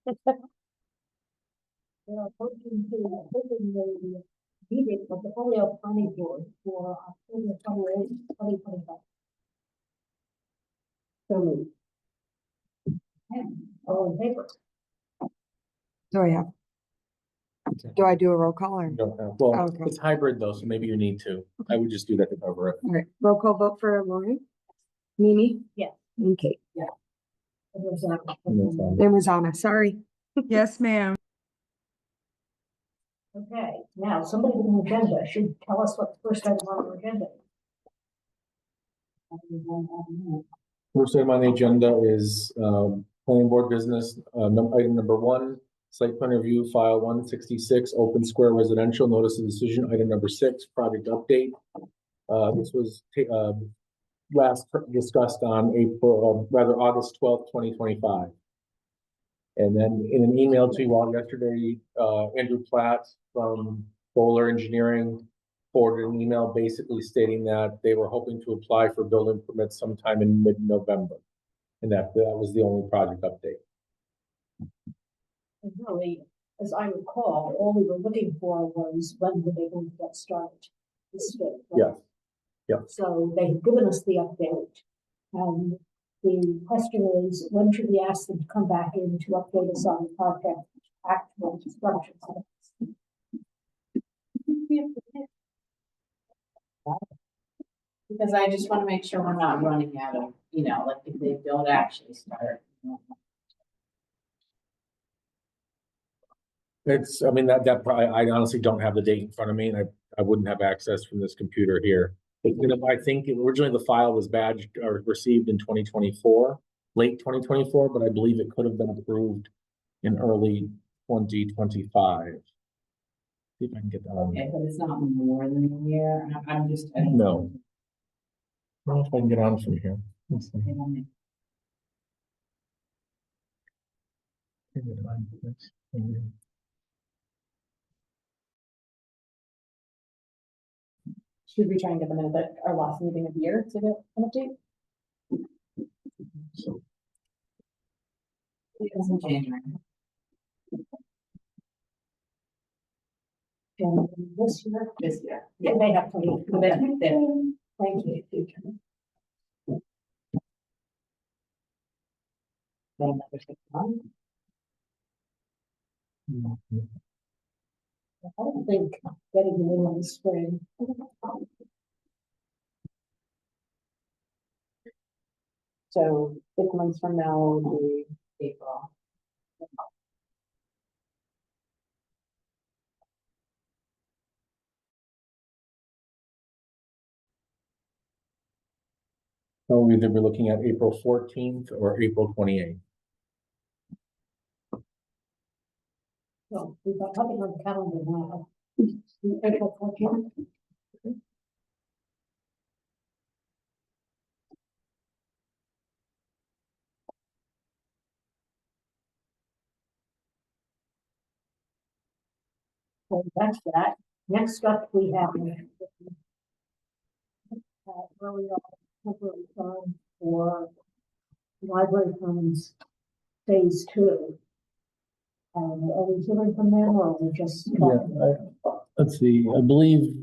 Hoping the meeting of the Holyoke Planning Board for October 28th, 2025. So moved. All in favor? Do I do a roll call or? You don't have, well, Okay. it's hybrid though, so maybe you need to. I would just do that to cover it. All right, roll call vote for Lori? Mimi? Yes. And Kate. It was, uh, It was Anna, sorry. Yes, ma'am. Okay, now somebody with an agenda should tell us what the first item on our agenda is. First item on the agenda is, planning board business, item number 1, site plan review, file 166, open square residential, notice of decision, item number 6, project update. This was, last discussed on August 12th, 2025. And then in an email to you all yesterday, Andrew Platt from Bowler Engineering forwarded an email basically stating that they were hoping to apply for building permits sometime in mid-November. And that was the only project update. And really, as I recall, all we were looking for was when were they going to get started? This year, right? Yeah. So they have given us the update. And the question is, when should we ask them to come back in to update us on the project actual construction? Because I just want to make sure we're not running out of, like if they don't actually start. It's, I mean, that probably, I honestly don't have the date in front of me, and I wouldn't have access from this computer here. But, I think originally the file was badged or received in 2024, late 2024, but I believe it could have been approved in early 2025. See if I can get that on. Okay, but it's not more than a year. I'm just. I don't No. know. I don't know if I can get on from here. Let's see. Should we try and get them in at our last meeting of the year to get an update? It's in January. And this year, This year. yeah, they have to leave. Thank you. Then another 6 months. I don't think getting them in the spring. So 6 months from now will be April. So we'll either be looking at April 14th or April 28th. So we've got nothing on the calendar now. April 14th. So that's that. Next up, we have early temporary sign for library commons phase 2. Are we hearing from them or we're just? Let's see, I believe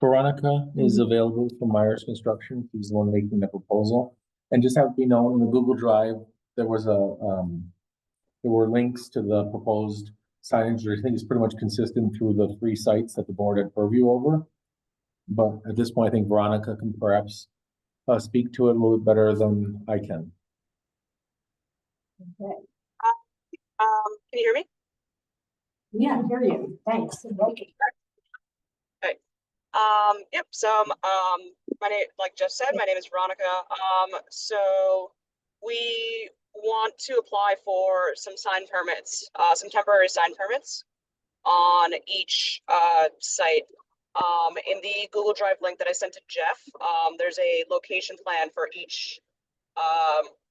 Veronica is available from Myers Construction. She's the one making the proposal. And just have to be known, in the Google Drive, there was there were links to the proposed signage, which I think is pretty much consistent through the 3 sites that the board had purview over. But at this point, I think Veronica can perhaps speak to it a little bit better than I can. Okay. Can you hear me? Yeah, I hear you. Thanks. Yep. So, my name, like Jeff said, my name is Veronica. So we want to apply for some sign permits, some temporary sign permits on each site. In the Google Drive link that I sent to Jeff, there's a location plan for each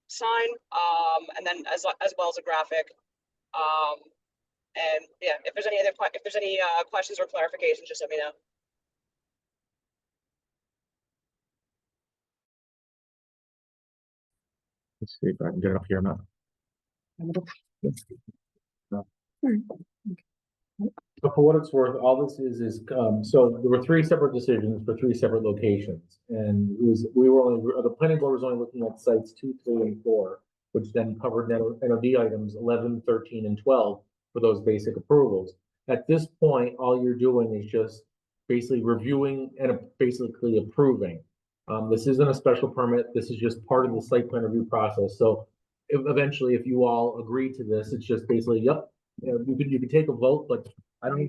sign, and then as well as a graphic. And yeah, if there's any questions or clarifications, just let me know. Let's see if I can get it up here or not. But for what it's worth, all this is, so there were three separate decisions for three separate locations. And it was, the planning board was only looking at sites 2, 3, and 4, which then covered NOD items 11, 13, and 12 for those basic approvals. At this point, all you're doing is just basically reviewing and basically approving. This isn't a special permit. This is just part of the site plan review process. So eventually, if you all agree to this, it's just basically, yep, you could take a vote, but I don't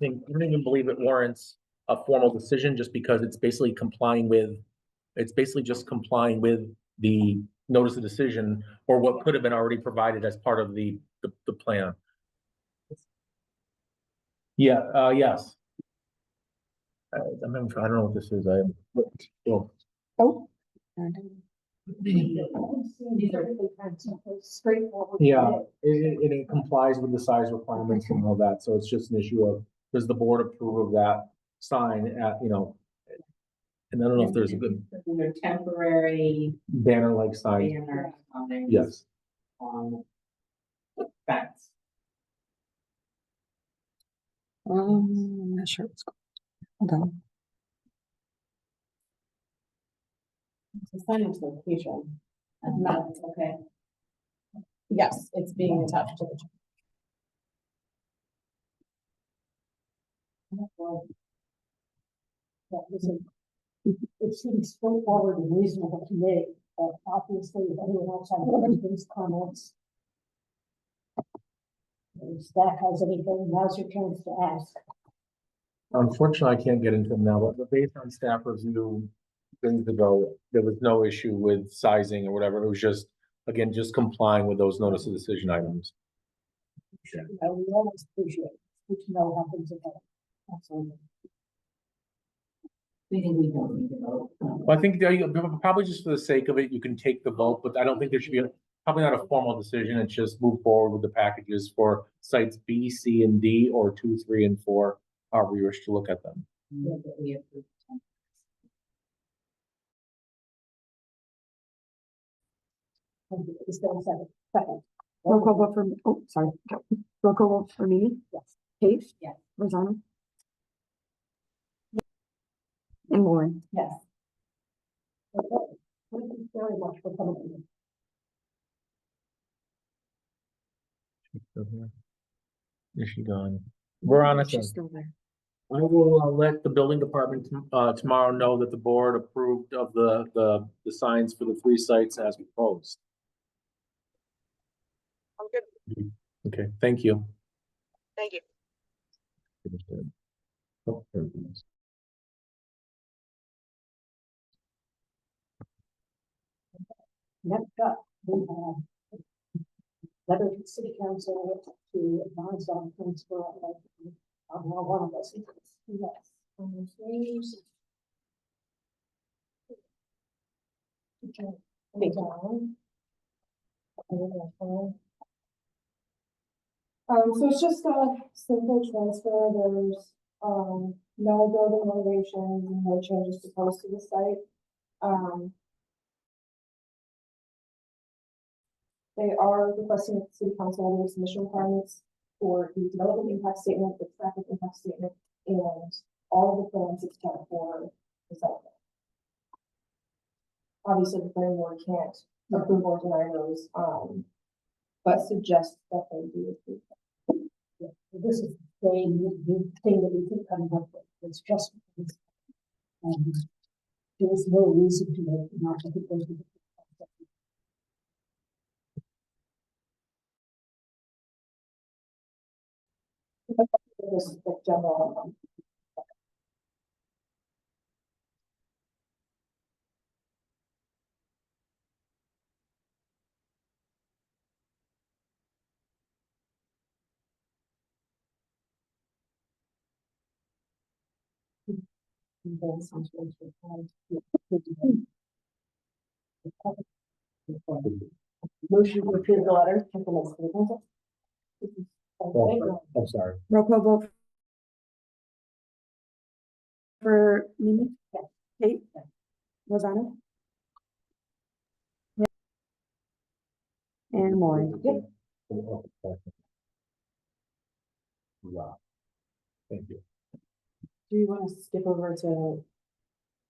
even believe it warrants a formal decision just because it's basically just complying with the notice of decision or what could have been already provided as part of the plan. Yeah, yes. I don't know what this is. Well, Oh. These are really kind of simple, straightforward. yeah, it complies with the size requirements and all that. So it's just an issue of, does the board approve of that sign at, and I don't know if there's a good They're temporary banner-like sign. banner signs Yes. on fence. I'm not sure what's going on. Hold on. It's a signage location. And that's okay. Yes, it's being attached to the. It seems straightforward and reasonable to me, but obviously if anyone else has questions, comments. If staff has anything, now's your chance to ask. Unfortunately, I can't get into them now, but based on staff review things ago, there was no issue with sizing or whatever. It was just, again, just complying with those notice of decision items. We always appreciate it. Good to know how things are going. Absolutely. We think we don't need to vote. Well, I think probably just for the sake of it, you can take the vote, but I don't think there should be probably not a formal decision. It's just move forward with the packages for sites B, C, and D, or 2, 3, and 4, however you wish to look at them. We approve. Thank you. Is there a second? Roll call vote for, oh, sorry. Roll call vote for Mimi? Yes. Kate? Yes. Rosanna? And Lauren? Yes. Okay. Thank you very much for coming in. Is she gone? Veronica, She's still there. I will let the building department tomorrow know that the board approved of the signs for the 3 sites as proposed. I'm good. Okay, thank you. Thank you. Oh, there it is. Next up, we have letter to the city council to advise on transfer of one of us. Yes. So it's just a simple transfer, there's, no building renovations, and no changes proposed to the site. They are requesting that the city council make submission requirements for the development impact statement, the traffic impact statement, and all of the plans except for the site. Obviously, the planning board can't approve or deny those, but suggest that they do approve. Yeah, so this is the thing that we keep coming up with. It's just. There's no reason to make it not to put those. This is the general. Motion to approve the letter. Oh, I'm sorry. Roll call vote for Mimi? Yes. Kate? Rosanna? And more. Wow. Thank you. Do you want to skip over to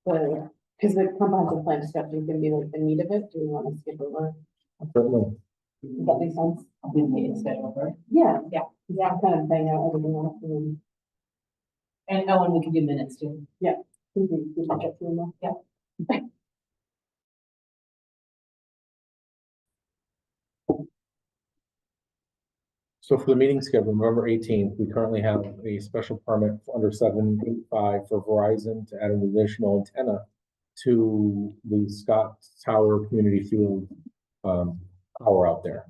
the, because the comprehensive plan discussion is gonna be like the meat of it, do you want to skip over? Certainly. Does that make sense? Didn't mean to schedule her. Yeah. Yeah. Yeah, kind of bang out everything else and then And oh, and we can do minutes too. we can get through them. Yeah. So for the meeting schedule, November 18th, we currently have a special permit under 785 for Verizon to add an additional antenna to the Scott Tower Community Field tower out there.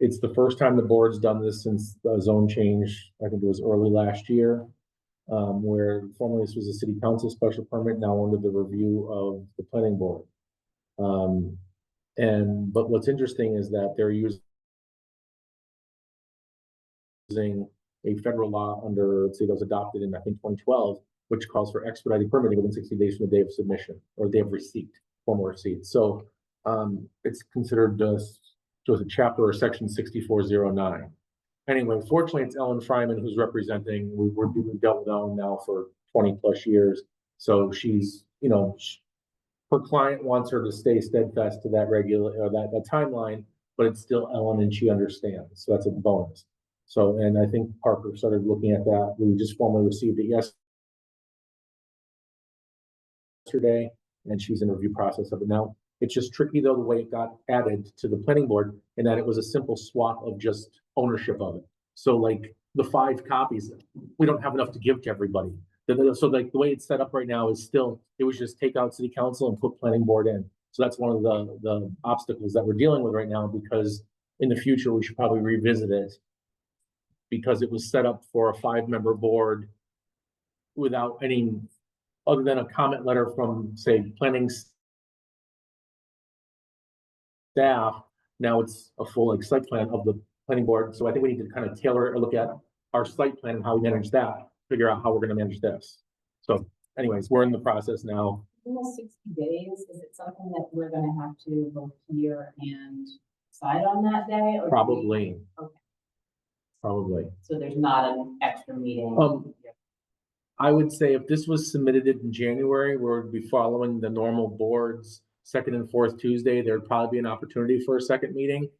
It's the first time the board's done this since the zone change, I think it was early last year, where formerly this was a city council special permit, now under the review of the planning board. But what's interesting is that they're using a federal law under, let's see, that was adopted in, I think, 2012, which calls for expedited permitting within 60 days from the day of submission or day of receipt, formal receipt. So it's considered a chapter or section 6409. Anyway, fortunately, it's Ellen Fryman who's representing. We've dealt with Ellen now for 20 plus years. So she's, her client wants her to stay steadfast to that that timeline, but it's still Ellen and she understands. So that's a bonus. So, and I think Parker started looking at that. We just formally received it yesterday, and she's in the review process of it now. It's just tricky though, the way it got added to the planning board, and that it was a simple swap of just ownership of it. So like the 5 copies, we don't have enough to give to everybody. So like the way it's set up right now is still, it was just take out city council and put planning board in. So that's one of the obstacles that we're dealing with right now, because in the future, we should probably revisit it, because it was set up for a 5-member board without any, other than a comment letter from, say, planning staff. Now it's a full like site plan of the planning board. So I think we need to kind of tailor or look at our site plan and how we manage that, figure out how we're going to manage this. So anyways, we're in the process now. In the 60 days, is it something that we're gonna have to go here and decide on that day? Or do we- Probably. Okay. Probably. So there's not an extra meeting? I would say if this was submitted in January, where we'd be following the normal boards, 2nd and 4th Tuesday, there'd probably be an opportunity for a second meeting.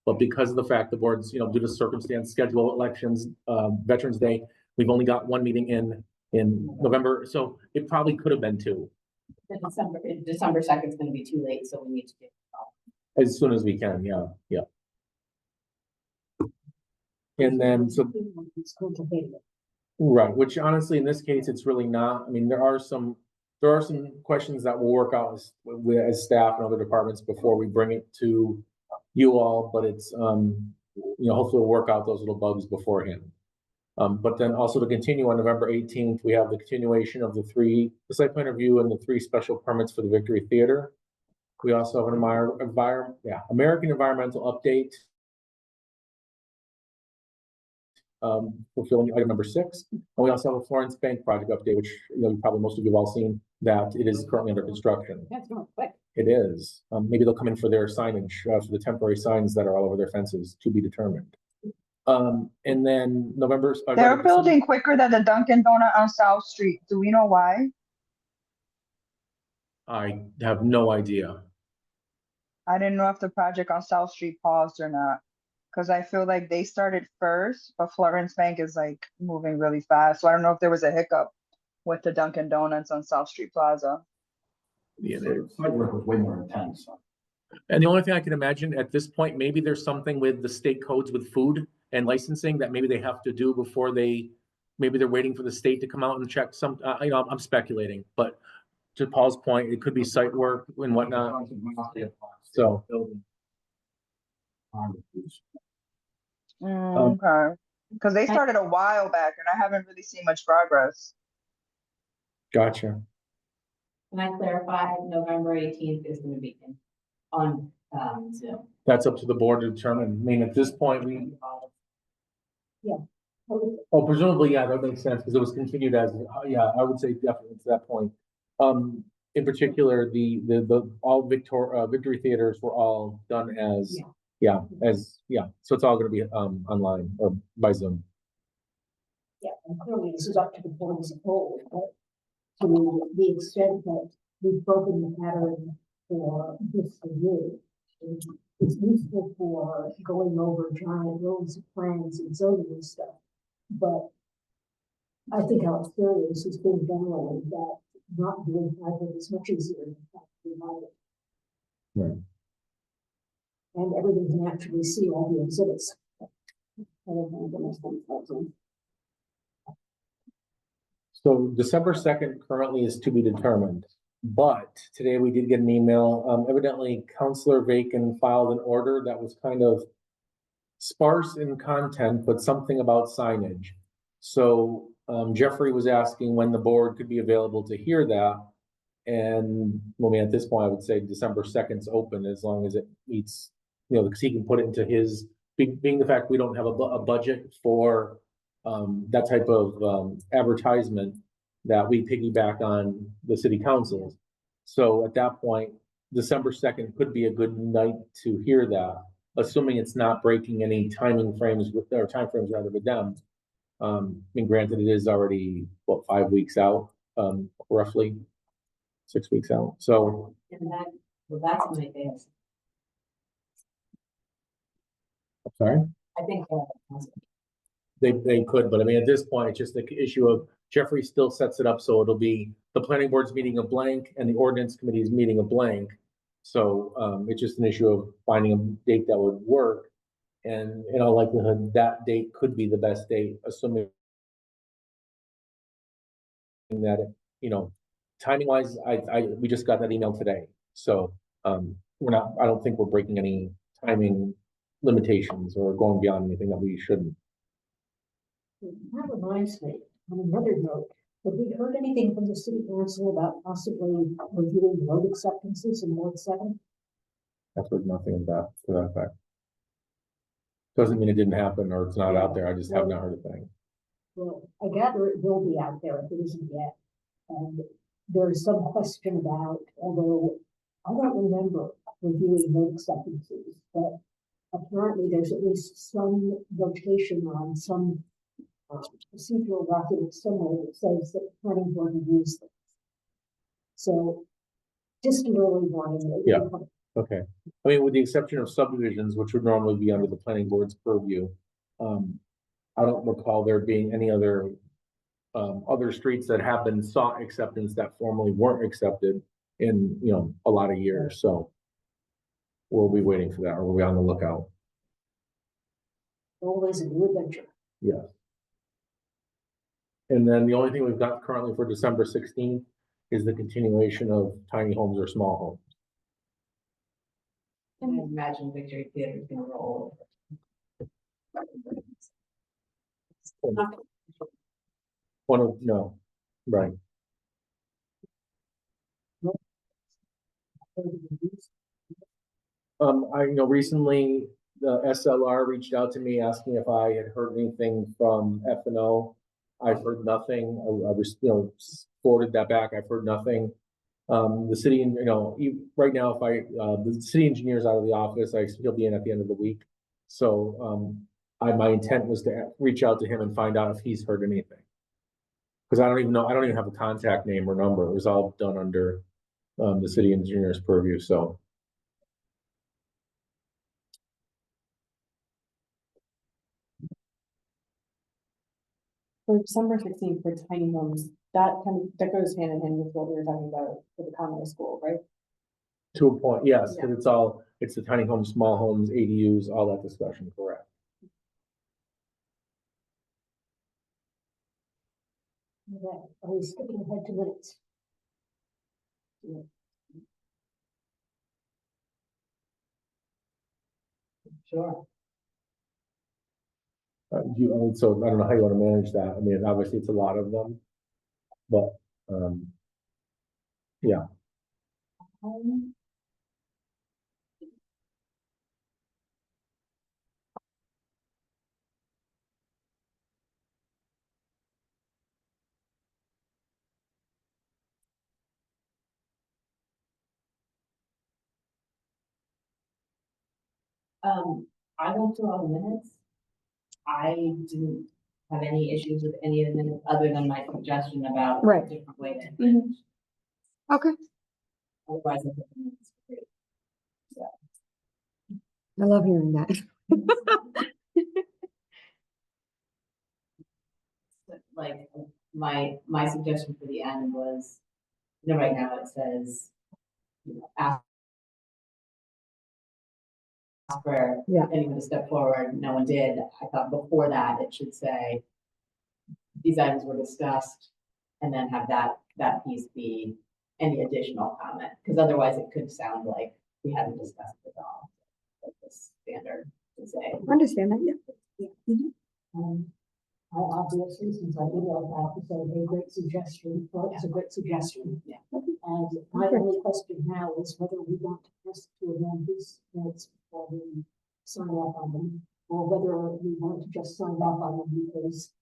But because of the fact the boards, due to circumstance, schedule elections, Veterans Day, we've only got 1 meeting in November, so it probably could have been 2. December 2nd is gonna be too late, so we need to get. As soon as we can, yeah. And then, so, It's going to hate it. right, which honestly, in this case, it's really not. I mean, there are some questions that we'll work out as staff and other departments before we bring it to you all, but it's, hopefully we'll work out those little bugs beforehand. But then also to continue on November 18th, we have the continuation of the site plan review and the 3 special permits for the Victory Theater. We also have an American Environmental Update. Fulfilling item number 6. And we also have a Florence Bank project update, which probably most of you have all seen, that it is currently under construction. Yeah, it's going quick. It is. Maybe they'll come in for their signage, for the temporary signs that are all over their fences, to be determined. And then They're building quicker than the Dunkin' Donut on South Street. Do we know why? I have no idea. I didn't know if the project on South Street paused or not. Because I feel like they started first, but Florence Bank is like moving really fast. So I don't know if there was a hiccup with the Dunkin' Donuts on South Street Plaza. Yeah, Site work was way more intense. and the only thing I can imagine at this point, maybe there's something with the state codes with food and licensing that maybe they have to do before maybe they're waiting for the state to come out and check some, I'm speculating, but to Paul's point, it could be site work and whatnot. So. Okay. Because they started a while back and I haven't really seen much progress. Gotcha. Can I clarify, November 18th is gonna be on Zoom? That's up to the board to determine. I mean, at this point, oh, presumably, yeah, that makes sense, because it was continued as, I would say definitely to that point. in particular, all Victory theaters were all done as, so it's all gonna be, online or by Zoom. Yeah, and clearly this is up to the board as a whole, but to the extent that we've broken the pattern for this review, it's useful for going over giant roads of plans and zoning and stuff. But I think our experience has been generally that not doing hybrid is much easier than doing hybrid. Right. And everyone can actually see all the exhibits. So December 2nd currently is to be determined, but today we did get an email. Evidently Counselor Bacon filed an order that was kind of sparse in content, but something about signage. So Jeffrey was asking when the board could be available to hear that. And at this point, I would say December 2nd's open as long as it meets, because he can put it into his, being the fact we don't have a budget for that type of advertisement that we piggyback on the city councils. So at that point, December 2nd could be a good night to hear that, assuming it's not breaking any timing frames with their time frames rather with them. Granted, it is already, 5 weeks out, roughly 6 weeks out. So And that's my thing. sorry. I think They could, but at this point, it's just the issue of Jeffrey still sets it up, so it'll be the planning board's meeting a blank and the ordinance committee's meeting a blank. So, it's just an issue of finding a date that would work. And in all likelihood, that date could be the best date, assuming that, timing wise, we just got that email today. So, I don't think we're breaking any timing limitations or going beyond anything that we shouldn't. That reminds me, on another note, have we heard anything from the city council about possibly reviewing road acceptances in Ward 7? I've heard nothing of that to that effect. Doesn't mean it didn't happen or it's not out there. I just have not heard a thing. Well, I gather it will be out there if it isn't yet. And there's some question about, although I don't remember reviewing road acceptances, but apparently there's at least some notation on some procedural document somewhere that says that the planning board reviews things. So just an early warning. Yeah. Okay. With the exception of subdivisions, which would normally be under the planning board's purview, I don't recall there being any other streets that have been sought acceptance that formally weren't accepted in, a lot of years. So we'll be waiting for that, or we'll be on the lookout. Always a new adventure. Yeah. And then the only thing we've got currently for December 16th is the continuation of tiny homes or small homes. I imagine Victory Theater is gonna roll. No, right. Recently the SLR reached out to me asking if I had heard anything from F&O. I've heard nothing. I was, forwarded that back. I've heard nothing. The city, right now, the city engineer's out of the office, he'll be in at the end of the week. So, my intent was to reach out to him and find out if he's heard anything. Cause I don't even have a contact name or number. It was all done under, the city engineer's purview, so. For December 16th for tiny homes, that goes hand in hand with what we were talking about for the Conway School, right? To a point, yes, because it's the tiny homes, small homes, ADUs, all that discussion, correct? Okay, are we skipping ahead to minutes? Sure. So I don't know how you want to manage that. Obviously it's a lot of them, but, yeah. I went through all the minutes. I didn't have any issues with any of the minutes, other than my suggestion about Right. a different way to. Mhm. Okay, Otherwise, I think the minutes are great. I love hearing that. Like, my suggestion for the end was, right now it says, ask for Yeah. anyone to step forward, no one did. I thought before that, it should say, these items were discussed, and then have that piece be any additional comment, because otherwise it could sound like we hadn't discussed it at all. Like the standard to say. Understand that, yeah. I obviously, since I emailed back to say, hey, great suggestion, well, it's a great suggestion. Yeah. And my Okay. only question now is whether we want to ask to amend these minutes before we sign off on them, or whether we want to just sign off on them because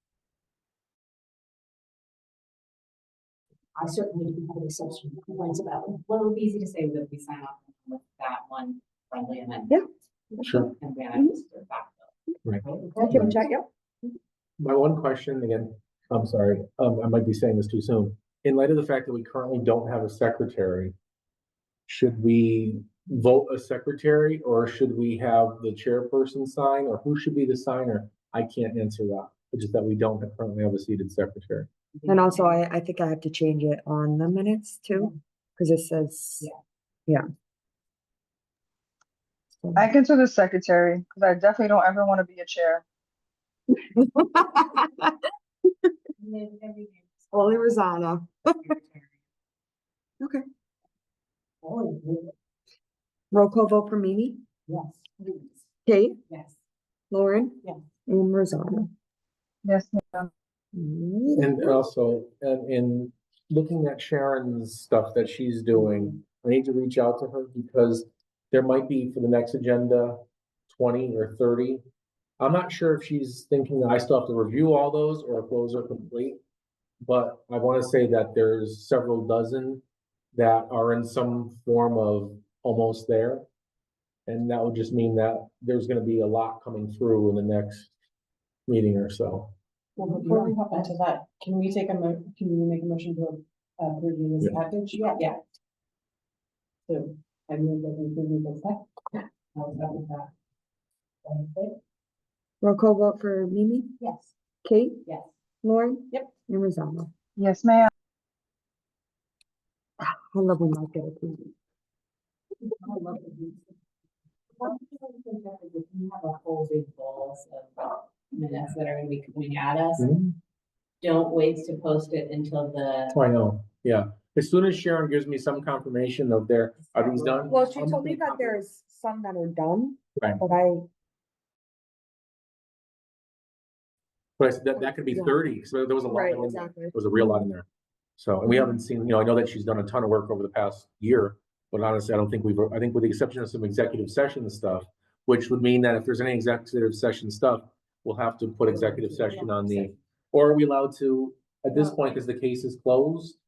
I certainly didn't have any substantive complaints about them. Well, it would be easy to say that we sign off with that one friendly amendment. Yeah. Sure. And then I just sort of back up. Right. I'll give it a check, yeah. My one question again, I'm sorry, I might be saying this too soon. In light of the fact that we currently don't have a secretary, should we vote a secretary or should we have the chairperson sign or who should be the signer? I can't answer that. It's just that we don't currently have a seated secretary. And also, I think I have to change it on the minutes too, because it says. Yeah. So- I can do the secretary, because I definitely don't ever want to be a chair. Only Rosanna. Okay. Oh, Roll call vote for Mimi, yes. Kate, Yes. Lauren. Yeah. And Rosanna. Yes, ma'am. And also, and in looking at Sharon's stuff that she's doing, I need to reach out to her because there might be for the next agenda, 20 or 30. I'm not sure if she's thinking that I still have to review all those or if those are complete. But I want to say that there's several dozen that are in some form of almost there. And that would just mean that there's gonna be a lot coming through in the next meeting or so. Well, before we hop into that, can we take can we make a motion to approve this Yeah. package? Yeah. So, I move that we approve this package. I'll second that. Roll call vote for Mimi, Yes. Kate, Yes. Lauren. Yep. And Rosanna. Yes, ma'am. I love when I get approved. One thing I think that is if you have a whole big balls of minutes that are gonna be coming at us, don't wait to post it until the. Oh, I know, yeah. As soon as Sharon gives me some confirmation of are these done? Well, she I'm told me gonna that there's some that are done, Right. but But I said that could be Yeah. 30, so there was a lot. Right, in there. exactly. There was a real lot in there. So, and we haven't seen, I know that she's done a ton of work over the past year, but honestly, I don't think I think with the exception of some executive session stuff, which would mean that if there's any executive session stuff, we'll have to put executive session on or are we allowed to, at this point, because the case is closed?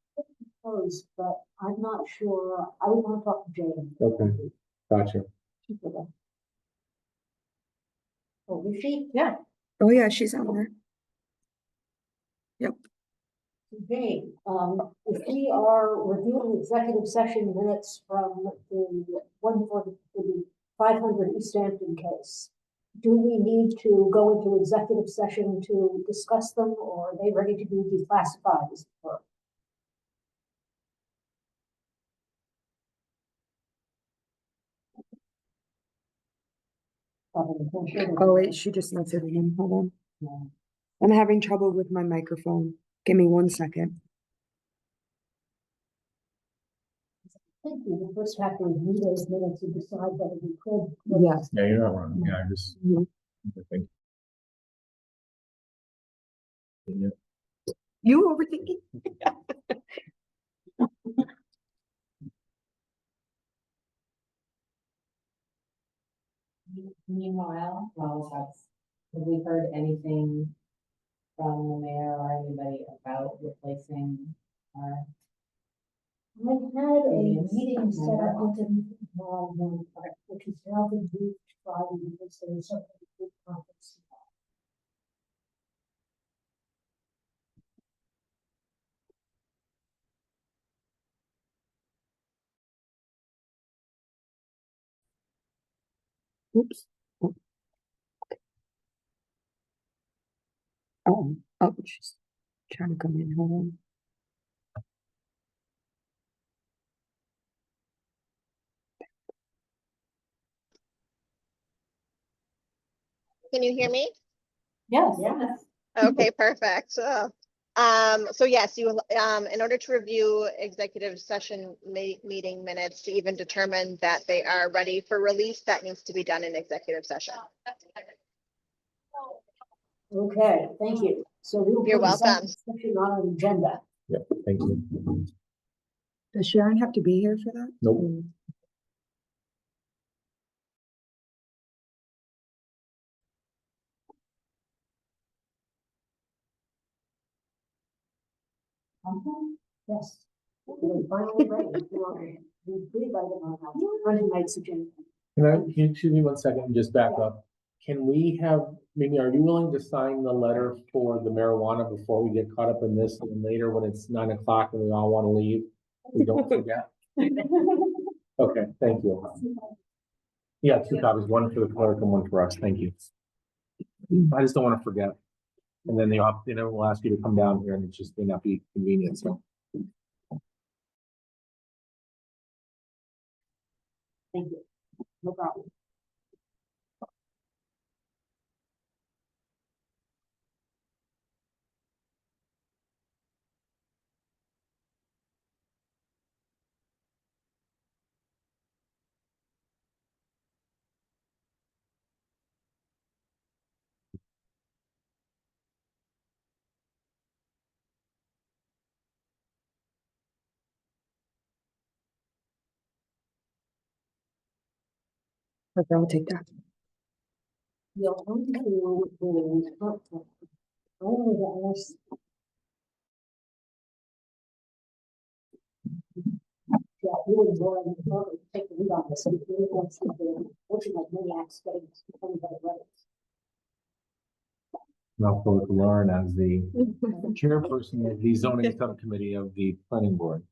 Closed, but I'm not sure, I would want to talk to Jane. Okay. Gotcha. Oh, is she? Yeah. Oh, yeah, she's on there. Jane, if we are reviewing executive session minutes from the one for the 500 East Hampton case, do we need to go into executive session to discuss them, or are they ready to be declassified as it were? Oh, wait, she just answered again. Hold on. I'm having trouble with my microphone. Give me 1 second. I think we would first have to review those minutes and decide whether we could. Yes. Yeah, you're not wrong. Yeah, I just. Mhm. I think. Yeah. You overthinking? Meanwhile, have we heard anything from the mayor or anybody about replacing our I had a meeting set up with them, which is now been moved to Friday because there is something big conference. Oops. Oh, she's trying to come in. Hold on. Can you hear me? Yes. Okay, perfect. So yes, in order to review executive session meeting minutes to even determine that they are ready for release, that needs to be done in executive session. Okay, thank you. So we will. You're put the welcome. section on the agenda. Yeah, thank you. Does Sharon have to be here for that? Nope. Yes. We're finally ready for the big item on our tonight's agenda. Can you excuse me 1 second and just back up? Can we have, Mimi, are you willing to sign the letter for the marijuana before we get caught up in this and then later when it's 9 o'clock and we all want to leave? We don't forget. Okay, thank you. Yeah, 2 copies, one for the clerk and one for us. Thank you. I just don't want to forget. And then we'll ask you to come down here and it just may not be convenient, so. Thank you. No problem. Okay, I'll take that. You'll only do only the last. Yeah, we would go and take the lead on this. We really want something, working like maniacs, getting everybody ready. Now for Lauren as the chairperson of the zoning subcommittee of the planning board.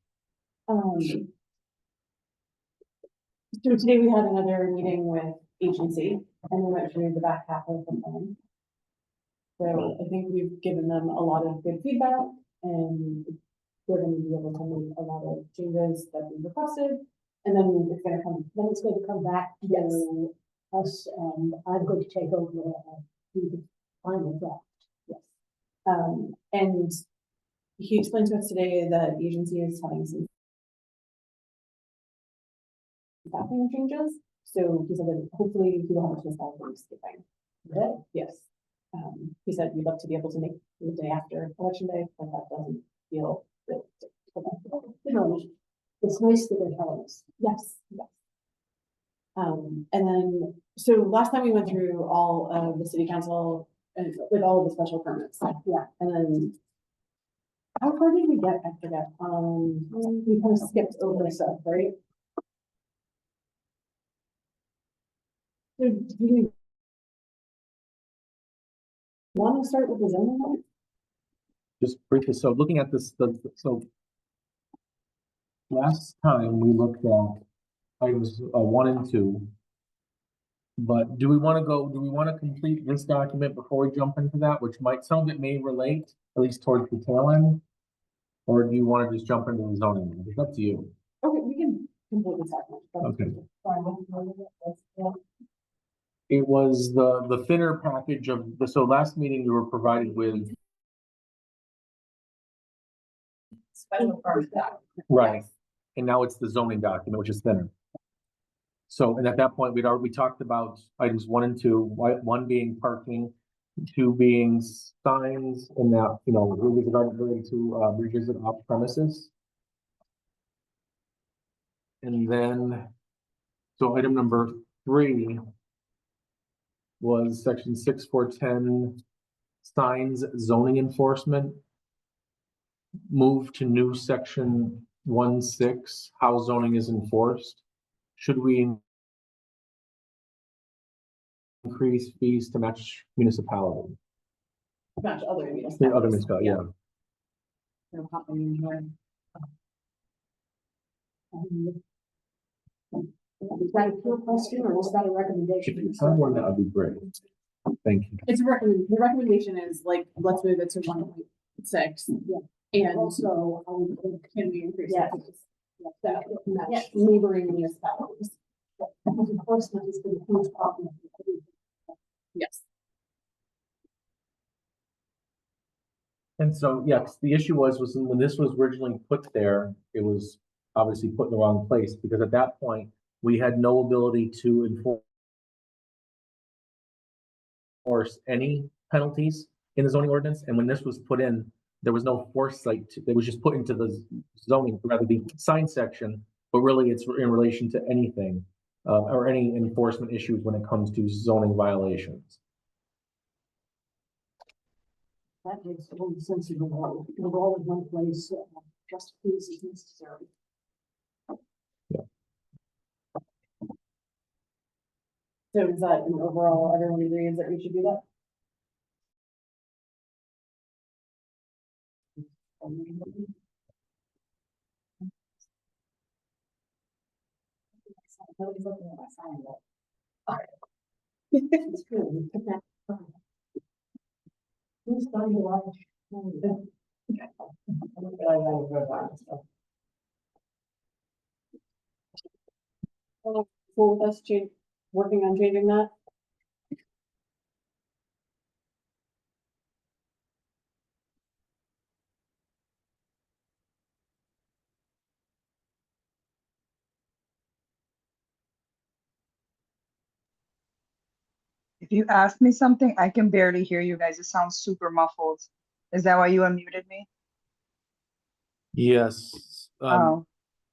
So today we had another meeting with agency and we went through the back half of the plan. So I think we've given them a lot of good feedback and we're going to be able to make a lot of changes that we requested. And then it's going to come back to us and I'm going to take over the final draft. Yes. And he explained to us today that the agency is having some staffing changes. So he said that hopefully he will have to start skipping. Okay. Yes. He said we'd love to be able to make the day after election day, but that doesn't feel realistic. It's nice that they're telling us. Yes. Yes. And then, so last time we went through all of the city council and with all of the special permits. Yeah. And then how far did we get? I forget. We kind of skipped over stuff, right? So do we want to start with the zoning one? Just briefly, so looking at this, so last time we looked at items 1 and 2. But do we want to complete this document before we jump into that, which some of it may relate, at least towards the tail end? Or do you want to just jump into the zoning one? It's up to you. Okay, we can complete this document. Okay. It was the thinner package of so last meeting you were provided with. Special permit document. Right. And now it's the zoning document, which is thinner. So, and at that point, we talked about items 1 and 2, 1 being parking, 2 being signs, and that, with regard to revisit off premises. And then, so item number 3 was section 6410, signs zoning enforcement. Move to new section 1.6, how zoning is enforced. Should we increase fees to match municipality? Match other The municipalities. other municipality, yeah. They're popping in here. Is that a pure question or is that a If recommendation? you find one, that would be great. Thank you. It's the recommendation is like, let's move it to 1.6. Yeah. And Also, I would think, can we increase Yes. the fees? So, neighboring municipalities. because enforcement is the huge problem. Yes. And so, yes, the issue was when this was originally put there, it was obviously put in the wrong place, because at that point, we had no ability to enforce any penalties in the zoning ordinance, and when this was put in, there was no foresight, it was just put into the zoning, rather the sign section, but really it's in relation to anything, or any enforcement issues when it comes to zoning violations. That makes a little sense of the law. The law in one place, just fees is necessary. So is that an overall, everyone agrees that we should do that? Nobody's looking at my sign, but. It's good. We put that. Who's going to watch? Cool with us working on changing that? If you ask me something, I can barely hear you guys. It sounds super muffled. Is that why you unmuted me? Yes, Oh,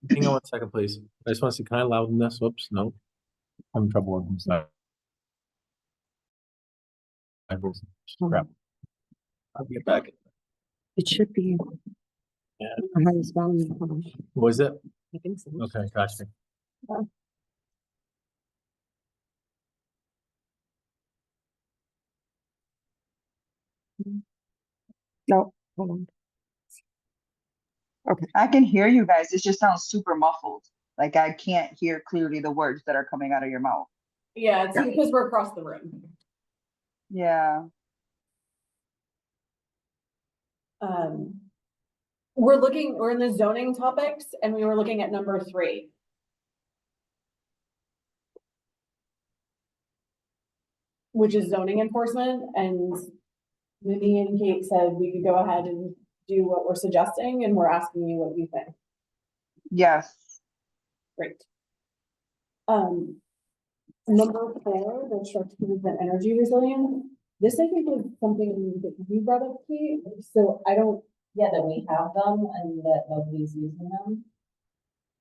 hang on 1 second, please. I just want to see, can I louden this? Whoops, no. I'm having trouble with this. Crap. I'll get back. It should be. Yeah. The highest volume. Was it? I think so. Okay, gotcha. No, hold on. I can hear you guys. It just sounds super muffled. Like I can't hear clearly the words that are coming out of your mouth. Yeah, it's because we're across the room. Yeah. We're in the zoning topics and we were looking at number 3. Which is zoning enforcement, and Minnie and Kate said we could go ahead and do what we're suggesting, and we're asking you what you think. Yes. Great. Number 4, the structures and energy resilience. This I think is something that you brought up, Kate, so I don't. Yeah, that we have them and that nobody's using them.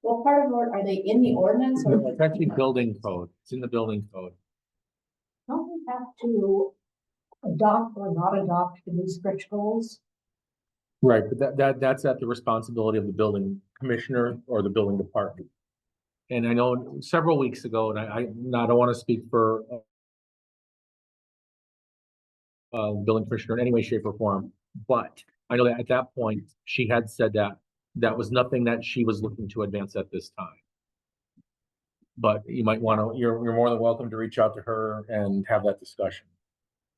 Well, part of it, are they in the ordinance or? It's actually building code. It's in the building code. Don't we have to adopt or not adopt the new stretch goals? Right, but that's at the responsibility of the building commissioner or the building department. And I know several weeks ago, and I don't want to speak for building commissioner in any way, shape, or form, but I know that at that point, she had said that that was nothing that she was looking to advance at this time. But you might want to, you're more than welcome to reach out to her and have that discussion.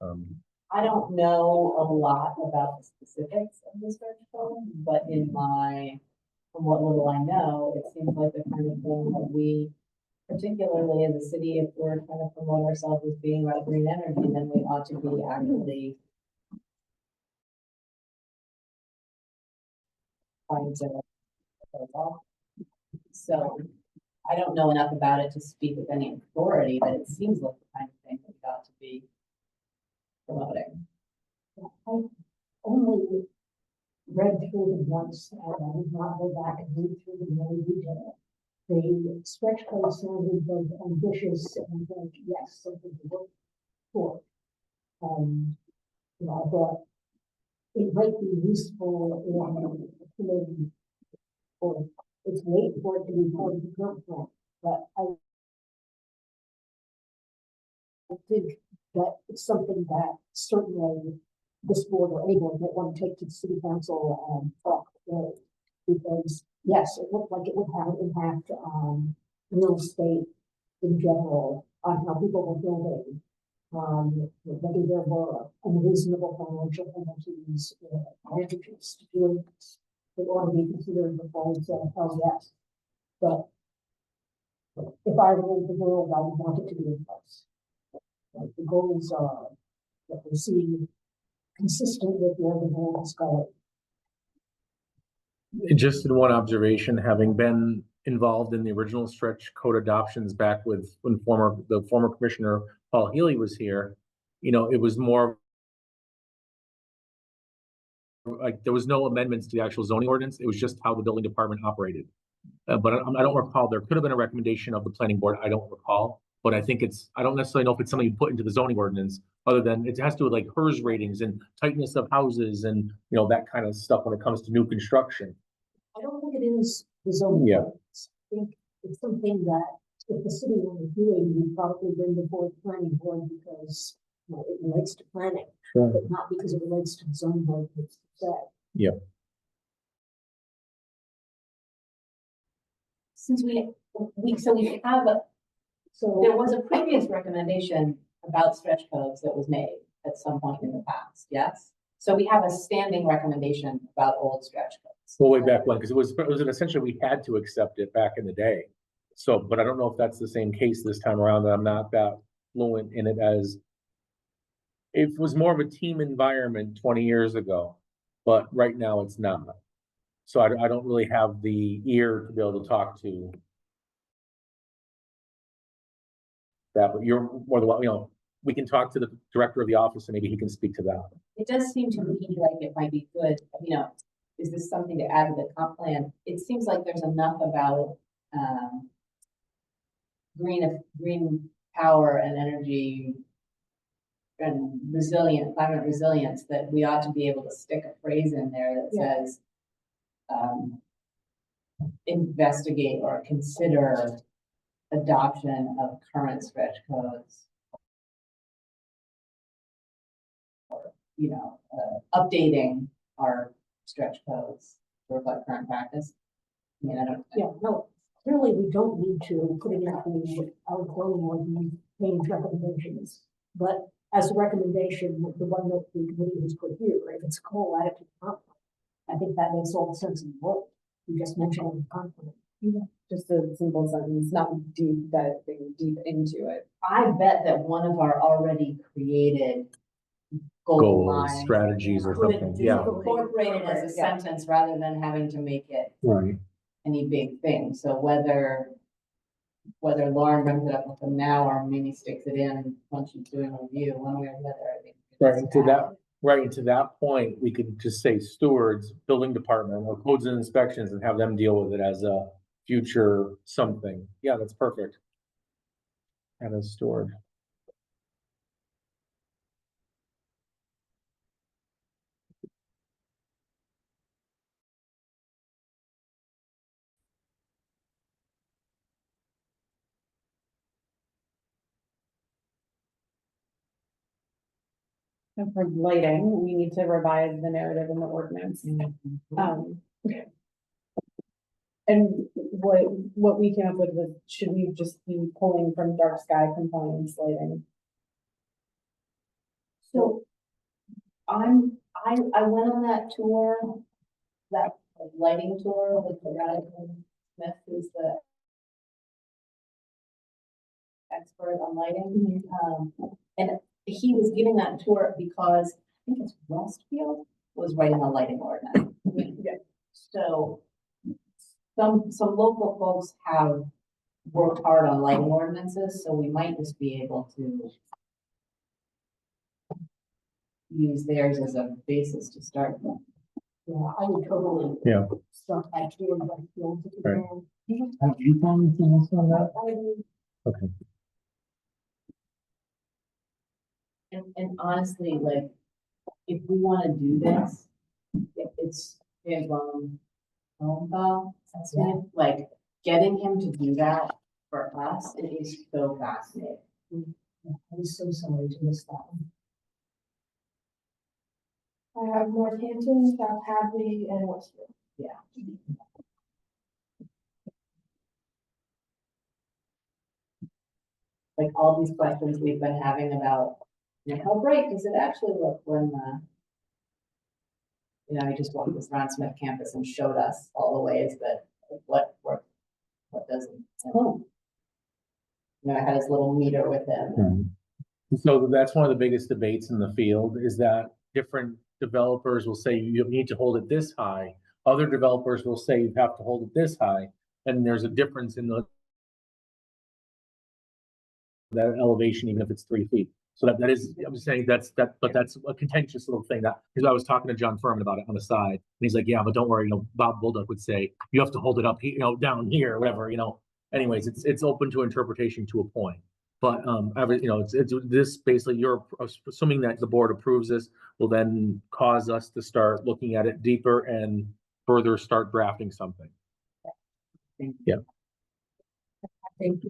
I don't know a lot about the specifics of this stretch goal, but from what little I know, it seems like the kind of thing that we, particularly as a city, if we're trying to promote ourselves as being about green energy, then we ought to be actively trying to. So I don't know enough about it to speak with any authority, but it seems like the kind of thing that we ought to be promoting. I only read through them once, and I did not go back and read through them in any detail. The stretch goal sounded both ambitious and like, yes, something to work for. I thought it might be useful in or it's late for it to be part of the current plan, but I think that it's something that certainly this board or any board might want to take to the city council and talk through. Because yes, it looked like it would have an impact on real estate in general, on how people were building, whether there were unreasonable financial penalties or advantages to doing this. They ought to be considered before we say, oh, yes. But if I ruled the world, I would want it to be in place. Like, the goals are that we're seeing consistent with where the world is going. Just in one observation, having been involved in the original stretch code adoptions back with when the former commissioner Paul Healy was here, you know, it was more like there was no amendments to the actual zoning ordinance. It was just how the building department operated. But I don't recall, there could have been a recommendation of the planning board. I don't recall, but I think I don't necessarily know if it's something you put into the zoning ordinance, other than it has to do with like HERS ratings and tightness of houses and, you know, that kind of stuff when it comes to new construction. I don't think it is the zoning. Yeah. ordinance. I think it's something that if the city were doing, you'd probably bring before the planning board because, you know, it relates to planning, Sure. but not because it relates to the zoning ordinance. Yeah. Since so we have, So there was a previous recommendation about stretch codes that was made at some point in the past, yes? So we have a standing recommendation about old stretch codes. Well, way back when, because it was essentially, we had to accept it back in the day. So, but I don't know if that's the same case this time around, that I'm not that fluent in it as it was more of a team environment 20 years ago, but right now it's not. So I don't really have the ear to be able to talk to that, but you're more than, you know, we can talk to the director of the office and maybe he can speak to that. It does seem to me like it might be good, you know, is this something to add to the comp plan? It seems like there's enough about, green power and energy and climate resilience that we ought to be able to stick a phrase in there that says, investigate or consider adoption of current stretch codes. Or, you know, updating our stretch codes to reflect current practice. I mean, I don't. yeah, no, clearly we don't need to put it into our zoning ordinance page recommendations. But as a recommendation, the one that the committee has put here, if it's cool, add it to the comp plan. I think that makes all the sense in the world. You just mentioned it in the comp plan. Just a simple sentence, not diving deep into it. I bet that one of our already created goal Goals, lines strategies or could something, be yeah. incorporated as a Yeah. sentence rather than having to make it Right. any big thing. So whether Lauren brings it up with them now or maybe sticks it in once she's doing a review, one way or the other, I think. Right, to that point, we could just say stewards, building department, or codes and inspections and have them deal with it as a future something. Yeah, that's perfect. And a steward. And for lighting, we need to revise the narrative in the ordinance. And what we came up with was, should we just be pulling from dark sky compliance lighting? So I went on that tour, that lighting tour with the guy Smith, who's the expert on lighting. And he was giving that tour because I think it's Westfield was writing a lighting ordinance. So some local folks have worked hard on lighting ordinances, so we might just be able to use theirs as a basis to start with. Yeah, I would totally. Yeah. Start that too, and like, feel to Right. Have you found anything else on that? Okay. And honestly, like, if we want to do this, it's phone call, like, getting him to do that for us, it is so fascinating. I'm so sorry to miss that one. I have Northampton, South Hadley, and Westfield. Like all these questions we've been having about, you know, how bright does it actually look when you know, he just walked us around Smith campus and showed us all the ways that, like, what doesn't. You know, I had his little meter with him. So that's one of the biggest debates in the field is that different developers will say you need to hold it this high. Other developers will say you have to hold it this high. And there's a difference in that elevation, even if it's 3 feet. So that is, I'm saying that's a contentious little thing that, because I was talking to John Furman about it on the side. And he's like, yeah, but don't worry, you know, Bob Bulldog would say, you have to hold it up, you know, down here, whatever, you know. Anyways, it's open to interpretation to a point. But you know, it's this basically, you're assuming that the board approves this will then cause us to start looking at it deeper and further start drafting something. Yeah. I think,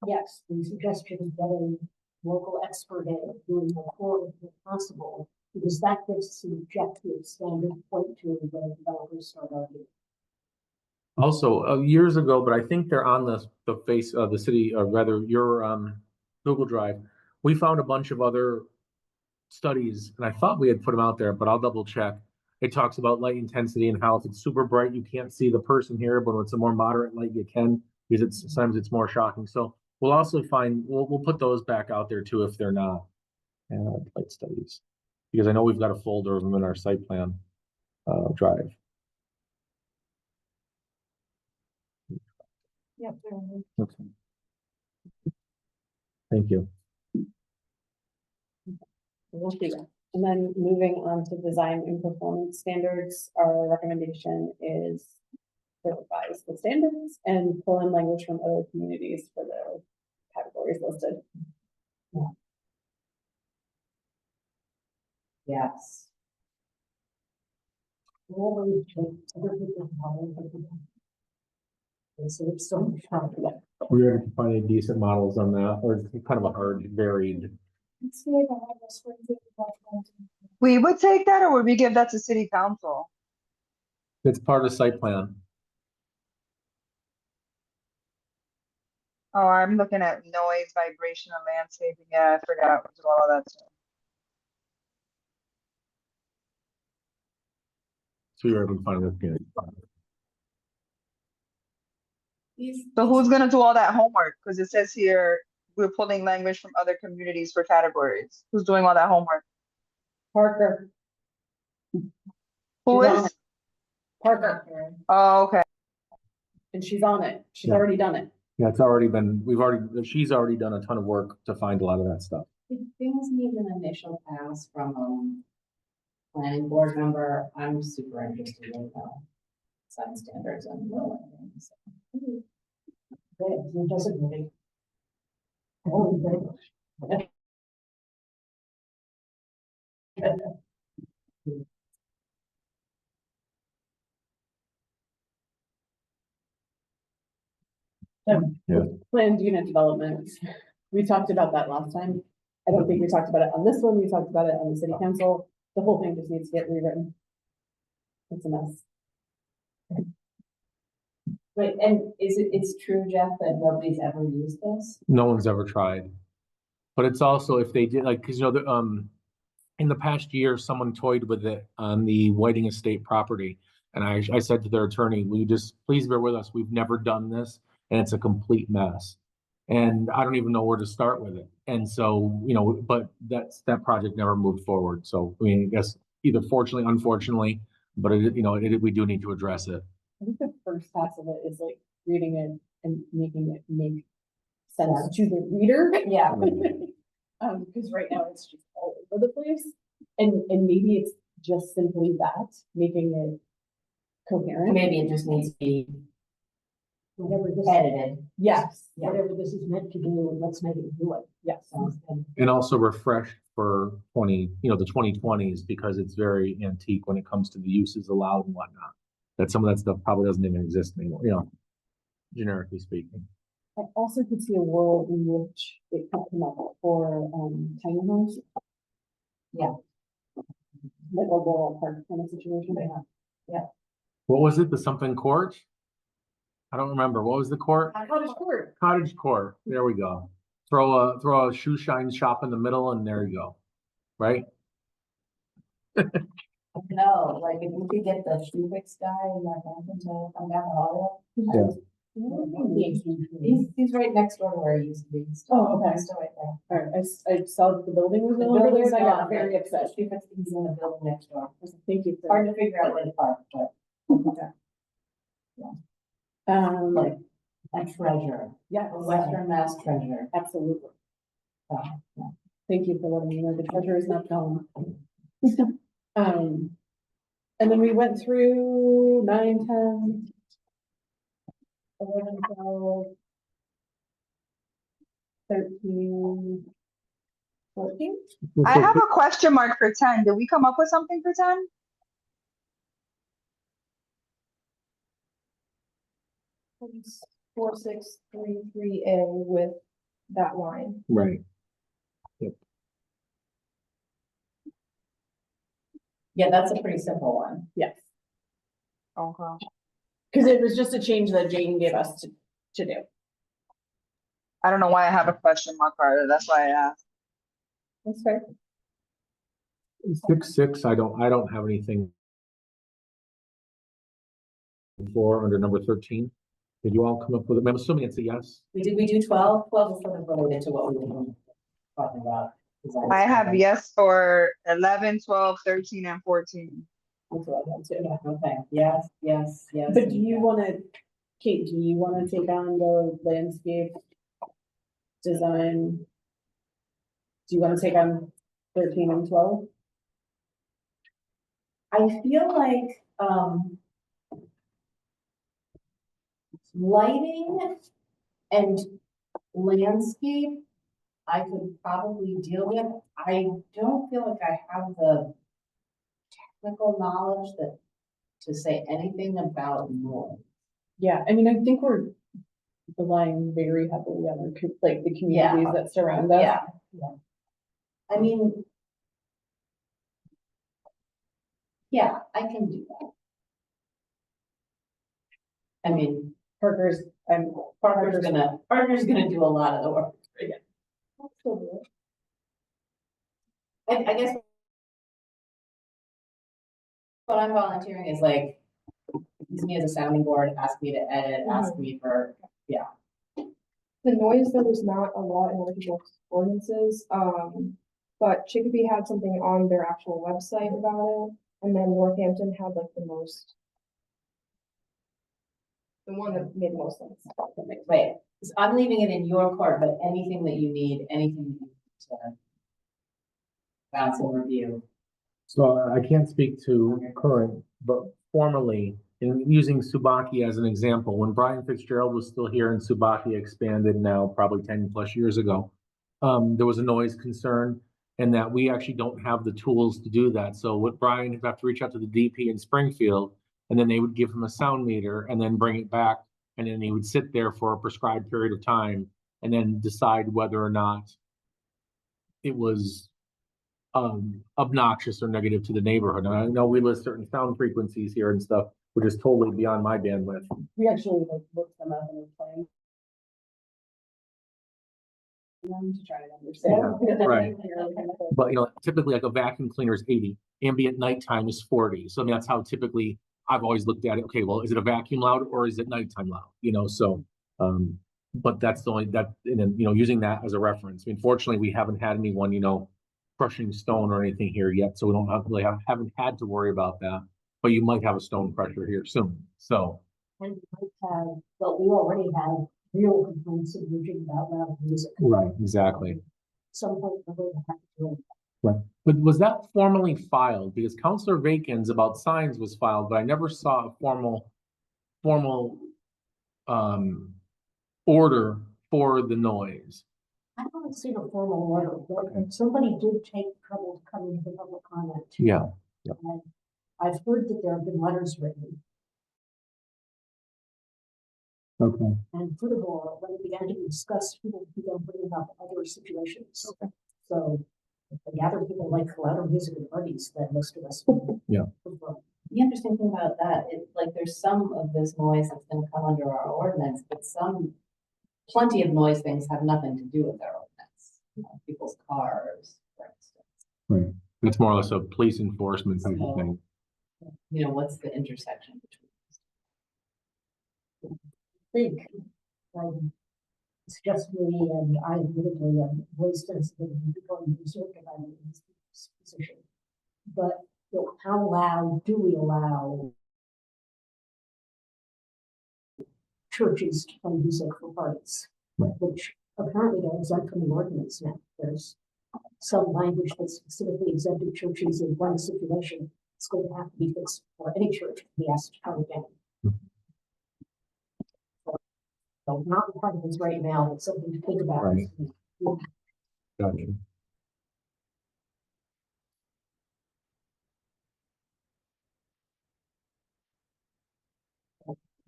yes, the suggestion of getting local expert in doing the core if possible, because that gives us an objective standard point to when developers start arguing. Also, years ago, but I think they're on the face of the city, or rather your Google Drive, we found a bunch of other studies, and I thought we had put them out there, but I'll double check. It talks about light intensity and how if it's super bright, you can't see the person here, but when it's a more moderate light, you can, because sometimes it's more shocking. So we'll also find, we'll put those back out there too if they're not light studies, because I know we've got a folder of them in our site plan drive. Yep. Okay. Thank you. We'll see that. And then moving on to design and performance standards, our recommendation is to revise the standards and pull in language from other communities for the categories listed. Yes. Always take other people's models. And so it's so much fun. We were able to find any decent models on that, or it's kind of a hard, varied. Let's see if I have this for you. We would take that, or would we give that to city council? It's part of the site plan. Oh, I'm looking at noise, vibration, and landscaping. Yeah, I forgot to do all of that stuff. So we were able to find it. So who's gonna do all that homework? Because it says here, we're pulling language from other communities for categories. Who's doing all that homework? Parker. Who She's on is? it. Parker, Oh, okay. and she's on it. She's Yeah. already done it. Yeah, it's already been, she's already done a ton of work to find a lot of that stuff. If things need an initial pass from planning board member, I'm super interested in sign standards and things. It doesn't really. Oh, very much. Planned unit development. We talked about that last time. I don't think we talked about it on this one. We talked about it on the city council. The whole thing just needs to get rewritten. It's a mess. Wait, and it's true, Jeff, that nobody's ever used this? No one's ever tried. But it's also, if they did, like, because, you know, in the past year, someone toyed with it on the Whiting Estate property. And I said to their attorney, will you just please bear with us? We've never done this, and it's a complete mess. And I don't even know where to start with it. And so, you know, but that project never moved forward. So, I mean, I guess either fortunately, unfortunately, but it, you know, we do need to address it. I think the first pass of it is like reading it and making it make sense to the reader. Yeah. Because right now it's just all over the place. And maybe it's just simply that, making it coherent. Maybe it just needs to be Whatever this, edited. Yes, whatever this is meant to do, let's make it do it. yes. And also refreshed for the 2020s, because it's very antique when it comes to the uses allowed and whatnot. that some of that stuff probably doesn't even exist anymore, you know, generically speaking. I also could see a world in which it could come up for, tiny homes. Yeah. Like a rural park kind of situation. What was it? The something court? I don't remember. What was the court? Cottage court. Cottage court. There we go. Throw a shoe shine shop in the middle and there you go. Right? No, like if we could get the shoe fix guy in Northampton to come down to Holyoke. He's right next door to where he used to be. He's still- Oh, okay. he's still right there. Alright, I saw that the building was The no longer there building's and I got gone, very but upset. Shoe fix, he's in the building next door. Thank you. It's hard to figure out where to park, but like a treasure, Yeah, a Western Mass treasure. absolutely. So, yeah. Thank you for letting me know the treasure is not gone. And then we went through 9, 10, 11, 12, 13, 14. I have a question mark for 10. Did we come up with something for 10? It's 4633A with that line. Right. Yeah, that's a pretty simple one. Yes, Okay. because it was just a change that Jane gave us to do. I don't know why I have a question mark for it. That's why I asked. That's fair. 6, I don't have anything for under number 13. Did you all come up with it? I'm assuming it's a yes. We do 12. 12 is sort of related to what we were talking about. I have yes for 11, 12, 13, and 14. That's what I had too. Yeah, okay, yes, yes, yes. But do you want to, Kate, do you want to take on the landscape design? Do you want to take on 13 and 12? I feel like, lighting and landscape, I could probably deal with. I don't feel like I have the technical knowledge to say anything about noise. Yeah, I mean, I think we're relying very heavily on our, like the communities Yeah. that surround us. Yeah. I mean, yeah, I can do that. I mean, Parker's gonna do a lot of the work. I guess what I'm volunteering is like, use me as a sounding board, ask me to edit, ask me for, The noise, there was not a lot in other people's ordinances, but Chicopee had something on their actual website about it, and then Northampton had like the most. The one that made the most sense. right. So I'm leaving it in your court, but anything that you need, anything that you need to bounce and review. So I can't speak to current, but formerly, in using Subaki as an example, when Brian Fitzgerald was still here and Subaki expanded now probably 10 plus years ago, there was a noise concern and that we actually don't have the tools to do that. So what Brian would have to reach out to the DP in Springfield, and then they would give him a sound meter and then bring it back. And then he would sit there for a prescribed period of time and then decide whether or not it was obnoxious or negative to the neighborhood. And I know we list certain sound frequencies here and stuff, which is totally beyond my bandwidth. We actually like looked them up and were playing them to try to understand. Yeah, right. But you know, typically like a vacuum cleaner is 80, ambient nighttime is 40. So I mean, that's how typically I've always looked at it. Okay, well, is it a vacuum loud or is it nighttime loud? You know, so but that's the only that, and then, you know, using that as a reference. I mean, fortunately, we haven't had anyone, you know, crushing stone or anything here yet, so we don't really haven't had to worry about that. But you might have a stone crusher here soon. So And we might have, but we already have real complaints of moving about loud music. right, exactly. Some point we're going to have to do it. Right. But was that formally filed? Because Counselor Vacan's about signs was filed, but I never saw a formal order for the noise. I haven't seen a formal order, but somebody did take trouble to come into the public comment. Yeah. And I've heard that there have been letters written. Okay. And furthermore, when it began to be discussed, people began bringing up other situations. So if they gather people like louder music and parties, then most of us. Yeah. prefer. The interesting thing about that is like there's some of this noise that's gonna come under our ordinance, but plenty of noise things have nothing to do with our ordinance. People's cars, for instance. Right. It's more or less a police enforcement type of thing. What's the intersection between? Think, it's just me and I admittedly am voice sensitive and becoming reserved about it in this position. But how loud do we allow churches to play music for parties? Right. Which apparently they're exempt from the ordinance now. There's some language that specifically exempted churches in one situation. It's going to have to be fixed for any church to be asked to come again. So not part of this right now, but something to think about. Right. Gotcha.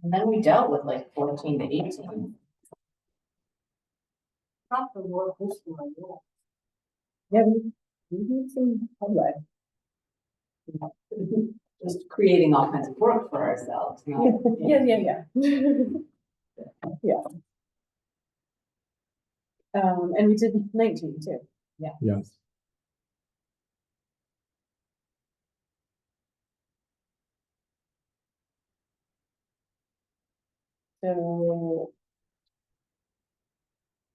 And then we dealt with like 14 to 18. Not for more history, Yeah, we did some public. Just creating all kinds of work for ourselves. Yeah. Yeah. And we did 19 too. Yes. So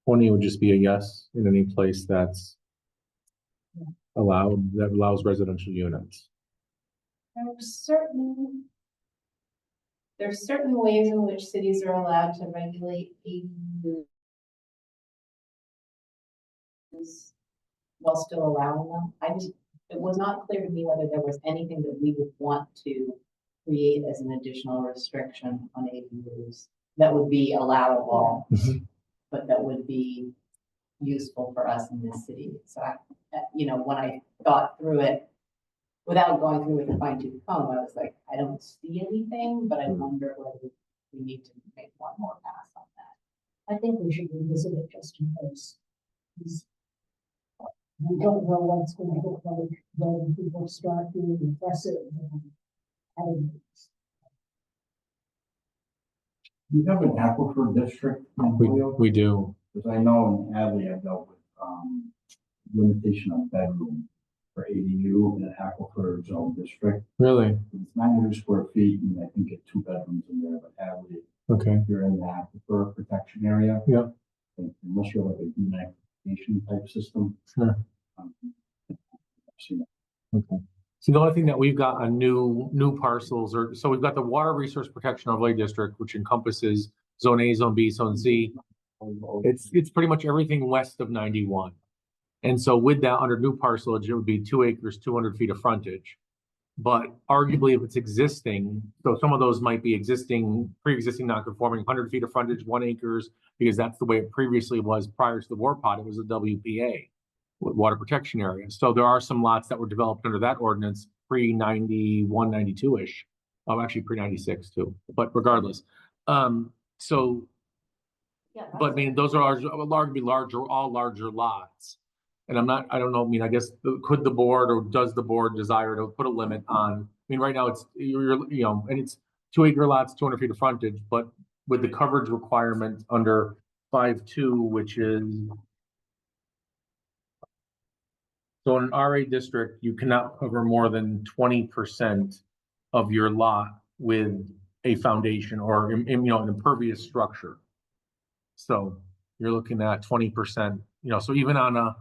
20 would just be a yes in any place that's allowed, that allows residential units. There's certain ways in which cities are allowed to regulate ADUs while still allowing them. It was not clear to me whether there was anything that we would want to create as an additional restriction on ADUs that would be allowable, but that would be useful for us in this city. So when I thought through it, without going through with a fine tooth comb, I was like, I don't see anything, but I wonder whether we need to make one more pass on that. I think we should revisit it just in case. We don't know what it's going to look like when people start being impressive. You have an aquifer district in Holyoke? We do. Because I know in Hadley, I dealt with, limitation of bedroom for ADU in an aquifer zone district. Really? It's 900 square feet and I think get 2 bedrooms in there, but Hadley, Okay. you're in the aquifer protection area. Yeah. Unless you're like a demarcation type system. Sure. Okay. So the only thing that we've got on new parcels so we've got the Water Resource Protection Overlay District, which encompasses Zone A, Zone B, Zone Z. It's pretty much everything west of 91. And so with that, under new parcelage, it would be 2 acres, 200 feet of frontage. But arguably, if it's existing, so some of those might be pre-existing non-conforming, 100 feet of frontage, 1 acres, because that's the way it previously was prior to the war pot. It was a WPA, water protection area. So there are some lots that were developed under that ordinance pre-91, 92-ish. Actually pre-96 too, but regardless. But I mean, those are all larger lots. And I don't know, I guess, could the board or does the board desire to put a limit on, right now it's, and it's 2 acre lots, 200 feet of frontage, but with the coverage requirement under 5.2, which is, so in an RA district, you cannot cover more than 20% of your lot with a foundation or, an impervious structure. So you're looking at 20%, so even on a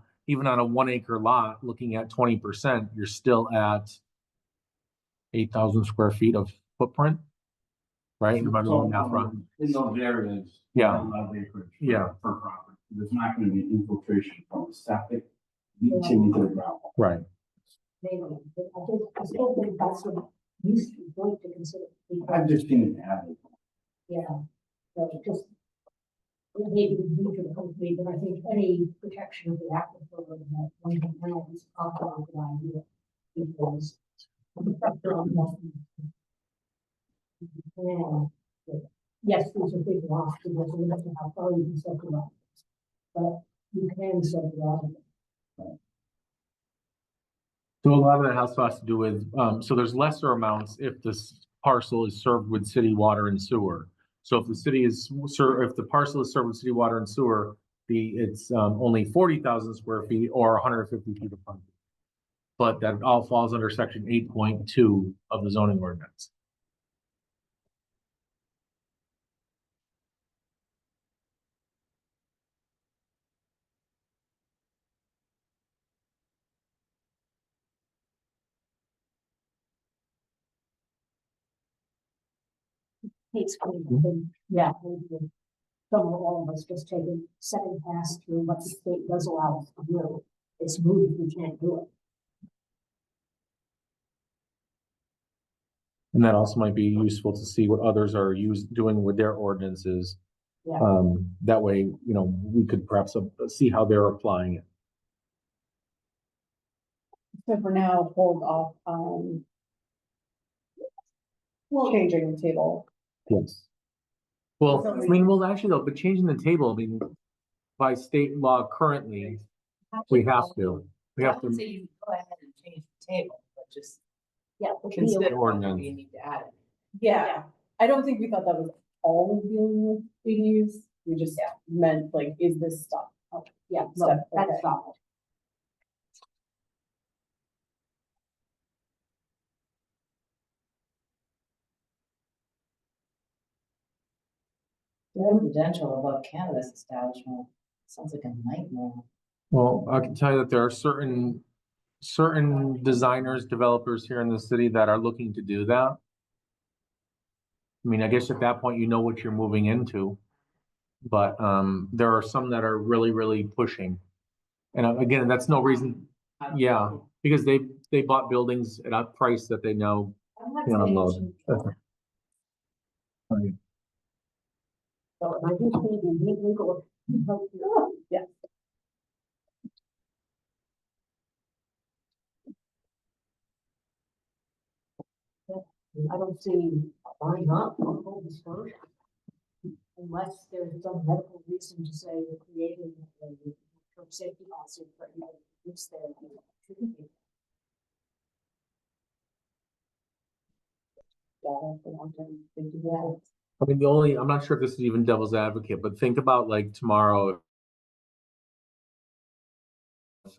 1 acre lot, looking at 20%, you're still at 8,000 square feet of footprint, right? So, in those areas. Yeah. A lot of acreage. Yeah. Per property. There's not going to be infiltration from the septic leaching into the ground. Right. Maybe, but I still think that's what used to be going to consider. I've just seen it happen. Yeah, so just. Maybe we could complete, but I think any protection of the aquifer that one can have is also a good idea. Because the pressure on that. yes, these are big lots, because we have to how far you can subdivide. But you can subdivide. So a lot of that has to do with, so there's lesser amounts if this parcel is served with city water and sewer. So if the city is, if the parcel is served with city water and sewer, it's only 40,000 square feet or 150 feet of frontage. But that all falls under section 8.2 of the zoning ordinance. It's clean, yeah, some of all of us just take a second pass through what the state does allow us to do. It's moved, we can't do it. And that also might be useful to see what others are doing with their ordinances. Yeah. That way, you know, we could perhaps see how they're applying it. So for now, hold off on changing the table. Yes. Well, I mean, well, actually though, but changing the table, I mean, by state law currently, we have to. We have to. Say you go ahead and change the table, but just Yeah. consider ordinance. you need to add it. Yeah, I don't think we thought that was all of dealing with ADUs. We just meant like, is this stuff? Yeah, Stuff, no, that's okay. not. Residential above cannabis establishment, sounds like a nightmare. Well, I can tell you that there are certain designers, developers here in the city that are looking to do that. I mean, I guess at that point, you know what you're moving into. But there are some that are really, really pushing. And again, that's no reason, yeah, because they bought buildings at a price that they know can unload. Right. So I do think we need legal. Yeah. I don't see why not full disclosure. Unless there's some medical reason to say you're creating a safety lawsuit for anybody who lives there. I mean, I'm not sure if this is even devil's advocate, but think about like tomorrow.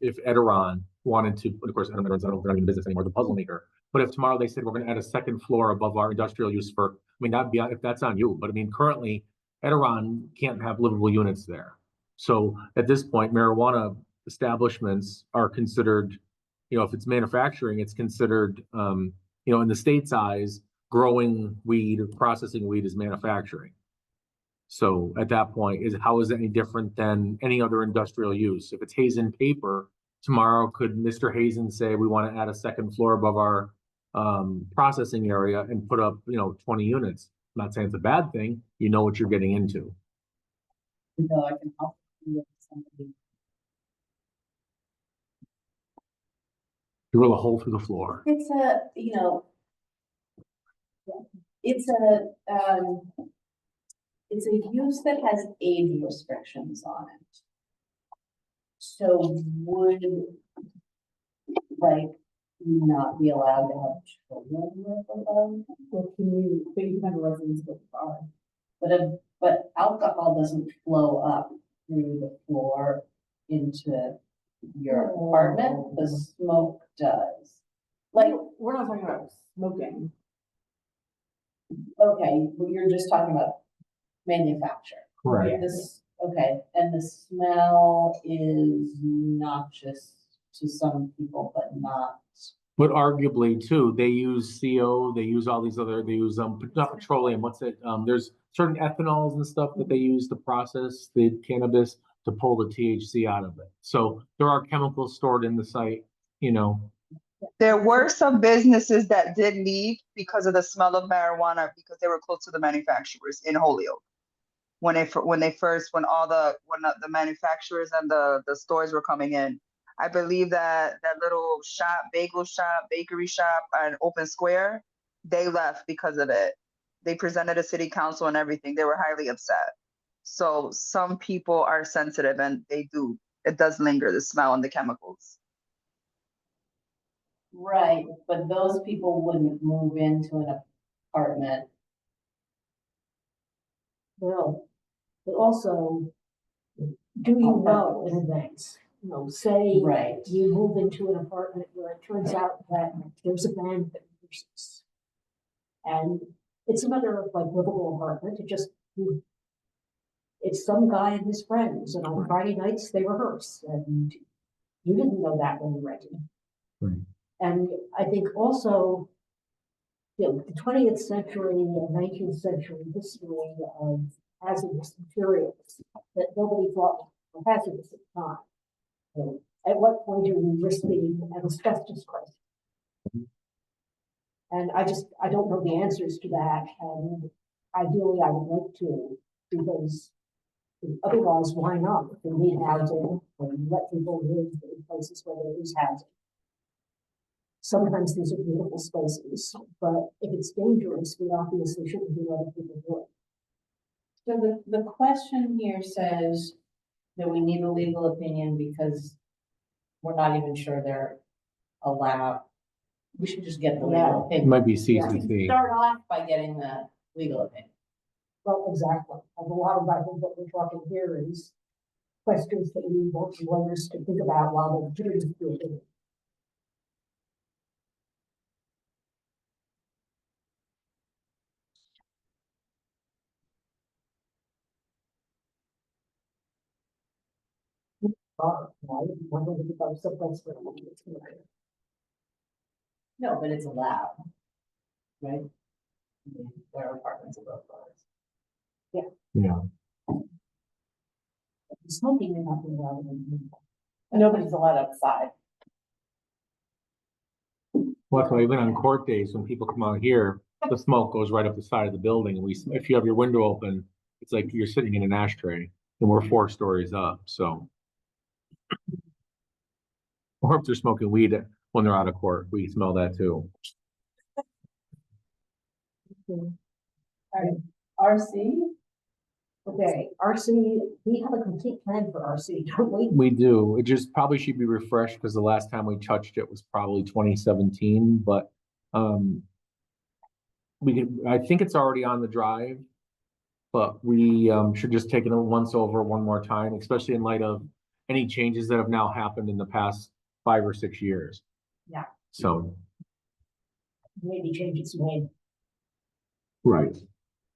If Ederon wanted to, of course, Ederon's not in business anymore, the puzzle maker. But if tomorrow they said we're going to add a second floor above our industrial use for, I mean, that'd be, if that's on you, but I mean, currently Ederon can't have livable units there. So at this point, marijuana establishments are considered, you know, if it's manufacturing, it's considered, you know, in the state's eyes, growing weed or processing weed is manufacturing. So at that point, how is it any different than any other industrial use? If it's Hazen paper, tomorrow could Mr. Hazen say we want to add a second floor above our processing area and put up, you know, 20 units? I'm not saying it's a bad thing. You know what you're getting into. No, I can help you with somebody. Drill a hole through the floor. It's a, you know, it's a use that has age restrictions on it. So would like not be allowed to have children with them? Well, you can have a residence with a bar. But alcohol doesn't flow up through the floor into your apartment, the smoke does. Like, We're not talking about smoking. okay, well, you're just talking about manufacture. Right. This, okay, and the smell is noxious to some people, but not. But arguably too, they use CO, they use all these other, they use not petroleum, what's it? There's certain ethanols and stuff that they use to process the cannabis to pull the THC out of it. So there are chemicals stored in the site, you know. There were some businesses that did leave because of the smell of marijuana because they were close to the manufacturers in Holyoke. When all the manufacturers and the stores were coming in, I believe that little shop, bagel shop, bakery shop, and Open Square, they left because of it. they presented to city council and everything. They were highly upset. So some people are sensitive and it does linger, the smell and the chemicals. Right, but those people wouldn't move into an apartment. Well, but also, do you know in advance? You know, say Right. you move into an apartment where it turns out that there's a band that uses. And it's another like livable apartment, it's some guy and his friends, and on Friday nights they rehearse, and you didn't know that when you rented. Right. And I think also, you know, the 20th century and 19th century history of hazardous materials that nobody thought were hazardous at the time. You know, at what point are we risking an asbestos crisis? And I don't know the answers to that, and ideally I would like to, because otherwise, why not? If we need housing, and let people live in places where there is housing. Sometimes these are beautiful spaces, but if it's dangerous, we obviously shouldn't be letting people do it. So the question here says that we need a legal opinion because we're not even sure they're allowed. We should just get the legal Yeah. It opinion. might be CCC. Start off by getting the legal opinion. Well, exactly. And a lot of, I think, what we're talking here is questions that we want lawyers to think about while they're doing it. Wondering if I was someplace where it's gonna be. No, but it's allowed, right? I mean, there are apartments above floors. Yeah. Smoking may not be allowed in. Nobody's allowed outside. Well, that's why even on court days, when people come out here, the smoke goes right up the side of the building, and if you have your window open, it's like you're sitting in an ashtray, and we're 4 stories up, so. Or if they're smoking weed when they're out of court, we smell that too. RC? Okay, RC, we have a complete plan for RC, don't we? We do. It just probably should be refreshed because the last time we touched it was probably 2017, but I think it's already on the drive. But we should just take it once over one more time, especially in light of any changes that have now happened in the past 5 or 6 years. Yeah. So. Maybe changes made. Right.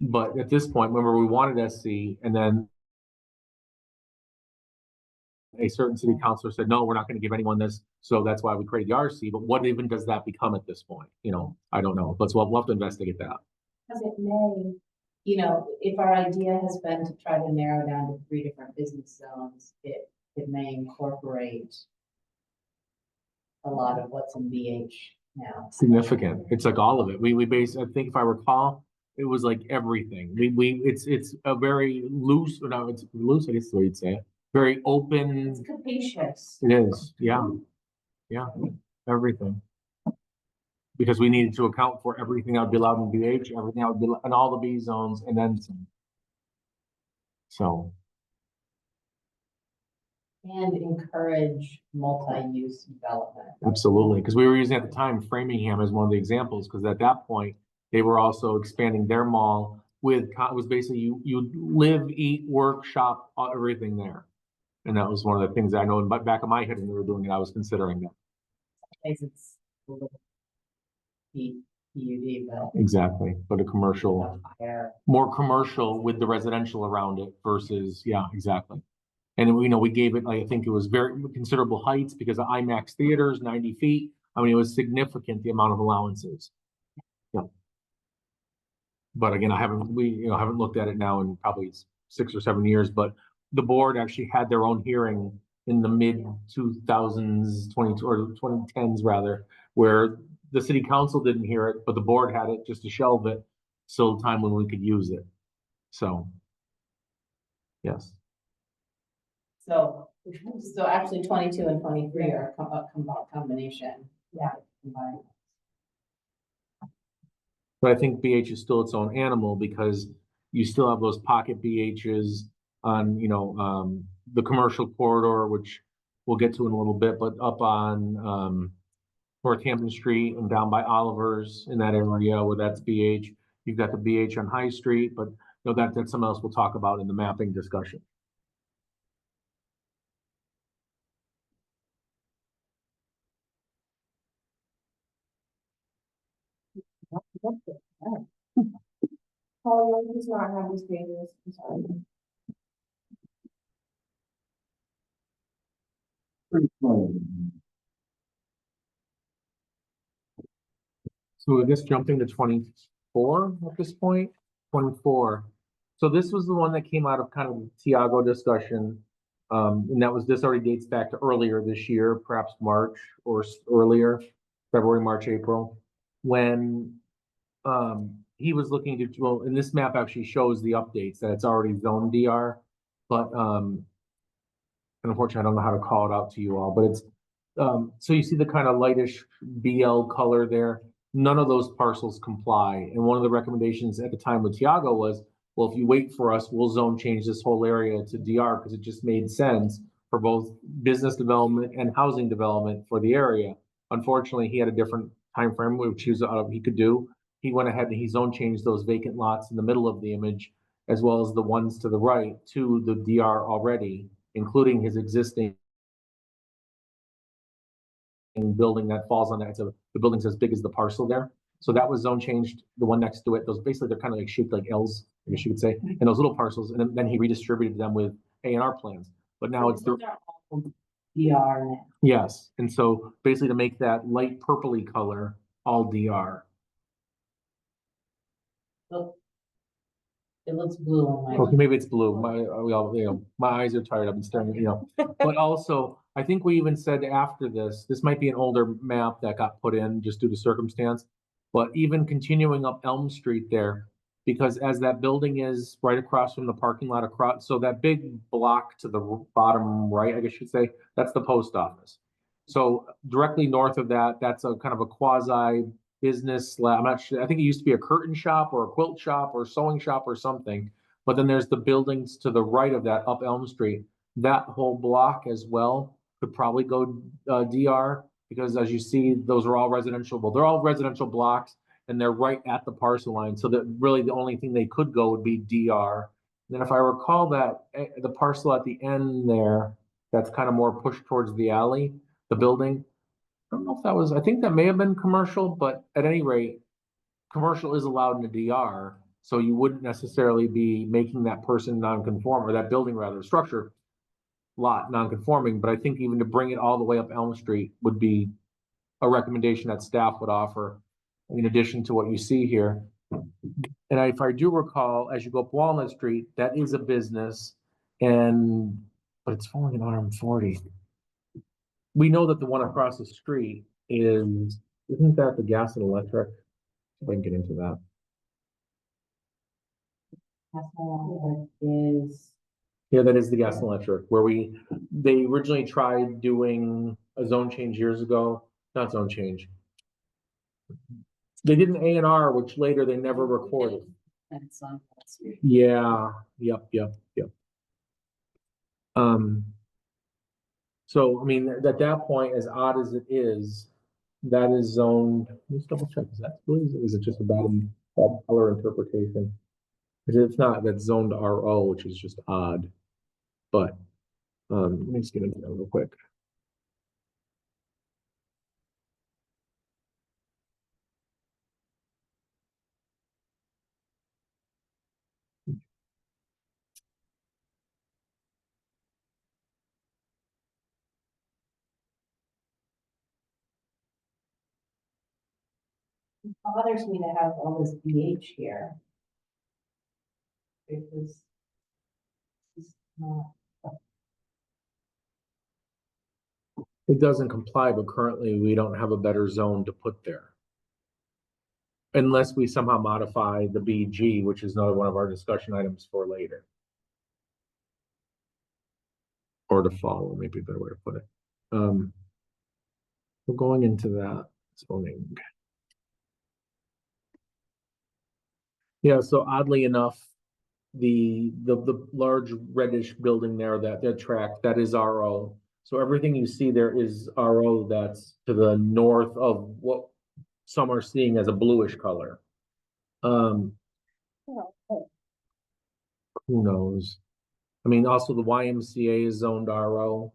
But at this point, remember, we wanted SC, and then a certain city councilor said, no, we're not going to give anyone this. So that's why we created the RC. But what even does that become at this point? You know, I don't know. But we'll have to investigate that. Because it may, you know, if our idea has been to try to narrow down to 3 different business zones, it may incorporate a lot of what's in BH now. Significant. It's like all of it. I think if I recall, it was like everything. It's a very loose, no, it's loose, I guess is the way you'd say it. Very open. It's capacious. It is, yeah. Yeah, everything. Because we needed to account for everything that would be allowed in BH, everything that would be in all the B zones, and then some. So. And encourage multi-use development. Absolutely, because we were using at the time Framingham as one of the examples, because at that point, they were also expanding their mall with, it was basically you live, eat, work, shop, everything there. And that was one of the things I know in back of my head when we were doing it, I was considering that. It's a little PUD, but. Exactly, but a commercial, Higher. more commercial with the residential around it versus, yeah, exactly. And we know we gave it, I think it was very considerable heights because of IMAX theaters, 90 feet. I mean, it was significant, the amount of allowances. Yeah. But again, haven't looked at it now in probably 6 or 7 years, but the board actually had their own hearing in the mid 2000s, 20 or 2010s rather, where the city council didn't hear it, but the board had it just to shelve it till the time when we could use it. So, yes. So actually 22 and 23 are a combination. Yeah. Combined. But I think BH is still its own animal because you still have those pocket BHs on, the commercial corridor, which we'll get to in a little bit, but up on, Northampton Street and down by Oliver's in that area where that's BH. You've got the BH on High Street, but that's something else we'll talk about in the mapping discussion. Paul, you does not have these pages, I'm sorry. So I guess jumping to 24 at this point, 24. So this was the one that came out of kind of the Tiago discussion. And this already dates back to earlier this year, perhaps March or earlier, February, March, April, when he was looking to, well, and this map actually shows the updates that it's already zoned DR, but and unfortunately, I don't know how to call it out to you all, but it's so you see the kind of lightish BL color there. None of those parcels comply. And one of the recommendations at the time with Tiago was, well, if you wait for us, we'll zone change this whole area to DR because it just made sense for both business development and housing development for the area. Unfortunately, he had a different time frame, which he could do. He went ahead and he zone changed those vacant lots in the middle of the image, as well as the ones to the right to the DR already, including his existing building that falls on that. So the building's as big as the parcel there. So that was zone changed. The one next to it, those basically they're kind of like shaped like L's, I guess you could say, and those little parcels. And then he redistributed them with A&R plans. But now it's the DR now. yes. And so basically to make that light purpley color all DR. It looks blue on my. Okay, maybe it's blue. My eyes are tired. I've been staring, But also, I think we even said after this might be an older map that got put in just due to circumstance. But even continuing up Elm Street there, because as that building is right across from the parking lot across, so that big block to the bottom right, I guess you'd say, that's the post office. So directly north of that, that's a kind of a quasi business. I'm not sure. I think it used to be a curtain shop or a quilt shop or sewing shop or something. But then there's the buildings to the right of that up Elm Street. That whole block as well could probably go DR because as you see, those are all residential. Well, they're all residential blocks and they're right at the parcel line. So that really the only thing they could go would be DR. And then if I recall that the parcel at the end there, that's kind of more pushed towards the alley, the building. I don't know if that was, I think that may have been commercial, but at any rate, commercial is allowed in the DR. So you wouldn't necessarily be making that person non-conform or that building rather structure lot non-conforming. But I think even to bring it all the way up Elm Street would be a recommendation that staff would offer in addition to what you see here. And if I do recall, as you go up Walnut Street, that is a business but it's falling in RM40. We know that the one across the street isn't that the gas and electric? If I can get into that. Yeah, that is the gas and electric, where they originally tried doing a zone change years ago, not zone change. They did an A&R, which later they never recorded. That's on that street. Yeah, yep. So, I mean, at that point, as odd as it is, that is zoned, let's double check, is it just a bad color interpretation? Because if not, that's zoned RO, which is just odd. But, let me just get into that real quick. It bothers me to have all this BH here. Because it's not. It doesn't comply, but currently we don't have a better zone to put there. Unless we somehow modify the BG, which is another one of our discussion items for later. Or to follow, maybe a better way to put it. We're going into that zoning. Yeah, so oddly enough, the large reddish building there, that track, that is RO. So everything you see there is RO that's to the north of what some are seeing as a bluish color. Who knows? I mean, also the YMCA is zoned RO.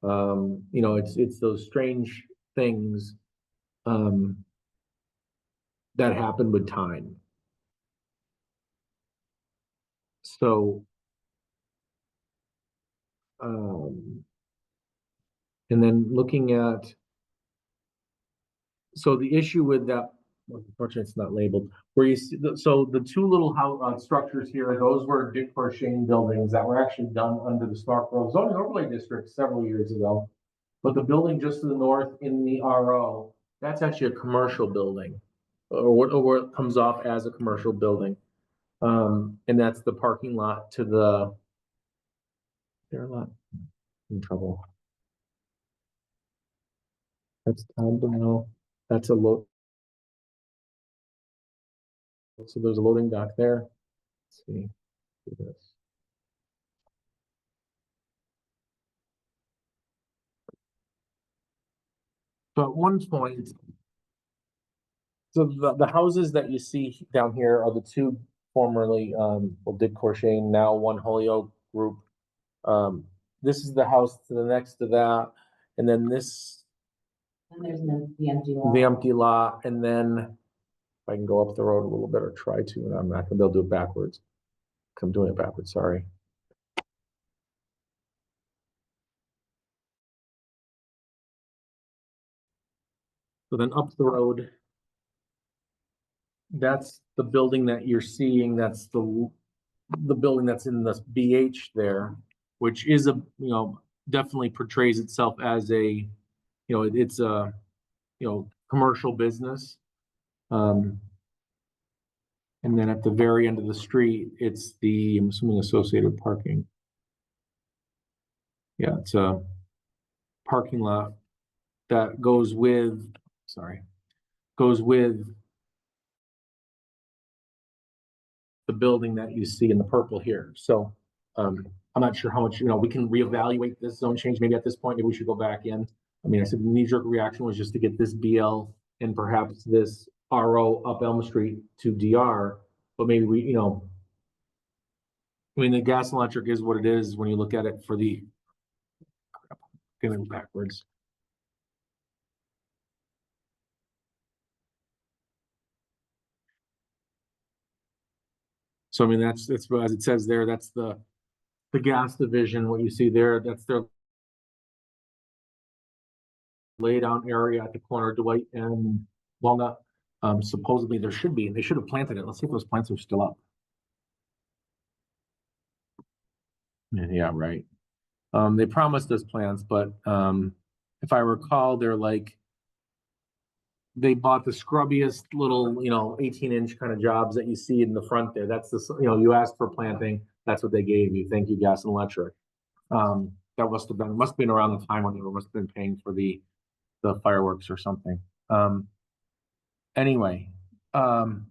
You know, it's those strange things that happen with time. So and then looking at, so the issue with that, unfortunately, it's not labeled, where you see, so the two little house structures here, those were Dick Shane buildings that were actually done under the Smart Grove zoning overlay district several years ago. But the building just to the north in the RO, that's actually a commercial building, or what comes off as a commercial building. And that's the parking lot to the, they're a lot in trouble. That's Tom Bernal. That's a load. So there's a loading dock there. Let's see. Do this. So at one point, so the houses that you see down here are the two formerly, well, Dick Shane, now One Holyoke Group. This is the house to the next to that, and then this, And there's the empty lot. the empty lot, and then if I can go up the road a little bit or try to, and I'm not gonna be able to do it backwards. I'm doing it backwards, sorry. So then up the road, that's the building that you're seeing, that's the building that's in the BH there, which is a, you know, definitely portrays itself as a, you know, it's a, you know, commercial business. And then at the very end of the street, it's the, I'm assuming, associated parking. Yeah, it's a parking lot that goes with, goes with the building that you see in the purple here. So I'm not sure how much, you know, we can reevaluate this zone change. Maybe at this point, maybe we should go back in. I mean, I said the knee-jerk reaction was just to get this BL and perhaps this RO up Elm Street to DR, but maybe we, you know, I mean, the gas and electric is what it is when you look at it for the, getting backwards. So I mean, that's as it says there, that's the gas division, what you see there, that's their laydown area at the corner of Dwight and Walnut. Supposedly there should be, they should have planted it. Let's see if those plants are still up. Yeah, right. They promised us plants, but if I recall, they're like, they bought the scrubbiest little, you know, 18-inch kind of jobs that you see in the front there. That's the, you know, you asked for planting, that's what they gave you. Thank you, gas and electric. That must have been around the time when they must have been paying for the fireworks or something. Anyway, so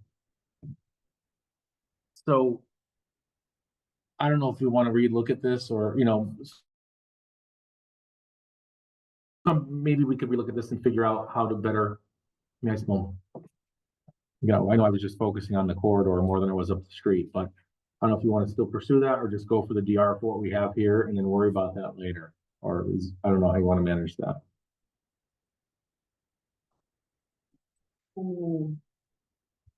I don't know if you want to relook at this or, you know, maybe we could relook at this and figure out how to better, I know I was just focusing on the corridor more than I was up the street, but I don't know if you want to still pursue that or just go for the DR for what we have here and then worry about that later. Or I don't know how you want to manage that.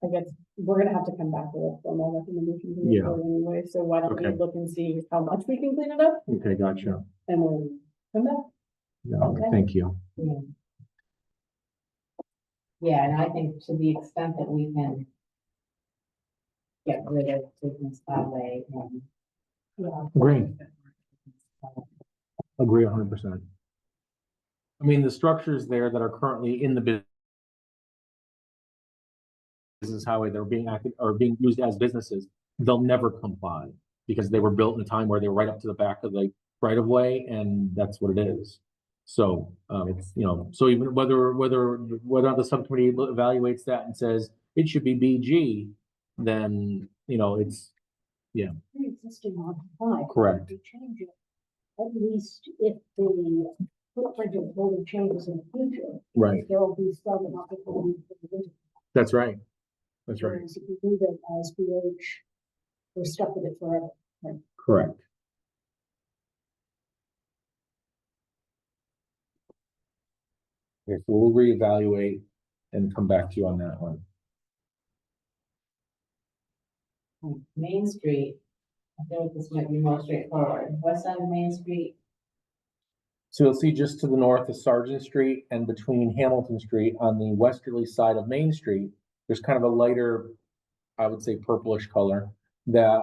I guess we're gonna have to come back with a formal recommendation to the Yeah. board anyway, so why don't we Okay. look and see how much we can clean it up Okay, gotcha. and then come back. Yeah, Okay. thank you. Yeah. Yeah, and I think to the extent that we can get rid of business highway and. Yeah. Agree 100%. I mean, the structures there that are currently in the business highway, they're being acted or being used as businesses, they'll never comply because they were built in a time where they were right up to the back of the right of way, and that's what it is. So it's, you know, so even whether the subcommittee evaluates that and says it should be BG, then, you know, it's Pre-existing non-compliant. correct. We change it, at least if the footprint of the building changes in the future, Right. there will be some opportunity for the winter. That's right. That's right. Whereas if you do that as BH, we're stuck with it forever. Correct. Okay, so we'll reevaluate and come back to you on that one. Main Street, I feel like this might be more straightforward. West side of Main Street, So you'll see just to the north of Sargent Street and between Hamilton Street on the westerly side of Main Street, there's kind of a lighter, I would say purplish color that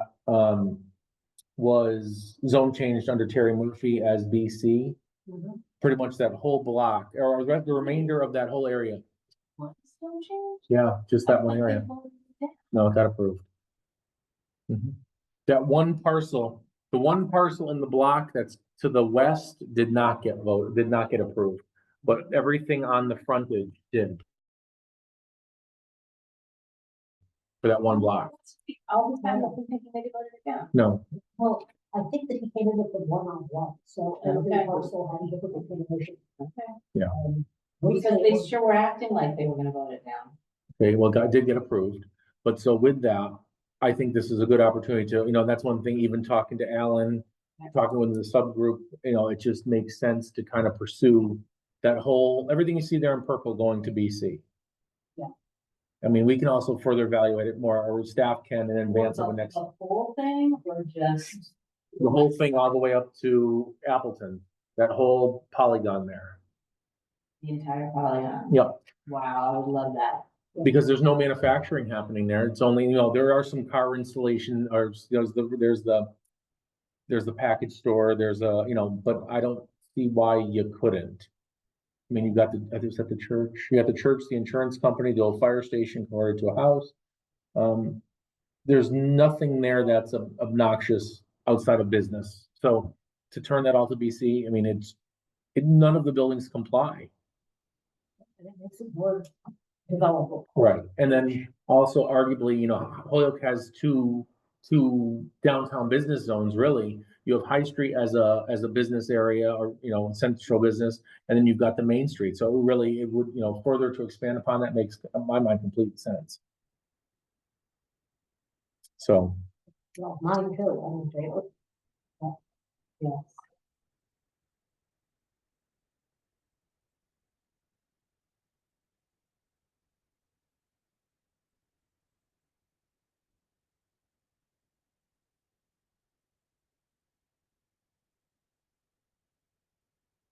was zone changed under Terry Murphy as BC. Mhm. Pretty much that whole block or the remainder of that whole area. what's still changed? Yeah, just that one area. No, it got approved. Mhm. That one parcel, the one parcel in the block that's to the west did not get voted, did not get approved. But everything on the frontage did. For that one block. All the time, I've been thinking maybe voted it down. No, Well, I think that he came in with the one-on-one, so every Okay. parcel had a different information. Okay. Yeah. Because they sure were acting like they were gonna vote it down. okay, well, it did get approved. But so with that, I think this is a good opportunity to, you know, that's one thing, even talking to Alan, talking with the subgroup, you know, it just makes sense to kind of pursue that whole, everything you see there in purple going to BC. Yeah. I mean, we can also further evaluate it more, our staff can in advance of the next, The whole thing or just? the whole thing all the way up to Appleton, that whole polygon there. The entire polygon? Yep, Wow, I would love that. because there's no manufacturing happening there. It's only, you know, there are some car installation or there's the package store, there's a, you know, but I don't see why you couldn't. I mean, you've got the, I think it's at the church, you got the church, the insurance company, the old fire station converted to a house. There's nothing there that's obnoxious outside of business. So to turn that all to BC, I mean, none of the buildings comply. And it makes it more developable. Right, and then also arguably, you know, Holyoke has two downtown business zones, really. You have High Street as a business area or, you know, central business, and then you've got the Main Street. So really, it would, you know, further to expand upon that makes, in my mind, complete sense. So, Well, mine too, I mean, Taylor. Yes.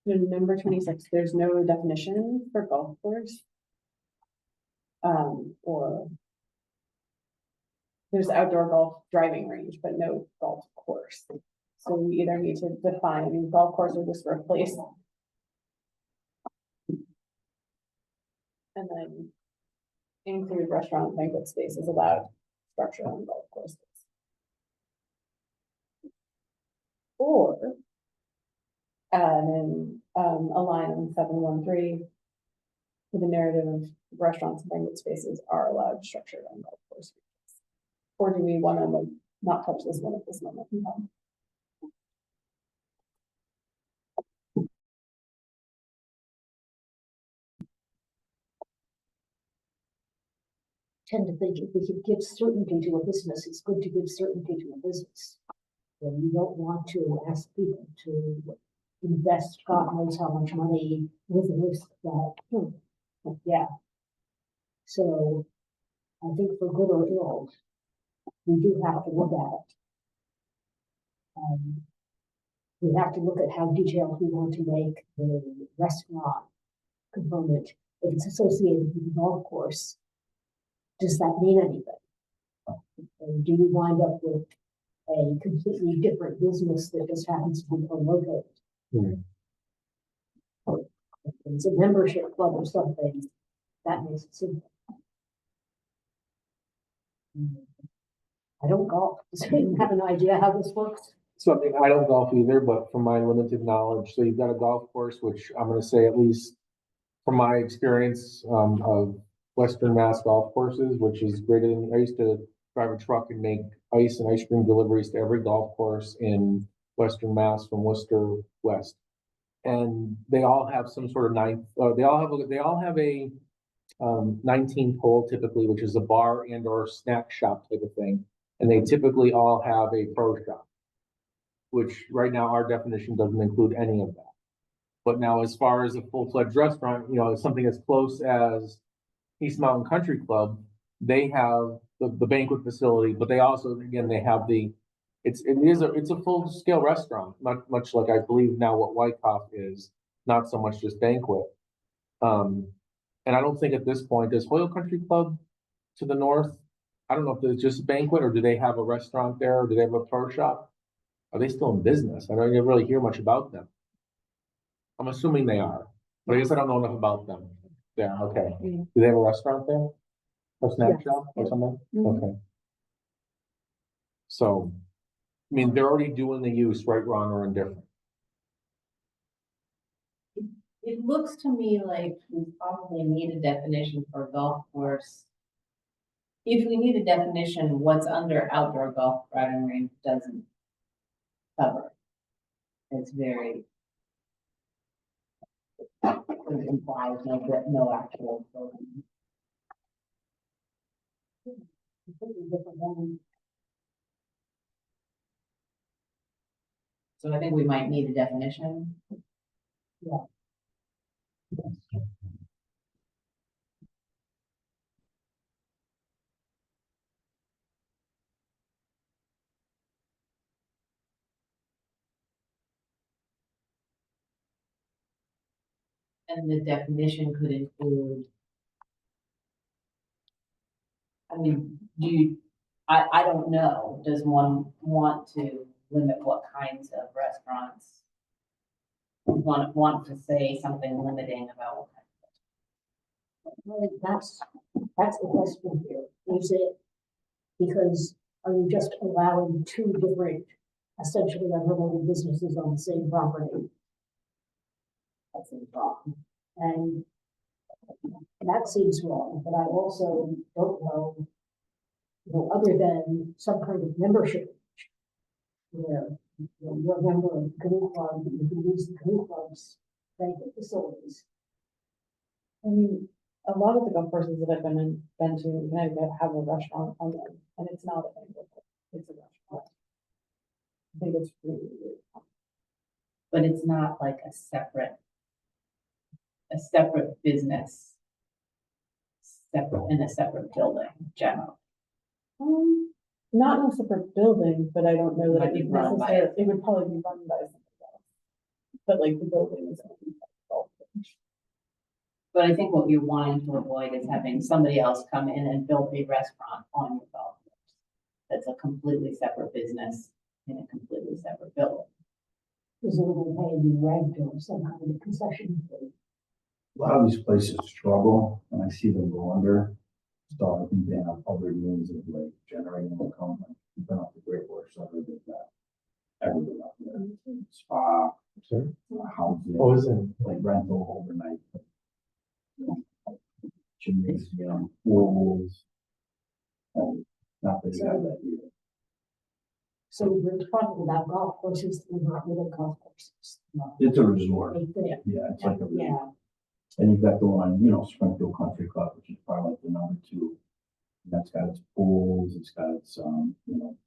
In number 26, there's no definition for golf course. Or there's outdoor golf driving range, but no golf course. So we either need to define golf course or just replace. And then include restaurant and banquet spaces allowed structure on golf courses. Or and then a line on 713 for the narrative of restaurants and banquet spaces are allowed structured on golf course. Or do we want to not touch this one at this moment in time? Tend to think if we could give certainty to a business, it's good to give certainty to a business. And you don't want to ask people to invest God knows how much money with the risk that, yeah. So I think for good or ill, we do have to look at it. We have to look at how detailed we want to make the restaurant component. If it's associated with the golf course, does that mean anything? And do you wind up with a completely different business that just happens to be co-located? Or if it's a membership club or something, that makes it simple. I don't golf, so I don't have an idea how this works. so I mean, I don't golf either, but from my limited knowledge, so you've got a golf course, which I'm gonna say at least from my experience, of Western Mass golf courses, which is greater than, I used to drive a truck and make ice and ice cream deliveries to every golf course in Western Mass from Worcester west. And they all have some sort of they all have a 19 hole typically, which is a bar and or snack shop type of thing. And they typically all have a pro shop, which right now our definition doesn't include any of that. But now as far as a full-fledged restaurant, something as close as East Mountain Country Club, they have the banquet facility, but they also, again, they have it's a full-scale restaurant, much like I believe now what Wyckoff is, not so much just banquet. And I don't think at this point, does Hoyle Country Club to the north, I don't know if there's just banquet or do they have a restaurant there or do they have a pro shop? Are they still in business? I don't really hear much about them. I'm assuming they are, but I guess I don't know enough about them. Yeah, okay. Do they have a restaurant there? Or snack Yes. shop or something? Mhm. Okay. So, I mean, they're already doing the use, right, wrong, or indifferent. It looks to me like we probably need a definition for golf course. If we need a definition, what's under outdoor golf driving range doesn't cover. It's very. It implies no actual building. Completely different than So I think we might need a definition. And the definition could include. I mean, I don't know, does one want to limit what kinds of restaurants? Want to say something limiting about what kind Well, that's the question here. Is it, because are you just allowing two different essentially unrelated businesses on the same property? That seems wrong. And that seems wrong, but I also don't know, other than some kind of membership where you're a member of the canoe club, you can use the canoe club's banquet facilities. I mean, a lot of the golf courses that I've been to in Connecticut have a restaurant on them, and it's not a banquet, it's a restaurant. I think it's really weird. but it's not like a separate business. Separate in a separate building, generally. Not in a separate building, but I don't know that Might it be would run by- necessarily, it would probably be run by somebody else. But like the building is owned by the golf course. But I think what you're wanting to avoid is having somebody else come in and build a restaurant on your golf course. That's a completely separate business in a completely separate building. Presumably paying rent or some kind of concession fee. A lot of these places struggle, and I see them go under. So I think they have other means of like generating income, like keeping up the great work, so they've got everything up there. Spa, Sure. housing, Oh, is it? like rental overnight. Gymnasium, pools. Not that you have that either. So we're talking about golf courses, they're not really golf courses. It's a resort. Yeah. Yeah, it's like a resort. Yeah. And you've got the one, Springfield Country Club, which is probably like the number 2. That's got its pools, it's got its,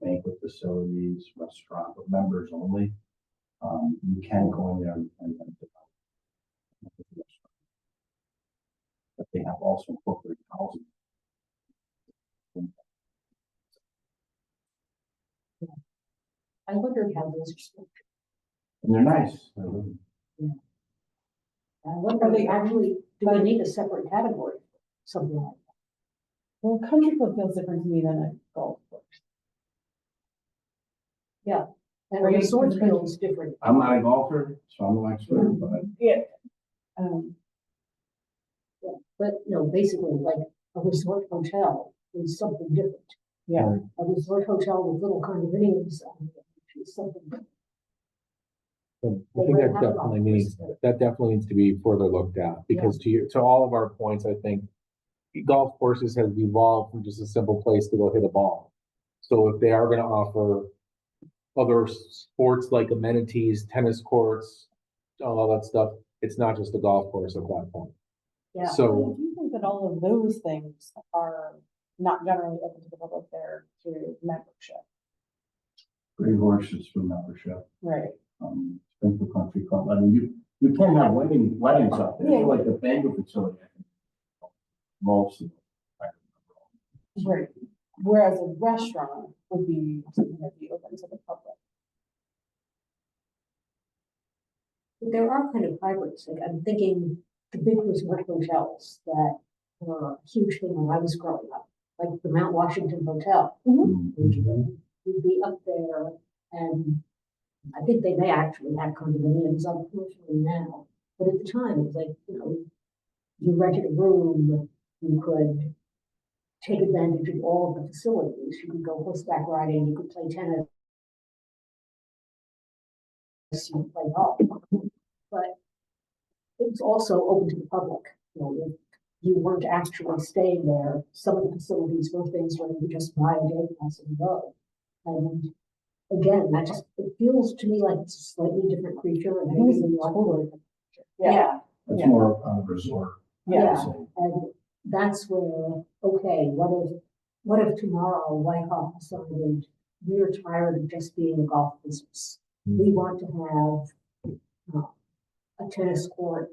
banquet facilities, restaurant, but members only. You can go in there and but they have also incorporated housing. I wondered how those are structured. And they're nice. I wonder, they actually, do they need a separate category, something like that? Well, country club feels different to me than a golf course. And Right. the resort feels different. I'm not a golfer, so I'm no expert, but Yeah. But, basically like a resort hotel is something different. Yeah. A resort hotel with little condominiums is something different. I think that definitely needs to be further looked at, because to all of our points, I think golf courses have evolved from just a simple place to go hit a ball. So if they are gonna offer other sports like amenities, tennis courts, all that stuff, it's not just a golf course at that point. Yeah. So, Do you think that all of those things are not generally open to the public there through membership? Great Horses for membership, Right. Springfield Country Club. I mean, you can have weddings up there, Yeah. like the banquet facility. I think most of them. Right. Whereas a restaurant would be something that'd be open to the public. But there are kind of hybrids, like I'm thinking the big resort hotels that were a huge thing when I was growing up, like the Mount Washington Hotel. Mhm. You'd be up there and I think they may actually have condominiums, unfortunately now. But at the time, it was like, you rented a room, you could take advantage of all of the facilities. You could go horseback riding, you could play tennis, you could play golf. But it's also open to the public. If you weren't actually staying there, some of the facilities were things where you just buy a day pass and go. And again, it feels to me like it's a slightly different creature and maybe than totally. Yeah. It's Yeah. more on a resort. Yeah. So, And that's where, okay, what if tomorrow Wyckoff decided we're tired of just being a golf business? We want to have a tennis court.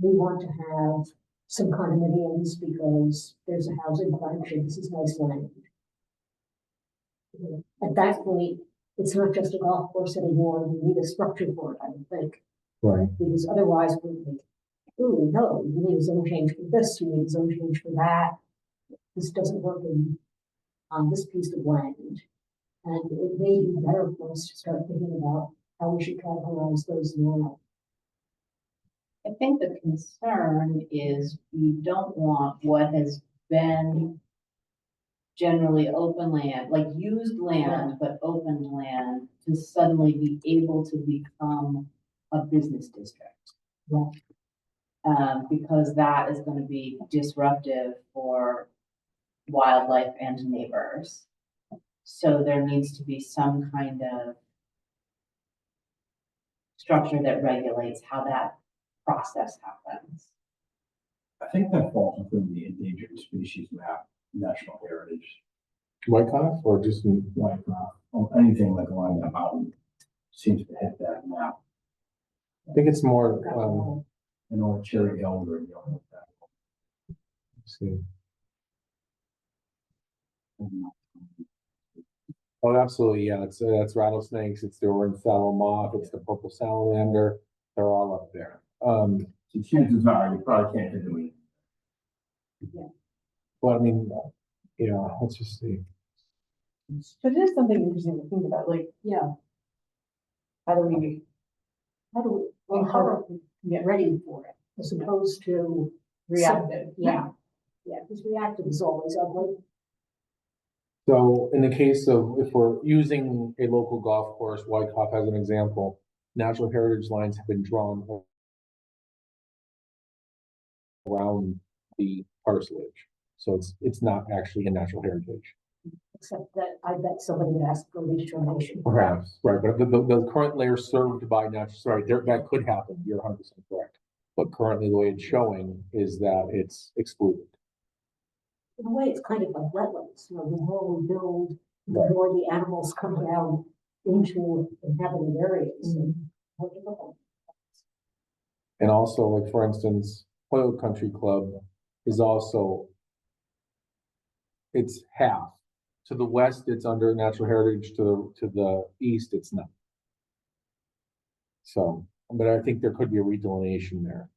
We want to have some condominiums because there's a housing crunch and this is nice land. At that point, it's not just a golf course anymore. We need a structure for it, I would think, right, because otherwise we're like, ooh, no, you need a zone change for this, you need a zone change for that. This doesn't work on this piece of land. And it may be better for us to start thinking about how we should categorize those now. I think the concern is you don't want what has been generally open land, like used land, but open land to suddenly be able to become a business district. Yeah. Because that is going to be disruptive for wildlife and neighbors. So there needs to be some kind of structure that regulates how that process happens. I think that falls within the endangered species map, national heritage, Wyckoff or just in, like, anything like along that mountain seems to hit that map. I think it's more, You know, Cherry Hill or, you know, that. let's see. Oh, absolutely, yeah, it's rattlesnakes, it's the orange saddle moth, it's the purple salamander, they're all up there. So chances are you probably can't do it. Well, I mean, let's just see. But it is something interesting to think about, like, Yeah, how do we, how do we get ready for it as opposed to reactive? Yeah, because reactive is always ugly. So in the case of, if we're using a local golf course, Wyckoff as an example, natural heritage lines have been drawn around the parcelage. So it's not actually a natural heritage. Except that I bet somebody would ask for redetermination. Perhaps, right, but the current layer served by natural, sorry, that could happen, you're 100% correct. But currently the way it's showing is that it's excluded. In a way, it's kind of like wetlands, the more we build, the Right. more the animals come down into inhabited areas. More difficult. And also, like, for instance, Hoyle Country Club is also, it's half. To the west, it's under natural heritage, to the east, it's not. So, but I think there could be a redelineation there.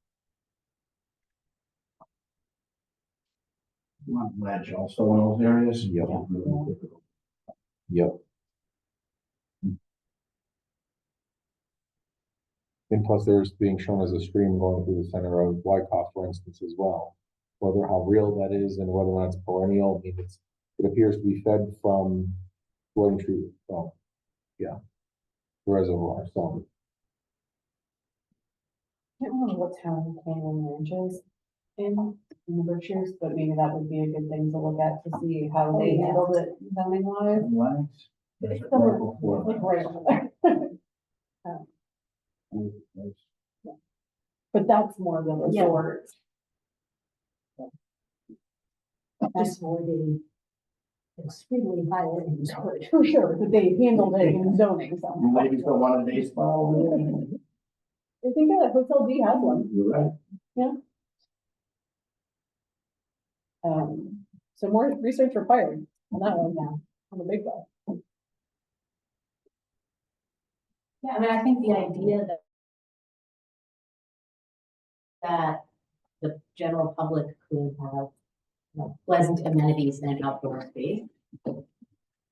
You want ledge also in those areas. Yep. Really difficult. Yep. And plus there's being shown as a stream going through the center of Wyckoff, for instance, as well. Whether how real that is and whether or not it's perennial, I mean, it appears to be fed from Gordon Tree, well, yeah, the reservoir, so. I can't remember what town Canyon Ranch is. in the Berkshires, but maybe that would be a good thing to look at to see how they handled it zoning wise. Lennox, there's It's right somewhere- before. like right over there. There's- But that's more the Yeah. resort. Just for the extremely high end resort. For sure, but they handled it in zoning You somehow. ladies don't want a day spa over there? I think that Hotel D has one. You're right. So more research required on that one now, on the big one. Yeah, I mean, I think the idea that the general public could have, you know, pleasant amenities in an outdoor space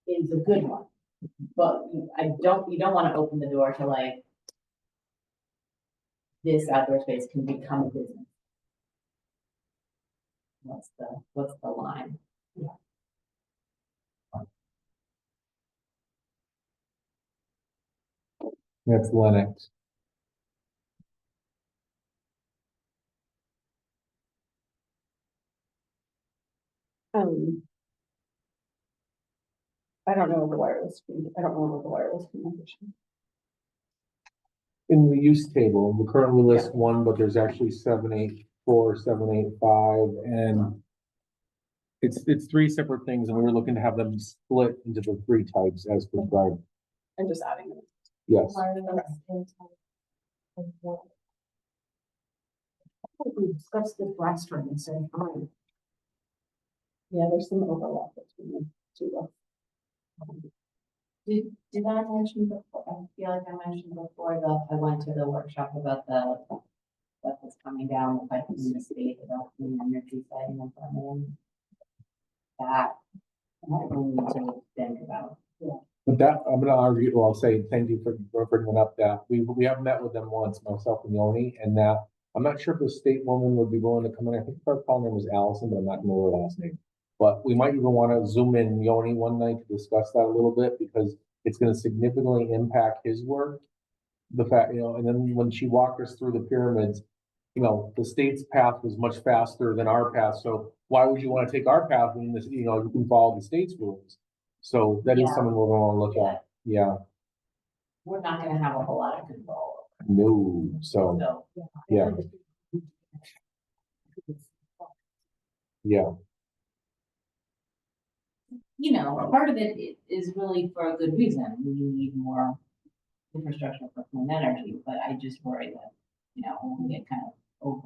is a good one. But you don't want to open the door to like this outdoor space can become a business. What's the line? That's Lennox. I don't know the wireless, I don't remember the wireless communication. In the use table, we currently list one, but there's actually 784, 785, and it's three separate things, and we were looking to have them split into the three types as prescribed. I'm just adding it. Yes. We discussed this last time and said, fine. Yeah, there's some overlap between the two. Did I mention before, I feel like I mentioned before that I went to the workshop about the stuff that's coming down, the fight in the state about the energy siting and permitting. That, I really need to think about. But that, I'm gonna argue, well, I'll say thank you for bringing up that. We have met with them once, myself and Yoni, and that, I'm not sure if the state woman would be willing to come in. I think her call name was Allison, but I'm not gonna know her last name. But we might even wanna zoom in Yoni one night to discuss that a little bit, because it's gonna significantly impact his work. The fact, and then when she walked us through the pyramids, the state's path was much faster than our path, so why would you wanna take our path when this, you can follow the state's rules? So that is Yeah. something we're gonna wanna look at, yeah, We're not gonna have a whole lot of control, no, so, so. yeah, yeah. Part of it is really for a good reason. We need more infrastructure for clean energy, but I just worry that, we get kind of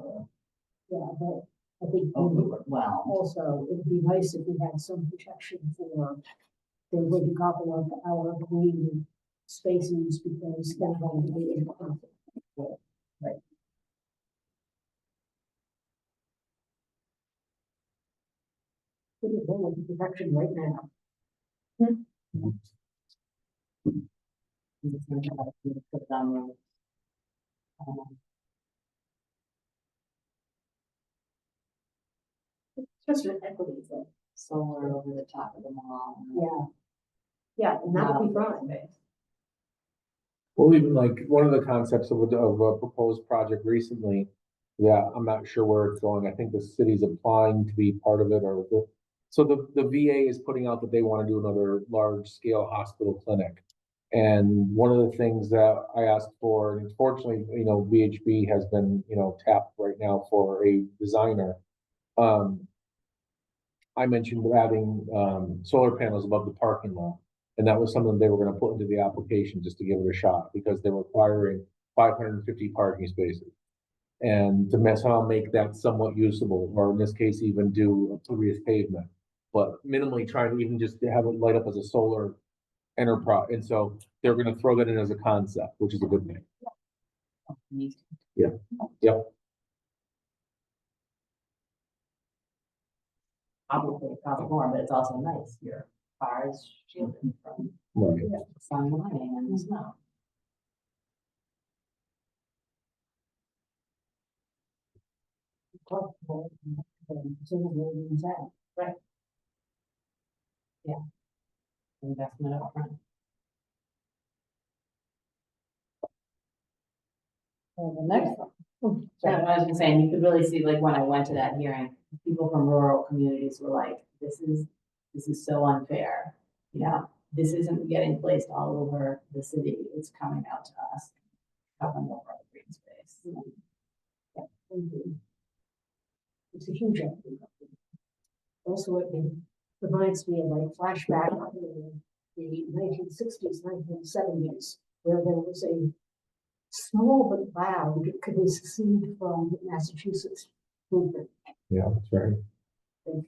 Yeah, but I think overwhelmed. also it would be nice if we had some protection for the way to gobble up our green spaces because they're going to be in conflict. Right. Pretty well with the protection right now. Just think about if we put them, Just an equity thing. solar over the top of the mall. Yeah. Yeah, and that would be fine. Well, even like, one of the concepts of a proposed project recently, yeah, I'm not sure where it's going, I think the city's applying to be part of it, so the VA is putting out that they wanna do another large-scale hospital clinic. And one of the things that I asked for, and unfortunately, VHB has been, tapped right now for a designer. I mentioned adding, solar panels above the parking lot. And that was something they were gonna put into the application just to give it a shot, because they're requiring 550 parking spaces. And to somehow make that somewhat usable, or in this case, even do a previous pavement. But minimally trying to even just have it light up as a solar enterprise, and so they're gonna throw that in as a concept, which is a good thing. Yep. Obviously, it costs more, but it's also nice. Your car is shielded from Right. sun lighting and the snow. Right. Yeah. Investment upfront. So the next one, And I was saying, you could really see, like, when I went to that hearing, people from rural communities were like, this is so unfair. You know, this isn't getting placed all over the city, it's coming out to us. Covering over the green space. It's a huge upgrade. Also, it reminds me of like flashback in the 1960s, 1970s, where there was a small but loud could be seceded from Massachusetts movement. Yeah, that's right.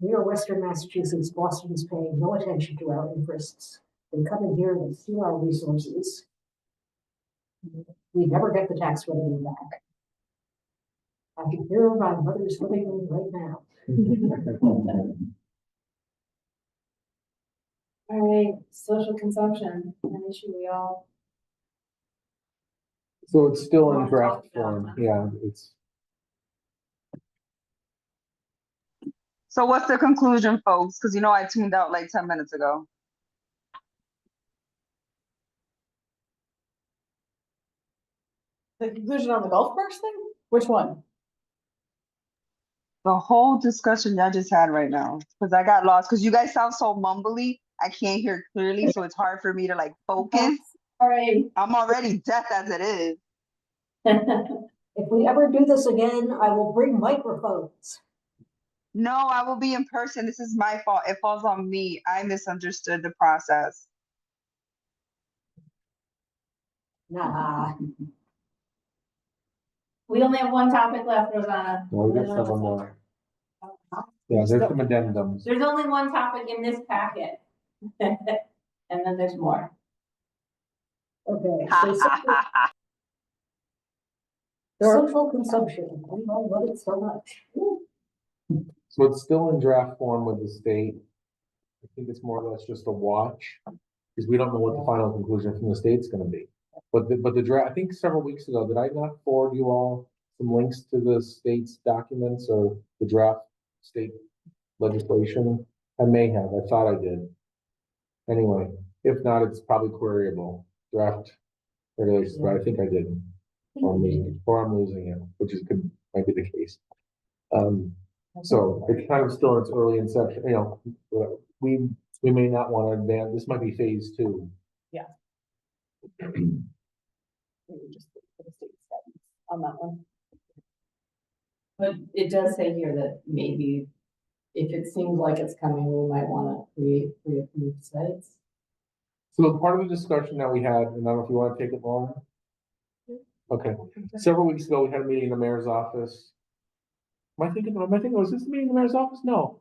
We are Western Massachusetts, Boston is paying no attention to our interests. They come in here and steal our resources. We never get the tax revenue back. I can hear my mother's living room right now. All right, social consumption, an issue we all. So it's still in Well, draft talked about, form, huh? yeah, it's, So what's the conclusion, folks? Because you know I tuned out like 10 minutes ago. The conclusion on the golf course thing? Which one? The whole discussion y'all just had right now, because I got lost, because you guys sound so mumbly, I can't hear clearly, so it's hard for me to like focus. All right. I'm already deaf as it is. If we ever do this again, I will bring microphones. No, I will be in person. This is my fault. It falls on me. I misunderstood the process. Nah, We only have one topic left, Rosanna. well, we got several more. Yeah, there's some addendums. There's only one topic in this packet. And then there's more. okay. So social consumption, we all love it so much. So it's still in draft form with the state. I think it's more or less just a watch, because we don't know what the final conclusion from the state's gonna be. But the draft, I think several weeks ago, did I not forward you all some links to the state's documents or the draft state legislation? I may have, I thought I did. Anyway, if not, it's probably queryable, draft regulations, but I think I did. Or I'm losing it, which is could, might be the case. So it's kind of still in its early inception, you know, we may not want to advance, this might be phase 2. Maybe just for the state studies on that one. But it does say here that maybe if it seems like it's coming, we might want to create pre-approved sites. So part of the discussion that we had, and I don't know if you want to take it, Lauren? Okay, several weeks ago, we had a meeting in the mayor's office. Am I thinking, was this the meeting in the mayor's office? No,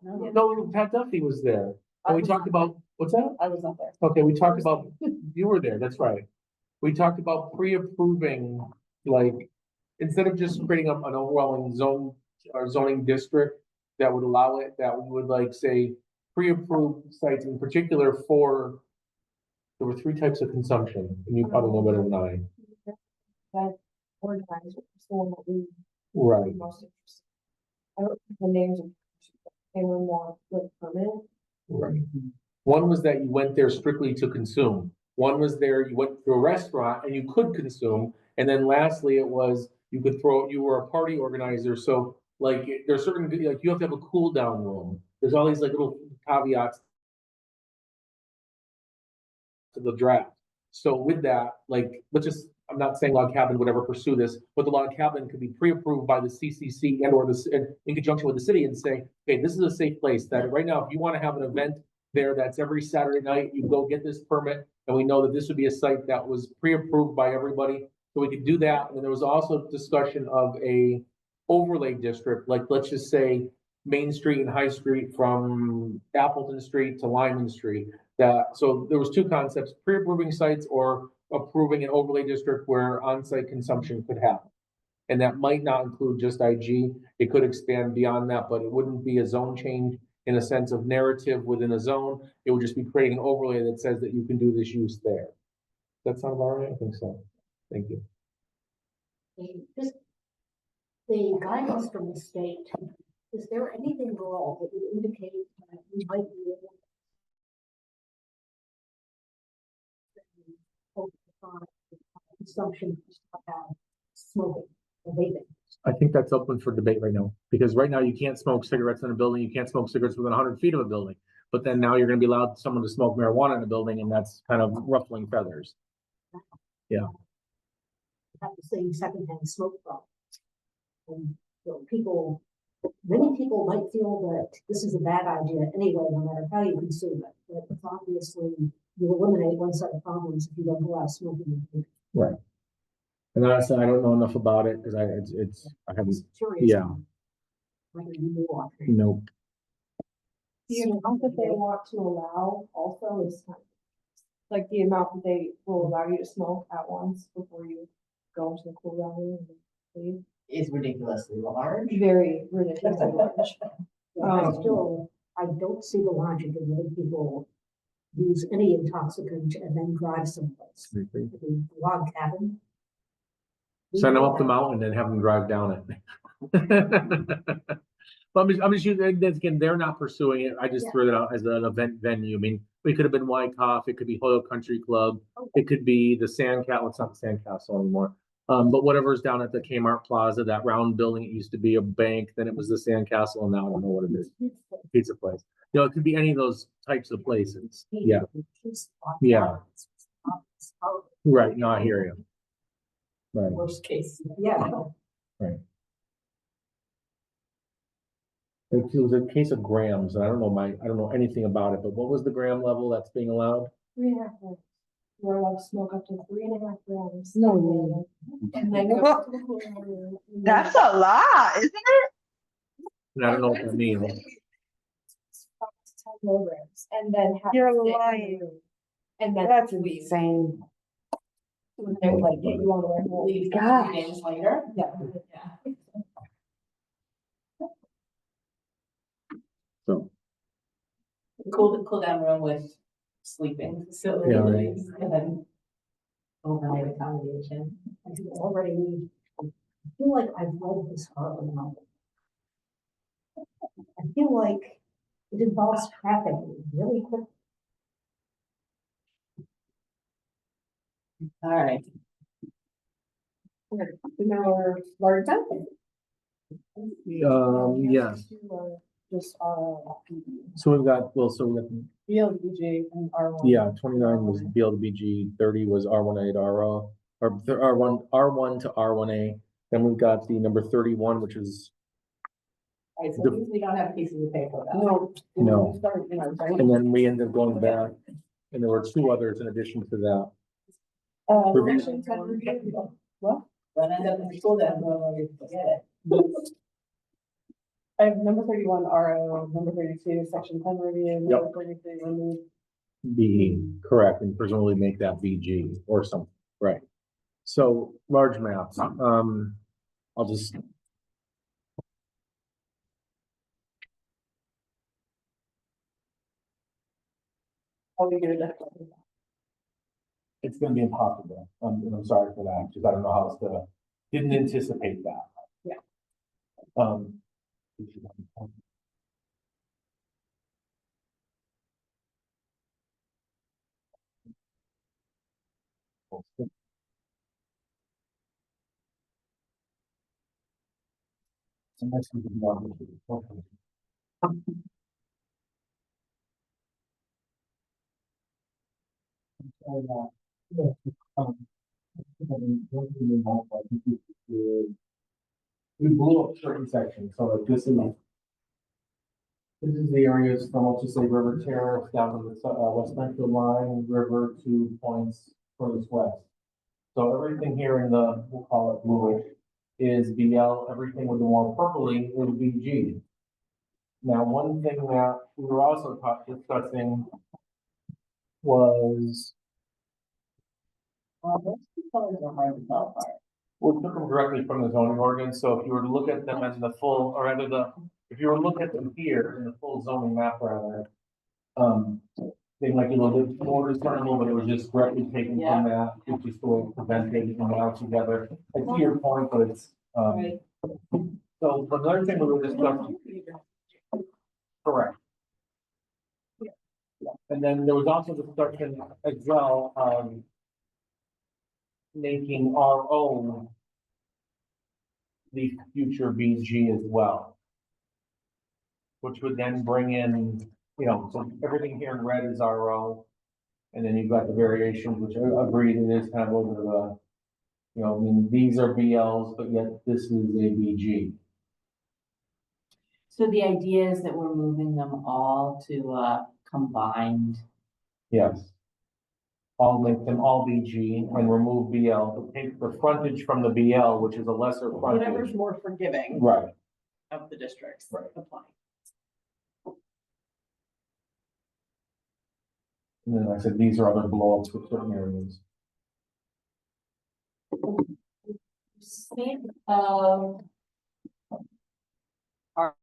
Pat Duffy was there. And we talked about, what's that? I was not there. Okay, we talked about, you were there, that's right. We talked about pre-approving, like, instead of just creating an overwhelming zone or zoning district that would allow it, that we would like say pre-approve sites in particular for, there were 3 types of consumption, and you probably know better than I. That organizer, it's the one that we Right. were most interested. I don't think the names of, they were more like permanent. Right. One was that you went there strictly to consume. One was there, you went to a restaurant and you could consume. And then lastly, it was, you were a party organizer. So like, there's certain, like, you have to have a cool down room. There's all these like little caveats to the draft. So with that, like, I'm not saying log cabin would ever pursue this, but the log cabin could be pre-approved by the CCC and or in conjunction with the city and say, okay, this is a safe place that right now, if you want to have an event there that's every Saturday night, you go get this permit, and we know that this would be a site that was pre-approved by everybody. So we could do that. And there was also discussion of a overlay district, like let's just say Main Street and High Street from Appleton Street to Lyman Street. So there was 2 concepts, pre-approving sites or approving an overlay district where on-site consumption could happen. And that might not include just IG. It could expand beyond that, but it wouldn't be a zone change in a sense of narrative within a zone. It would just be creating an overlay that says that you can do this use there. Does that sound about right? I think so. Thank you. The guidance from the state, is there anything at all that would indicate that we might be able to consumption of smoking? vaping. I think that's open for debate right now, because right now you can't smoke cigarettes in a building, you can't smoke cigarettes within 100 feet of a building. But then now you're gonna be allowed someone to smoke marijuana in a building, and that's kind of ruffling feathers. Have the same secondhand smoke problem. And, you know, many people might feel that this is a bad idea anyway, no matter how you consume it. But it's obviously, you eliminate one set of problems if you don't allow smoking. Right. And honestly, I don't know enough about it, because I haven't, Curious. yeah. Whether you knew or not. nope. The amount that they want to allow also is kind of, like the amount that they will allow you to smoke at once before you go into the cool down room and leave. Is ridiculously large. Very ridiculously large. I don't see the logic in letting people use any intoxicant and then drive someplace. I mean, log cabin. Send them up the mountain and have them drive down it. But I'm just using, again, they're not pursuing it. I just threw it out as an event venue. I mean, it could have been Wyckoff, it could be Hoyle Country Club, it could be the Sandcastle, it's not the Sandcastle anymore. But whatever's down at the Kmart Plaza, that round building, it used to be a bank, then it was the Sandcastle, and now I don't know what it is. Pizza place. You know, it could be any of those types of places. Yeah. Yeah. Right, no, I hear you. Right. Worst case, yeah. Right. It was a case of grams, and I don't know anything about it, but what was the gram level that's being allowed? 3.5 grams. You're allowed to smoke up to 3.5 grams. No. And then go to the cool down room. and then- That's a lot, isn't it? And I don't know what that means. 10 milligrams, and then have. You're to sit in the lying. room. And then That's leave. insane. They would like get you on the way home. Leave Gosh. 3 days later. Yeah. So, Cool down room with sleeping facilities and then overnight accommodation. I think already, I feel like I've read this horrible novel. I feel like it involves trafficking really quick. All right. Now, large event? yes, Just, so we've got, BLBG and R1. yeah, 29 was BLBG, 30 was R18RO, or R1 to R1A. Then we've got the number 31, which is, All right, so these we don't have pieces of paper about. No. No. Start, you know, right? and then we ended up going back, and there were 2 others in addition to that. Review. Section 10 review. What? But end up in the school down room where you forget it. I have number 31 RO, number 32 section 10 review, number 33 remove. BE, correct, and presumably make that BG or something, right? So large maps, I'll just. How we do that? It's gonna be impossible, and I'm sorry for that, because I don't know how else to, didn't anticipate that. Yeah. Sometimes we can log into the portal. We blew up certain sections, so like this is the areas from, let's just say, River Terrace down to the West Metro line, river to points furthest west. So everything here in the, we'll call it bluish, is BL, everything with the more purpley is BG. Now, one thing that we were also discussing was. Those two colors are hard to tell apart. We took them directly from the zoning ordinance, so if you were to look at them as the full, or rather if you were to look at them here in the full zoning map rather. They might be a little bit more discernible, but it was just directly taken from that, which is the way to prevent taking them out together. I see your point, but it's, Right. so another thing we were discussing. Correct. And then there was also discussion as well, making our own the future BG as well. Which would then bring in, so everything here in red is RO. And then you've got the variations, which I agreed it is kind of over the, I mean, these are BLs, but yet this is a BG. So the idea is that we're moving them all to combined. Yes. I'll make them all BG and remove BL, but take the frontage from the BL, which is a lesser Whatever's frontage. more forgiving Right. of the districts Right. applying. And then I said, these are other blowups for certain areas. Think of our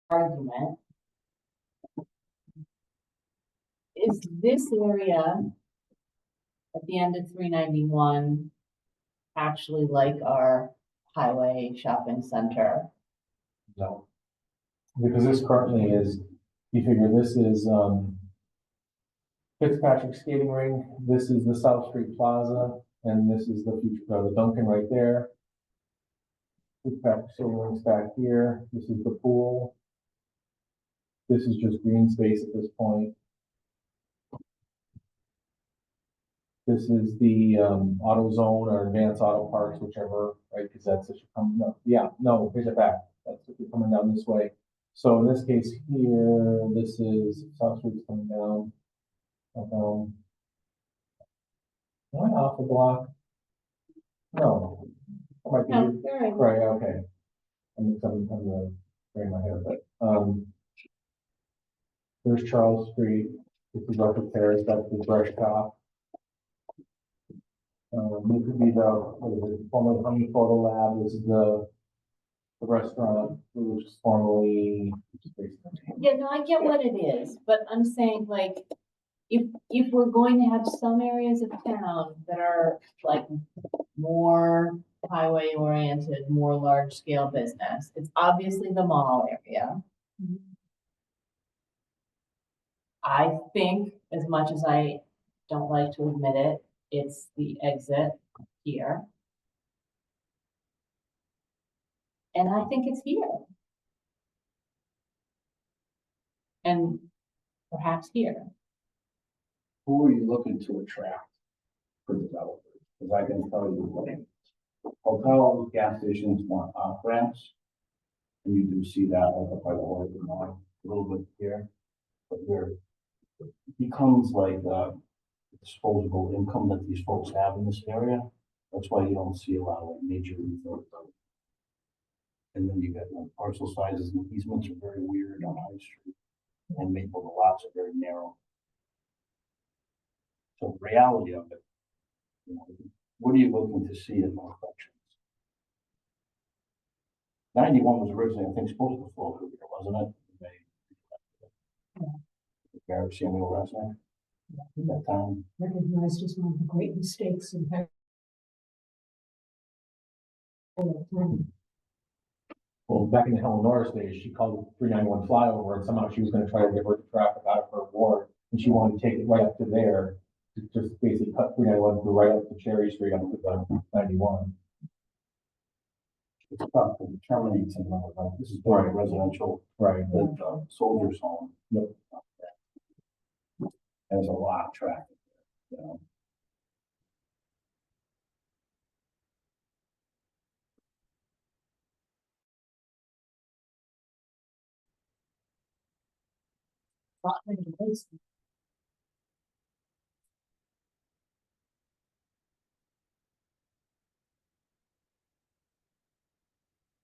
argument. Is this area at the end of 391 actually like our highway shopping center? No. Because this currently is, you figure this is, Fitzpatrick Skating Rink, this is the South Street Plaza, and this is the future, the Dunkin' right there. Fitzpatrick Skating Rink's back here, this is the pool. This is just green space at this point. This is the, auto zone or advanced auto parks, whichever, right, because that's, here's it back, that's if you're coming down this way. So in this case here, this is South Street's coming down. Am I off the block? No. I might be, No, you're right. right, okay. I'm in my head, but, there's Charles Street, this is Upper Terrace, that's the brush top. This could be the former Honey Photo Lab, this is the restaurant, which is formerly. Yeah, no, I get what it is, but I'm saying like, if we're going to have some areas of town that are like more highway oriented, more large scale business, it's obviously the mall area. I think, as much as I don't like to admit it, it's the exit here. And I think it's here. And perhaps here. Who are you looking to attract for developers? Because I can tell you, like, hotels, gas stations want off ramps. And you do see that like up by the Holy Mall, a little bit here. But there it becomes like disposable income that these folks have in this area. That's why you don't see a lot of like major resort. And then you get like parcel sizes and easements are very weird on High Street. And Maple, the lots are very narrow. So the reality of it, what are you looking to see in more sections? 91 was originally, I think, supposed to flow through here, wasn't it? Gary Samuel Resnick. At that time. Recognized as one of the great mistakes in fact. Well, back in the Helen Norris days, she called it 391 flyover, and somehow she was gonna try to divert the traffic out of her ward, and she wanted to take it right up to there, to just basically cut 391 right up to Cherry Street up to the 91. It's tough to determine something like that. This is very residential, Right. the soldiers home. Yep. There's a lot of traffic there,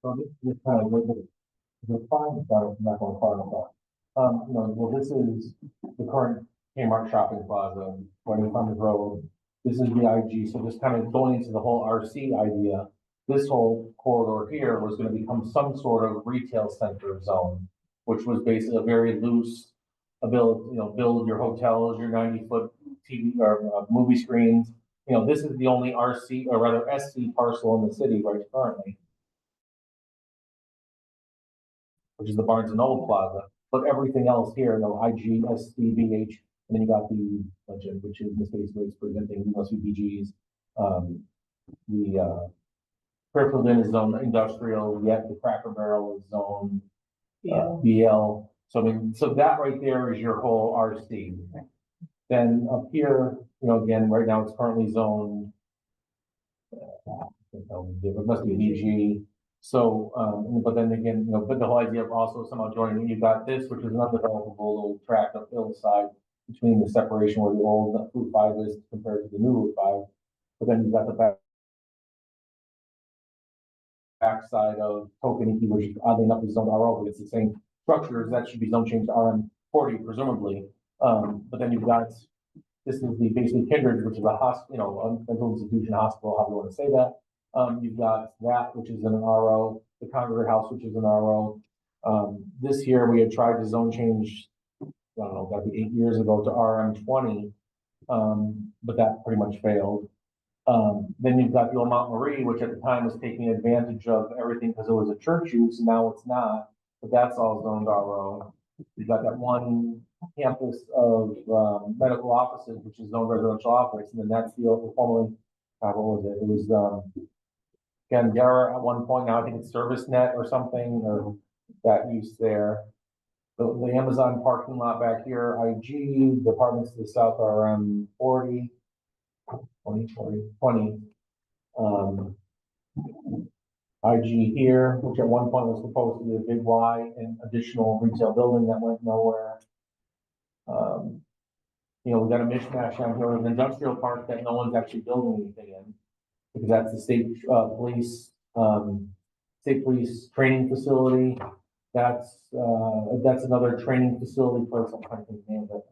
So this kind of, the fine about it, not going far enough. Well, this is the current Kmart shopping plaza, running Farmers Road. This is the IG, so just kind of going into the whole RC idea. This whole corridor here was gonna become some sort of retail center zone, which was basically a very loose ability, build your hotels, your 90-foot TV or movie screens. This is the only RC or rather SC parcel in the city right currently, which is the Barnes and Noble Plaza, but everything else here, IG, SC, BH, and then you got the legend, which is the space where it's presenting CBGs, Fairfield Inn is zoned industrial, yet the Cracker Barrel is zoned Yeah. BL. So I mean, so that right there is your whole RC. Then up here, you know, again, right now it's currently zoned. It must be an EG. So, but then again, you know, but the whole idea of also somehow joining, you've got this, which is an undevelopable little tract of hillside between the separation where the old Route 5 is compared to the new Route 5. But then you've got the backside of Tokeniki, which is oddly enough is zoned RO, but it's the same structures that should be zone changed to RM40 presumably. But then you've got, this is the basically Kindred, which is a hospital, you know, a mental institution, hospital, however you want to say that. You've got that, which is an RO, the Congregate House, which is an RO. This here, we had tried to zone change, I don't know, that'd be 8 years ago to RM20, but that pretty much failed. Then you've got the old Mount Marie, which at the time was taking advantage of everything because it was a church use, and now it's not, but that's all zoned RO. You've got that one campus of medical offices, which is zoned residential office, and then that's the old, formerly, what was it? It was Gandera at one point, now I think it's ServiceNet or something, or that use there. The Amazon parking lot back here, IG, the apartments to the south are 40. IG here, which at one point was supposed to be a big Y and additional retail building that went nowhere. You know, we got a mishmash down here with an industrial park that no one's actually building anything in, because that's the state police training facility. That's another training facility for some kind of name, but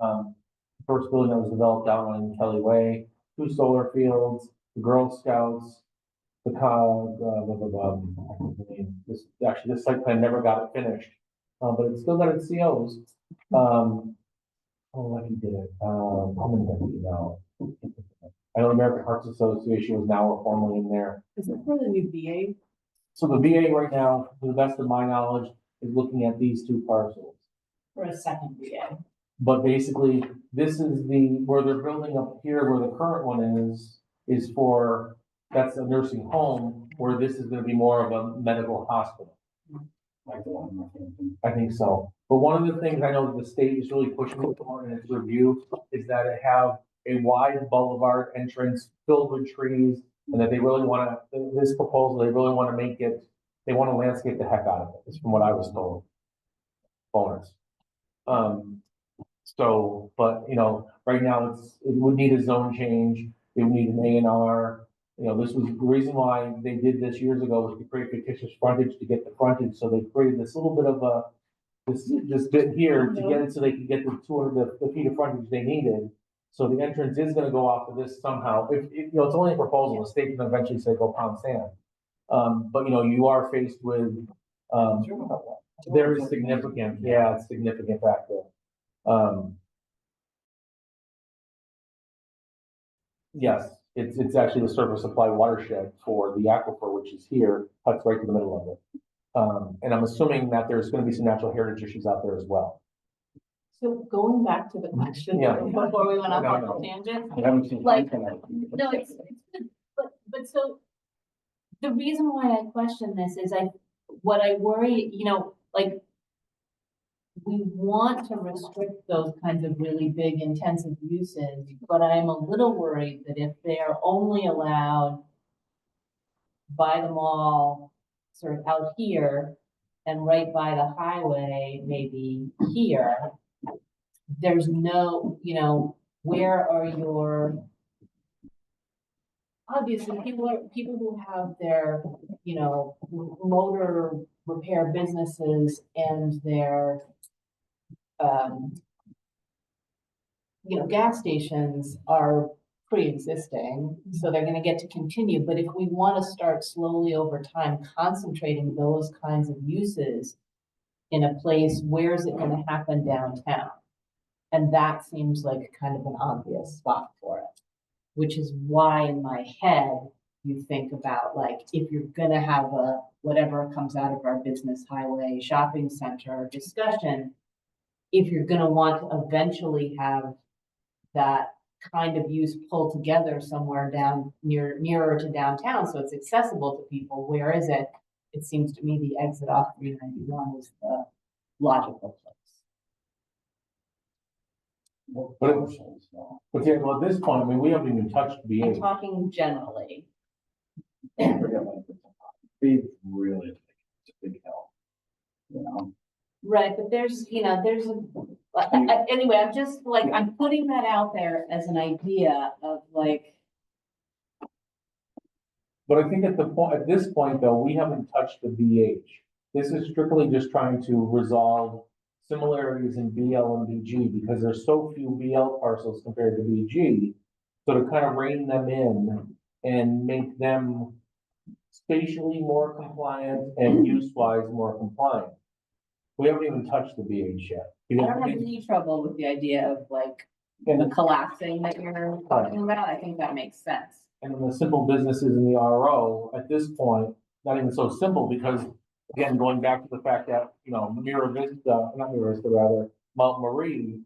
first building that was developed down on Kelly Way, 2 solar fields, the Girl Scouts, the this site plan never got it finished, but it's still got its COs. Oh, like he did it. How many have you now? I know American Hearts Association is now or formerly in there. Is it for the new VA? So the VA right now, to the best of my knowledge, is looking at these 2 parcels. For a second VA. But basically, this is where they're building up here, where the current one is for, that's a nursing home, where this is gonna be more of a medical hospital. Like the one in Northampton. I think so. But one of the things I know that the state is really pushing for in its review is that it have a wide boulevard entrance filled with trees, and that they really wanna, this proposal, they really wanna make it, they wanna landscape the heck out of it, is from what I was told. Bonus. So, but, you know, right now it would need a zone change, it would need an A&R. You know, this was the reason why they did this years ago, was to create fictitious frontage to get the frontage, so they created this little bit of this bit here to get it so they could get the 200 the feet of frontage they needed. So the entrance is gonna go off of this somehow, if you know, it's only a proposal, the state can eventually say go pound sand. But you know, you are faced with, there is significant, yeah, it's significant factor. Yes, it's actually the surface supply watershed for the aquifer, which is here, cuts right to the middle of it. And I'm assuming that there's gonna be some natural heritage issues out there as well. So going back to the question Yeah. before we went off No, on no. the tangent, I haven't seen. Like, content. no, it's good, but so the reason why I question this is what I worry, you know, like we want to restrict those kinds of really big intensive uses, but I'm a little worried that if they are only allowed by the mall, sort of out here and right by the highway, maybe here, there's no, you know, where are your, obviously people who have their, you know, motor repair businesses and their, you know, gas stations are pre-existing, so they're gonna get to continue, but if we wanna start slowly over time concentrating those kinds of uses in a place, where is it gonna happen downtown? And that seems like kind of an obvious spot for it, which is why in my head, you think about like, if you're gonna have a, whatever comes out of our business highway shopping center discussion, if you're gonna want to eventually have that kind of use pulled together somewhere down nearer to downtown, so it's accessible to people. Where is it? It seems to me the exit off 391 is the logical place. But yeah, well, at this point, I mean, we haven't even touched I'm BH. talking generally. Big, really, it's a big help. You know, Right, but there's, anyway, I'm just like, I'm putting that out there as an idea of like, But I think at this point, though, we haven't touched the BH. This is strictly just trying to resolve similarities in BL and BG, because there's so few BL parcels compared to BG. So to kind of rein them in and make them spatially more compliant and use-wise more compliant. We haven't even touched the BH yet. I don't have any trouble with the idea of like the collapsing that you're talking about. I think that makes sense. And the simple businesses in the RO at this point, not even so simple, because again, going back to the fact that, Mount Marie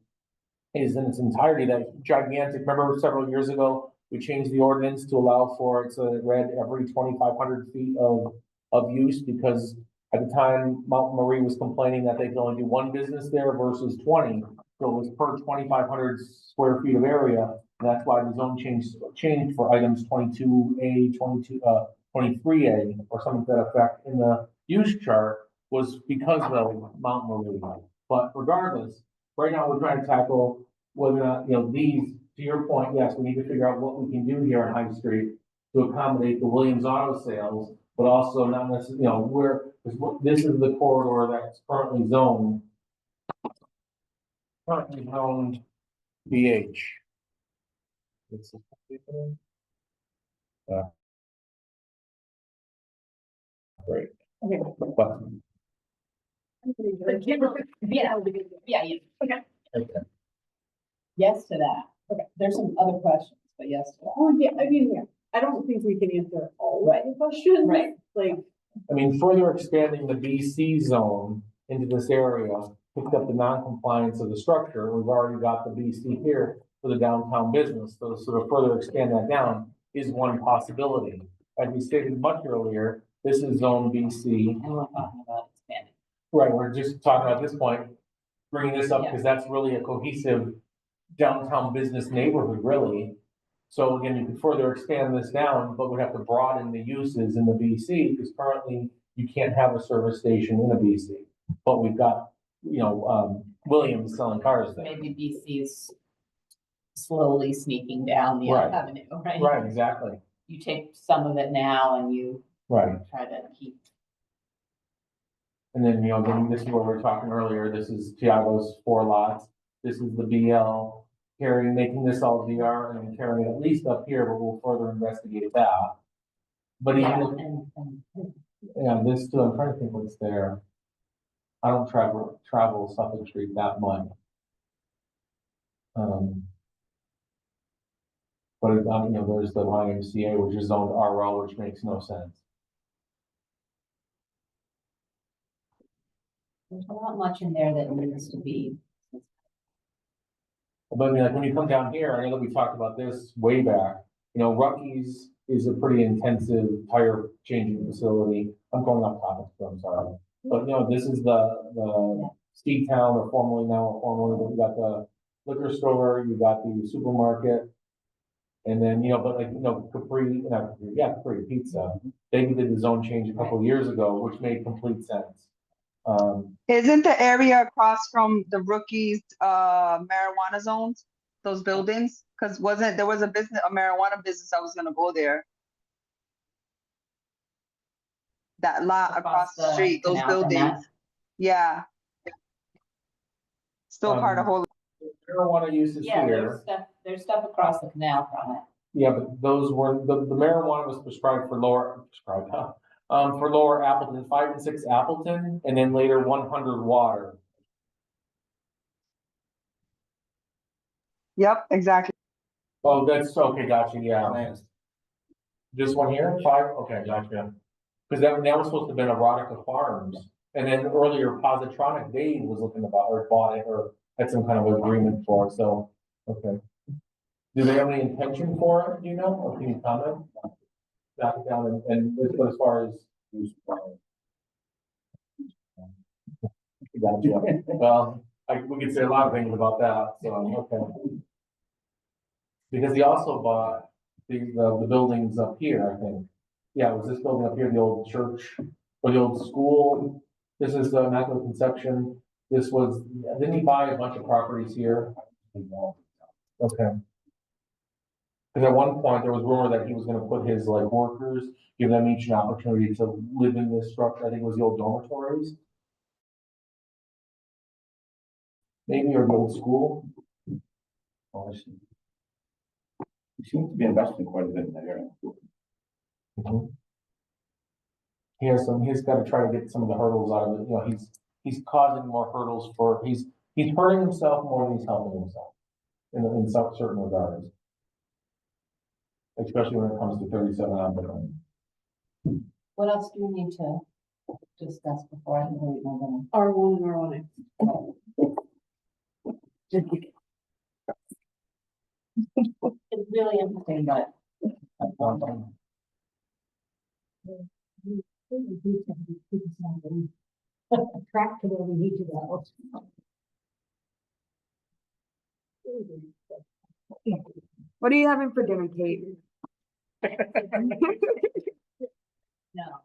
is in its entirety that gigantic, remember several years ago, we changed the ordinance to allow for it, so it read every 2,500 feet of use, because at the time, Mount Marie was complaining that they could only do one business there versus 20. So it was per 2,500 square feet of area. And that's why the zone changed for items 22A, 23A, or something to that effect in the use chart, was because of Mount Marie. But regardless, right now we're trying to tackle whether or not, these, to your point, yes, we need to figure out what we can do here on High Street to accommodate the Williams Auto Sales, but also not necessarily, this is the corridor that's currently zoned BH. Great. Okay. But, Yeah, okay. okay. Yes to that. Okay, there's some other questions, but yes to that. Oh, yeah, I mean, yeah, I don't think we can answer all of the questions. Right. Like, I mean, further expanding the BC zone into this area, picked up the non-compliance of the structure. We've already got the BC here for the downtown business. So sort of further expand that down is one possibility. As we stated much earlier, this is zone BC. And we're talking about expanding. Right, we're just talking about this point, bringing this up because that's really a cohesive downtown business neighborhood, really. So again, you can further expand this down, but we have to broaden the uses in the BC, because currently you can't have a service station in a BC. But we've got, Williams selling cars there. Maybe BC is slowly sneaking down the Right. avenue, right? Right, exactly. You take some of it now and you Right. try to keep. And then, then this is what we were talking earlier. This is Tiago's 4 lots. This is the BL. Making this all DR and carrying it at least up here, but we'll further investigate that. But even, this too, I'm trying to think what's there. I don't travel Suffolk Street that much. But there's the YMCA, which is zoned RL, which makes no sense. There's not much in there that needs to be. But I mean, like when you come down here, I know that we talked about this way back, Rucky's is a pretty intensive tire changing facility. I'm going off topic, so I'm sorry. But this is the Steve Town, or formerly, you got the liquor store, you got the supermarket. And then, Capri, Capri Pizza. They did the zone change a couple of years ago, which made complete sense. Isn't the area across from the Rookies marijuana zones, those buildings? Because there was a marijuana business I was gonna go there. That lot across the street, those buildings. Yeah. Still part of whole. Marijuana uses Yeah, here. there's stuff across the canal from it. Yeah, but those were, the marijuana was prescribed for lower Appleton, 5 and 6 Appleton, and then later 100 Water. Yep, exactly. Oh, that's, okay, gotcha, yeah. This one here, 5, okay, gotcha. Because that was supposed to have been Erotica Farms, and then earlier Positronic Dave was looking about, or bought it, or had some kind of agreement for it, so, okay. Do they have any intention for it, do you know, or can you comment? Back it down and as far as. Gotcha. Well, we could say a lot of things about that, so, okay. Because he also bought the buildings up here, I think. Yeah, it was this building up here, the old church, or the old school. This is the Immaculate Conception. This was, didn't he buy a bunch of properties here? Okay. Because at one point, there was rumor that he was gonna put his like workers, give them each an opportunity to live in this structure. I think it was the old dormitories. Maybe, or the old school. Oh, I see. He seems to be investing quite a bit in that area. Mhm. He's got to try to get some of the hurdles out of it, you know, he's causing more hurdles he's hurting himself more than he's helping himself. In some certain regards. Especially when it comes to 37 on. What else do we need to discuss before I can vote on them? R1 and R1A. It's really interesting, but Track to where we need to go. What are you having for dinner, Kate? no.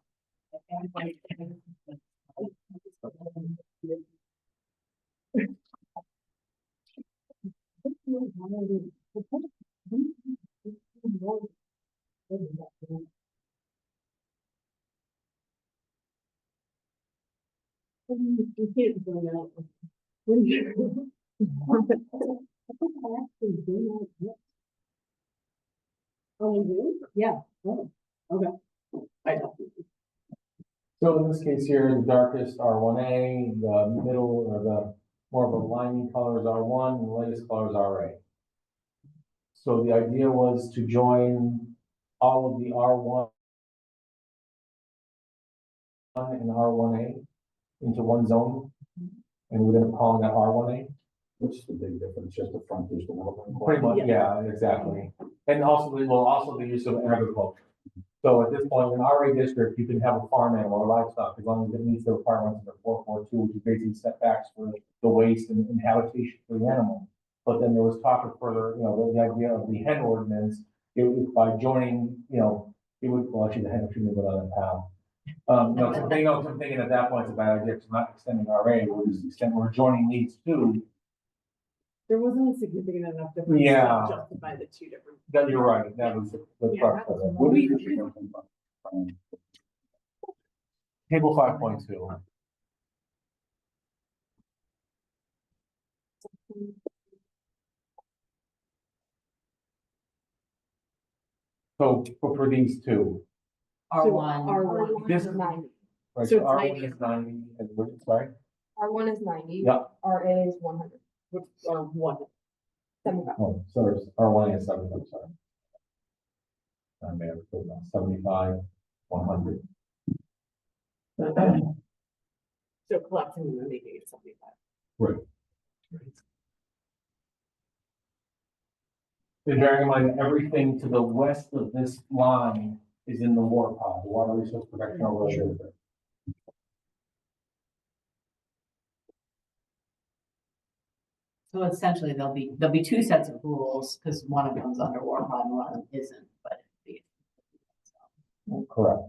Oh, you do? Yeah, oh, okay. I don't. So in this case here, the darkest R1A, the middle or the more of a limey color is R1, and the latest color is RA. So the idea was to join all of the R1 and R1A into one zone. And we're gonna call that R1A. What's the big difference? Just the frontage development? Pretty much, yeah, exactly. And also, the use of agriculture. So at this point, in RA district, you can have a farm animal or livestock as long as it meets the requirements of the 442, which is basically setbacks for the waste and habitation for the animal. But then there was talk of further, you know, the idea of the hen ordinance, by joining, you know, it would, well, actually, the hen should move it on that path. No, so I'm thinking at that point, it's a bad idea, it's not extending RA, we're joining these two. There wasn't a significant enough difference. Yeah. To justify the two different. That, you're right, that was the crux of it. What is your difference? Table 5.2. So for these two, R1. R1 This- is 90. right, So so it's R1 90. is 90, and sorry, R1 is 90. yeah, RA is 100. Which are one. 75. oh, sorry, R1 is 70, I'm sorry. I may have put that, 75, 100. So collectively, we're making it 75. Right. And bearing in mind, everything to the west of this line is in the WRPOD, the Water Resource Protection Overlay. So essentially, there'll be two sets of rules, because one of them's under WRPOD and one of them isn't, but it'd be. Correct.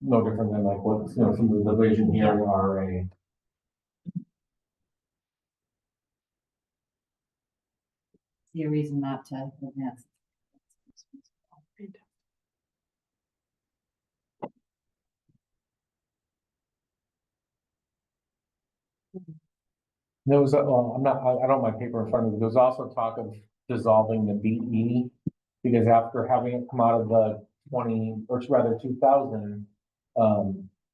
No different than like what, you know, some of the division here in RA. See a reason not to advance. There was, well, I don't have my paper in front of me, there was also talk of dissolving the BE. Because after having it come out of the 2000,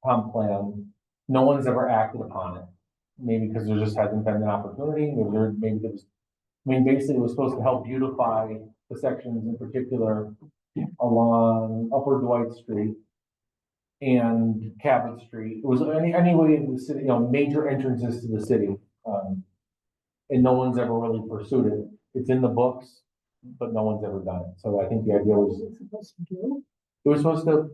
comp plan, no one's ever acted upon it. Maybe because there just hasn't been an opportunity, maybe there was, I mean, basically it was supposed to help beautify the sections in particular along Upper Dwight Street and Cabot Street. It was any way in the city, you know, major entrances to the city. And no one's ever really pursued it. It's in the books. but no one's ever done it. So I think the idea was, What's it supposed to do? it was supposed to,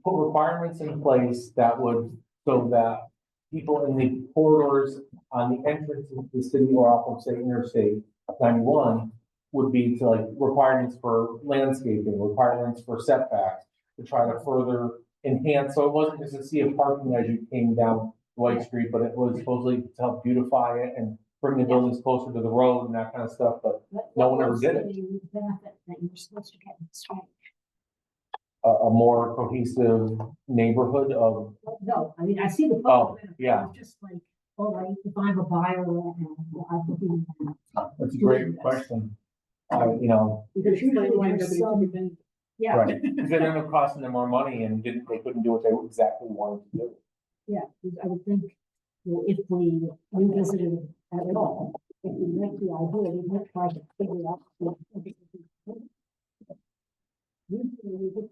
put requirements in place that would, so that people in the corridors on the entrance of the city or off of, say, Interstate 91 would be to like requirements for landscaping, requirements for setbacks, to try to further enhance. So it wasn't just a sea of parking as you came down White Street, but it was supposedly to help beautify it and bring the buildings closer to the road and that kind of stuff, but no one ever did it. Benefit that you're supposed to get in this way. A more cohesive neighborhood of, No, I mean, I see the. Oh, public benefit, yeah. it's just like, all right, if I'm a buyer right now, well, I'm looking at. that's a great question. You know, Because usually Why there's nobody took some, advantage. yeah, right, because it ended up costing them more money and they couldn't do what they exactly wanted to do. yeah, because I would think, well, if we revisited it at all, if we like the idea, we might try to figure out. Usually we would-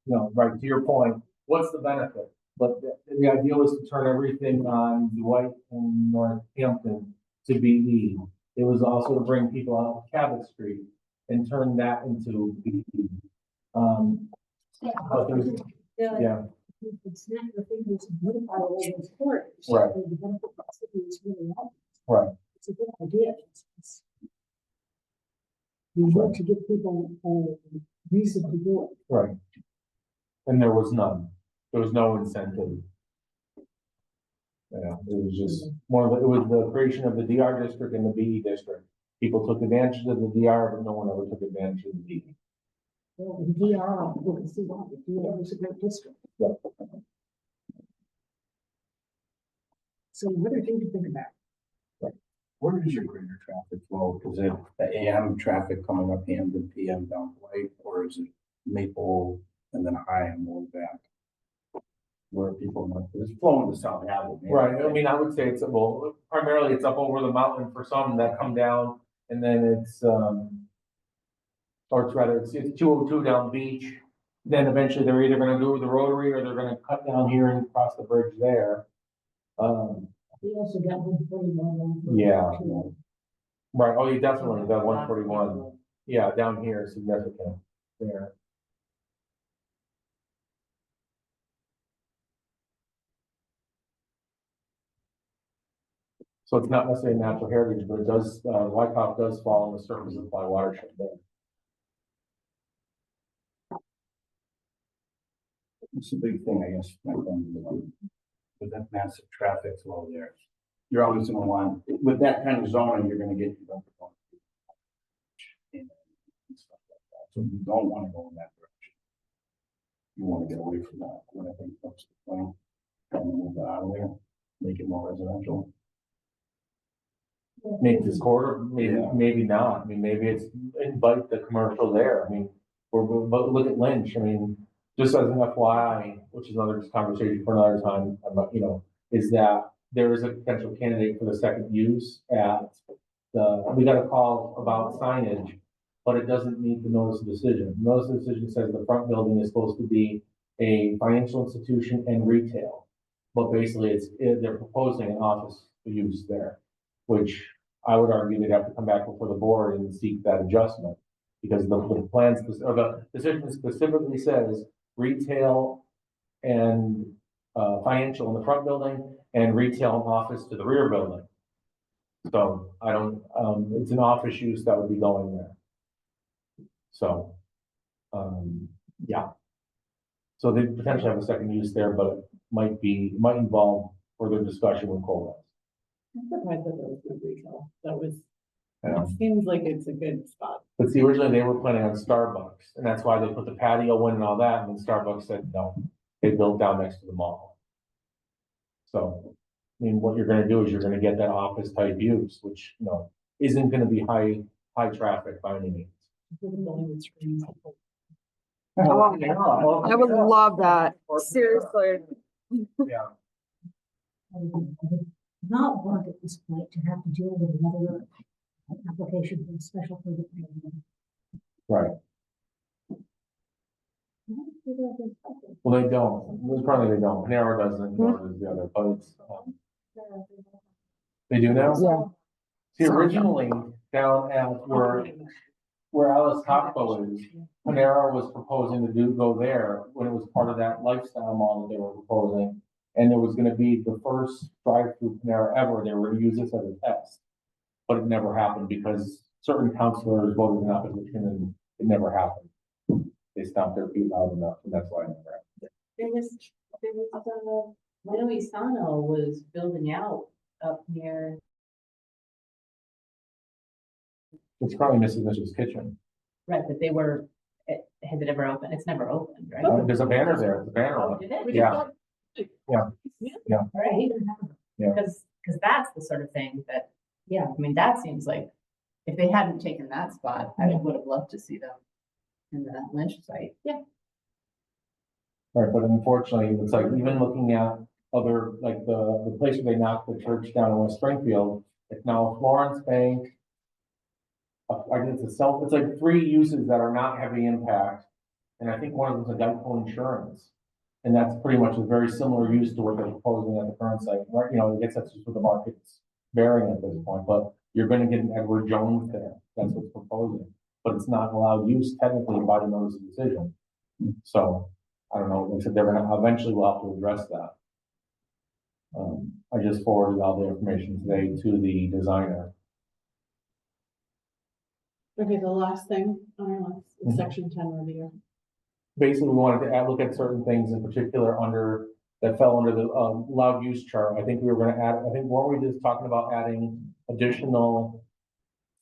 No, right, to your point, what's the benefit? But the idea was to turn everything on Dwight and Northampton to BE. It was also to bring people out of Cabot Street and turn that into BE. But there's, yeah, It's not the fingers and notify all those courts. Right. The benefit of the city is really helpful. right, It's a good idea. We want to give people a reason to do it. right. And there was none. There was no incentive. Yeah, it was just one of the, it was the creation of the DR district and the BE district. People took advantage of the DR, but no one ever took advantage of the BE. Well, the DR, you can see why, the DR is a great district. Yep. So another thing to think about. Where is your greater traffic flow? Is it the AM traffic coming up Hamden, PM down White, or is it Maple and then high and roll back? Where people, it's flowing to South Haven. Right, I mean, I would say it's, well, primarily it's up over the mountain for some that come down, and then it's, or it's rather, it's 202 down Beach. Then eventually they're either gonna do the rotary or they're gonna cut down here and cross the bridge there. We also got 141. Yeah. Right, oh, you definitely, the 141, yeah, down here is significant there. So it's not necessarily natural heritage, but it does, Wyckoff does fall on the surface of the watershed there. It's a big thing, I guess, with that massive traffic flow there. You're always gonna want, with that kind of zoning, you're gonna get. And stuff like that. So you don't wanna go in that direction. You wanna get away from that, and I think that's the plan. Kind of move that out of there, make it more residential. Make this corridor, maybe, Yeah. maybe not, I mean, maybe it's invite the commercial there, I mean, but look at Lynch, I mean, just as an FYI, which is another conversation for another time, about, you know, is that there is a potential candidate for the second use at we got a call about signage, but it doesn't meet the notice of decision. Notice of decision says the front building is supposed to be a financial institution and retail. But basically they're proposing an office use there, which I would argue they'd have to come back before the board and seek that adjustment. Because the plans, or the decision specifically says retail and financial in the front building and retail and office to the rear building. So I don't, it's an office use that would be going there. So, yeah. So they potentially have a second use there, but it might involve further discussion with Colas. I'm surprised that there was no retail. That was, Yeah. seems like it's a good spot. But see, originally they were planning on Starbucks, and that's why they put the patio in and all that, and then Starbucks said no. They built down next to the mall. So, I mean, what you're gonna do is you're gonna get that office type use, which, you know, isn't gonna be high traffic by any means. Building with screens. I would love that, seriously. Yeah. not want at this point to have to deal with another application for a special permit. Right. Well, they don't. Well, probably they don't. Panera doesn't, nor does the other, but it's, they do now? Yeah. See, originally, down at where Alice Taco is, Panera was proposing to go there when it was part of that lifestyle model they were proposing. And there was gonna be the first drive-through Panera ever. They were gonna use this as a test. But it never happened because certain councilors voted in opposition and it never happened. They stomped their feet loud enough, and that's why it never happened. Lily Sano was building out up near, It's probably Mrs. Mitchell's Kitchen. right, but has it ever opened? It's never opened, right? There's a banner there, the banner on it. Did it? Yeah. Yeah. Right, Yeah. because that's the sort of thing that, yeah, I mean, that seems like, if they hadn't taken that spot, I would have loved to see them in the Lynch site. Yeah. Right, but unfortunately, it's like even looking at other, like the place where they knocked the church down in West Springfield, it's now a Florence Bank. I guess it's like 3 uses that are not heavy impact. And I think one of them is a Geico Insurance. And that's pretty much a very similar use to what they're proposing at the current site, right? You know, I guess that's just what the market's bearing at this point, but you're gonna get an Edward Jones there. That's what's proposing. But it's not allowed use technically by the notice of decision. So, I don't know, they said they're gonna, eventually we'll have to address that. I just forwarded all the information today to the designer. Okay, the last thing on our list is Mhm. section 10 review. Basically, we wanted to look at certain things in particular that fell under the, loud use chart. I think we were gonna add, I think, weren't we just talking about adding additional,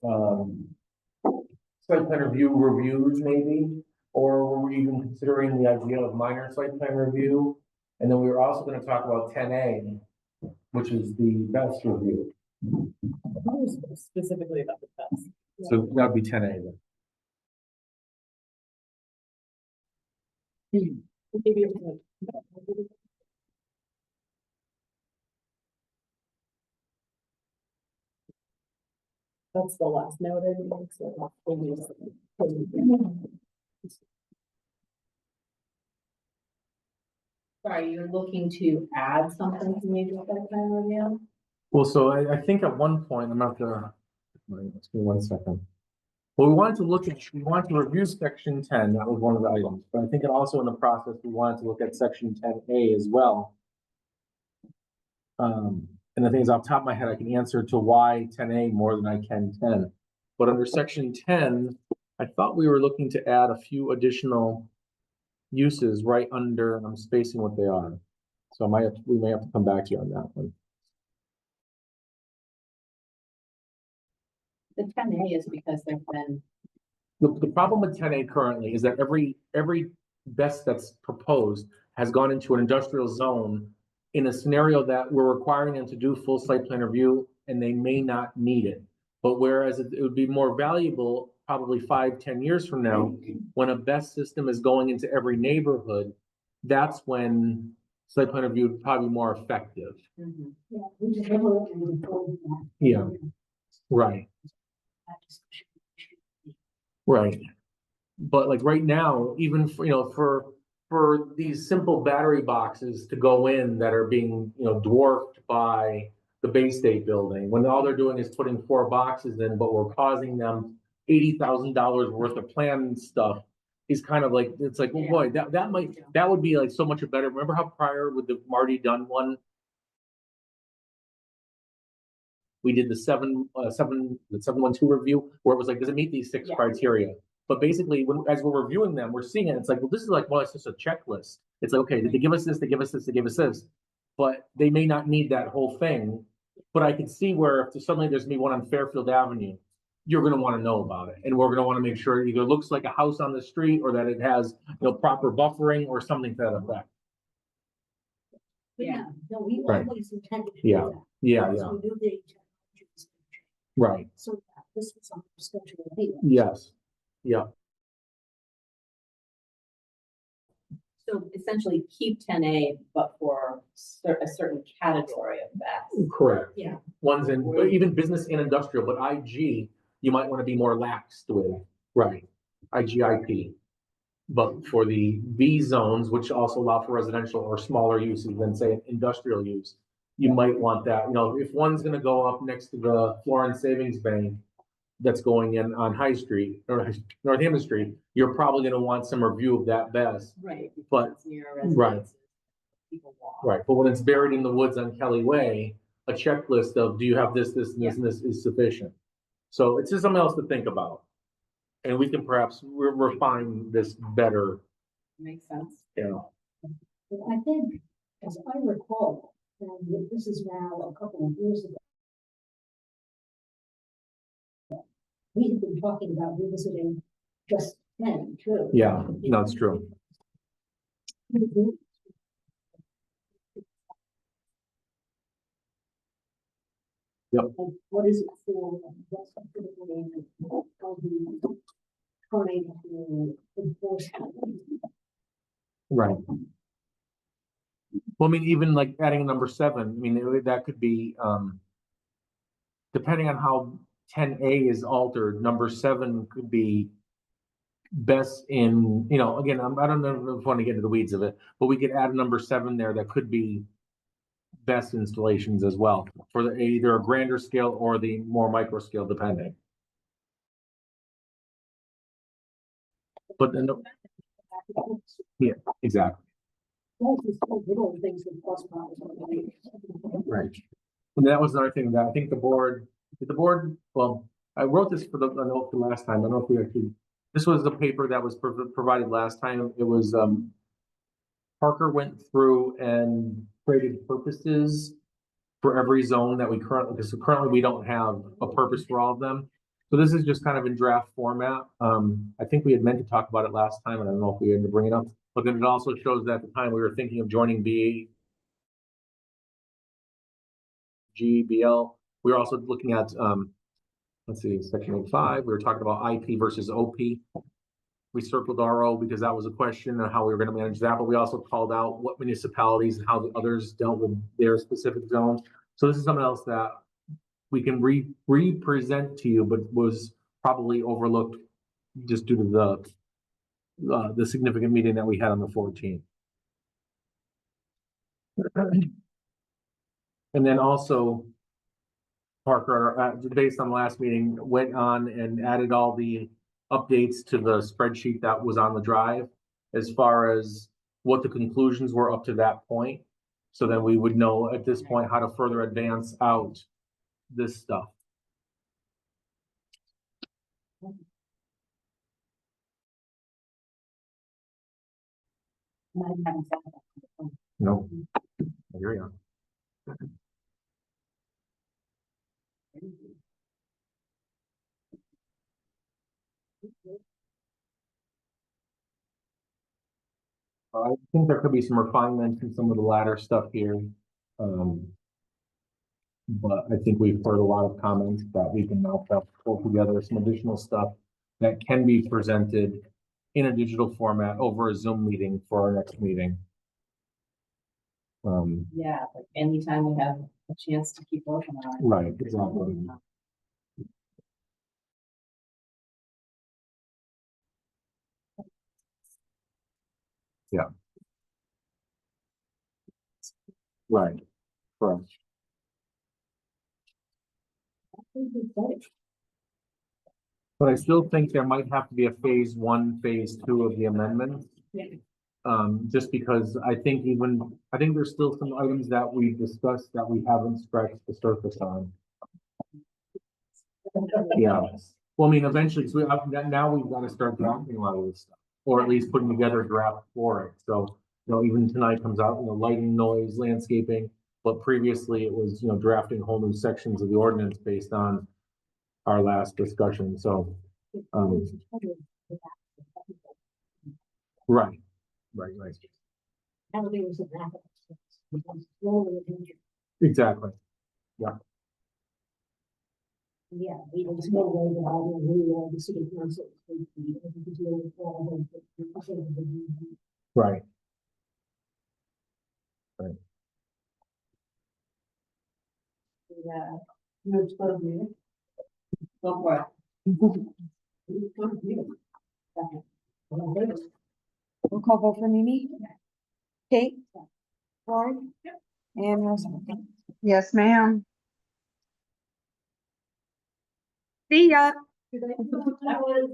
site plan reviews maybe? Or were we even considering the idea of minor site plan review? And then we were also gonna talk about 10A, which is the best review. Specifically about the fence. So that'd be 10A then. Maybe it would. That's the last note I made, so that's Sorry, you're looking to add something to major site plan review? Well, so I think at one point, I'm not gonna, let's give me 1 second. Well, we wanted to review section 10, that was one of the items, but I think also in the process, we wanted to look at section 10A as well. And the things off the top of my head, I can answer to why 10A more than I can 10. But under section 10, I thought we were looking to add a few additional uses right under, I'm spacing what they are. So we may have to come back to you on that one. The 10A is because there's been, The problem with 10A currently is that every best that's proposed has gone into an industrial zone in a scenario that we're requiring them to do full site plan review and they may not need it. But whereas it would be more valuable probably 5-10 years from now, when a best system is going into every neighborhood, that's when site plan review would probably be more effective. mhm. Yeah, we just never really told that. Yeah. Right. Right. But like right now, even for, for these simple battery boxes to go in that are being, dwarfed by the Bay State building, when all they're doing is putting 4 boxes in, but we're causing them $80,000 worth of plan stuff, is kind of like, it's like, well, boy, that would be like so much better. Remember how prior with the Marty Dunn one, we did the 712 review, where it was like, does it meet these 6 criteria? But basically, as we're reviewing them, we're seeing it, it's like, well, this is like, well, it's just a checklist. It's like, okay, did they give us this, they give us this, they give us this, but they may not need that whole thing. But I could see where if suddenly there's one on Fairfield Avenue, you're gonna wanna know about it. And we're gonna wanna make sure it either looks like a house on the street or that it has, proper buffering or something to that effect. Yeah. No, we Right. always intended to do Yeah. that. Yeah, because yeah, We knew the technology was gonna change. right, So yeah, this was on the schedule anyway. yes, yeah. So essentially keep 10A, but for a certain category of best. Correct. Yeah. Ones in, but even business and industrial, but IG, you might want to be more laxed with, right? IGIP. But for the B zones, which also allow for residential or smaller uses than say industrial use, you might want that, you know, if one's gonna go up next to the Florence Savings Bank that's going in on High Street or Northampton Street, you're probably gonna want some review of that best. Right. because But- it's near right. residences, People walk. Right, but when it's buried in the woods on Kelly Way, a checklist of, do you have this, this, and this, and this is sufficient. So it's just something else to think about. And we can perhaps refine this better, Makes sense. you know. But I think, as I recall, and this is now a couple of years ago, we had been talking about revisiting just 10 too. Yeah, no, it's true. Yep. And what is it for, what's specifically going to be trying to enforce? Right. Well, I mean, even like adding a number 7, I mean, that could be, depending on how 10A is altered, number 7 could be best in, you know, again, I don't know if I want to get into the weeds of it, but we could add a number 7 there that could be best installations as well for the, either a grander scale or the more micro scale, depending. But then, yeah, exactly. Those are little things that cause problems. Right. And that was another thing that I think the board, well, I wrote this for the note for last time. I don't know if we actually, this was the paper that was provided last time. It was, Parker went through and created purposes for every zone that we currently, because currently we don't have a purpose for all of them. So this is just kind of in draft format. I think we had meant to talk about it last time, and I don't know if we had to bring it up, but then it also shows that at the time we were thinking of joining GBL. We were also looking at, let's see, section 5, we were talking about IP versus OP. We circled RO because that was a question on how we were going to manage that, but we also called out what municipalities and how the others dealt with their specific zones. So this is something else that we can re-present to you, but was probably overlooked just due to the significant meeting that we had on the 14th. And then also, Parker, based on the last meeting, went on and added all the updates to the spreadsheet that was on the drive as far as what the conclusions were up to that point. So then we would know at this point how to further advance out this stuff. No. Here we are. I think there could be some refinement in some of the latter stuff here. But I think we've heard a lot of comments that we can now pull together some additional stuff that can be presented in a digital format over a Zoom meeting for our next meeting. Yeah, like anytime we have a chance to keep working on it. Right, exactly. Yeah. Right, correct. But I still think there might have to be a phase 1, phase 2 of the amendment. Just because I think there's still some items that we've discussed that we haven't scratched the surface on. Yeah, well, I mean, eventually, so now we've got to start drafting a lot of this stuff, or at least putting together a draft for it. So, you know, even tonight comes out, you know, lighting, noise, landscaping, but previously it was, you know, drafting whole new sections of the ordinance based on our last discussion. So, right. Exactly. Yeah, there's no way that I will rule the city council. Right. move to close meeting. Go for it. Roll call vote for Mimi? Kate? Lauren? And Rosa. Yes, ma'am. See ya. That was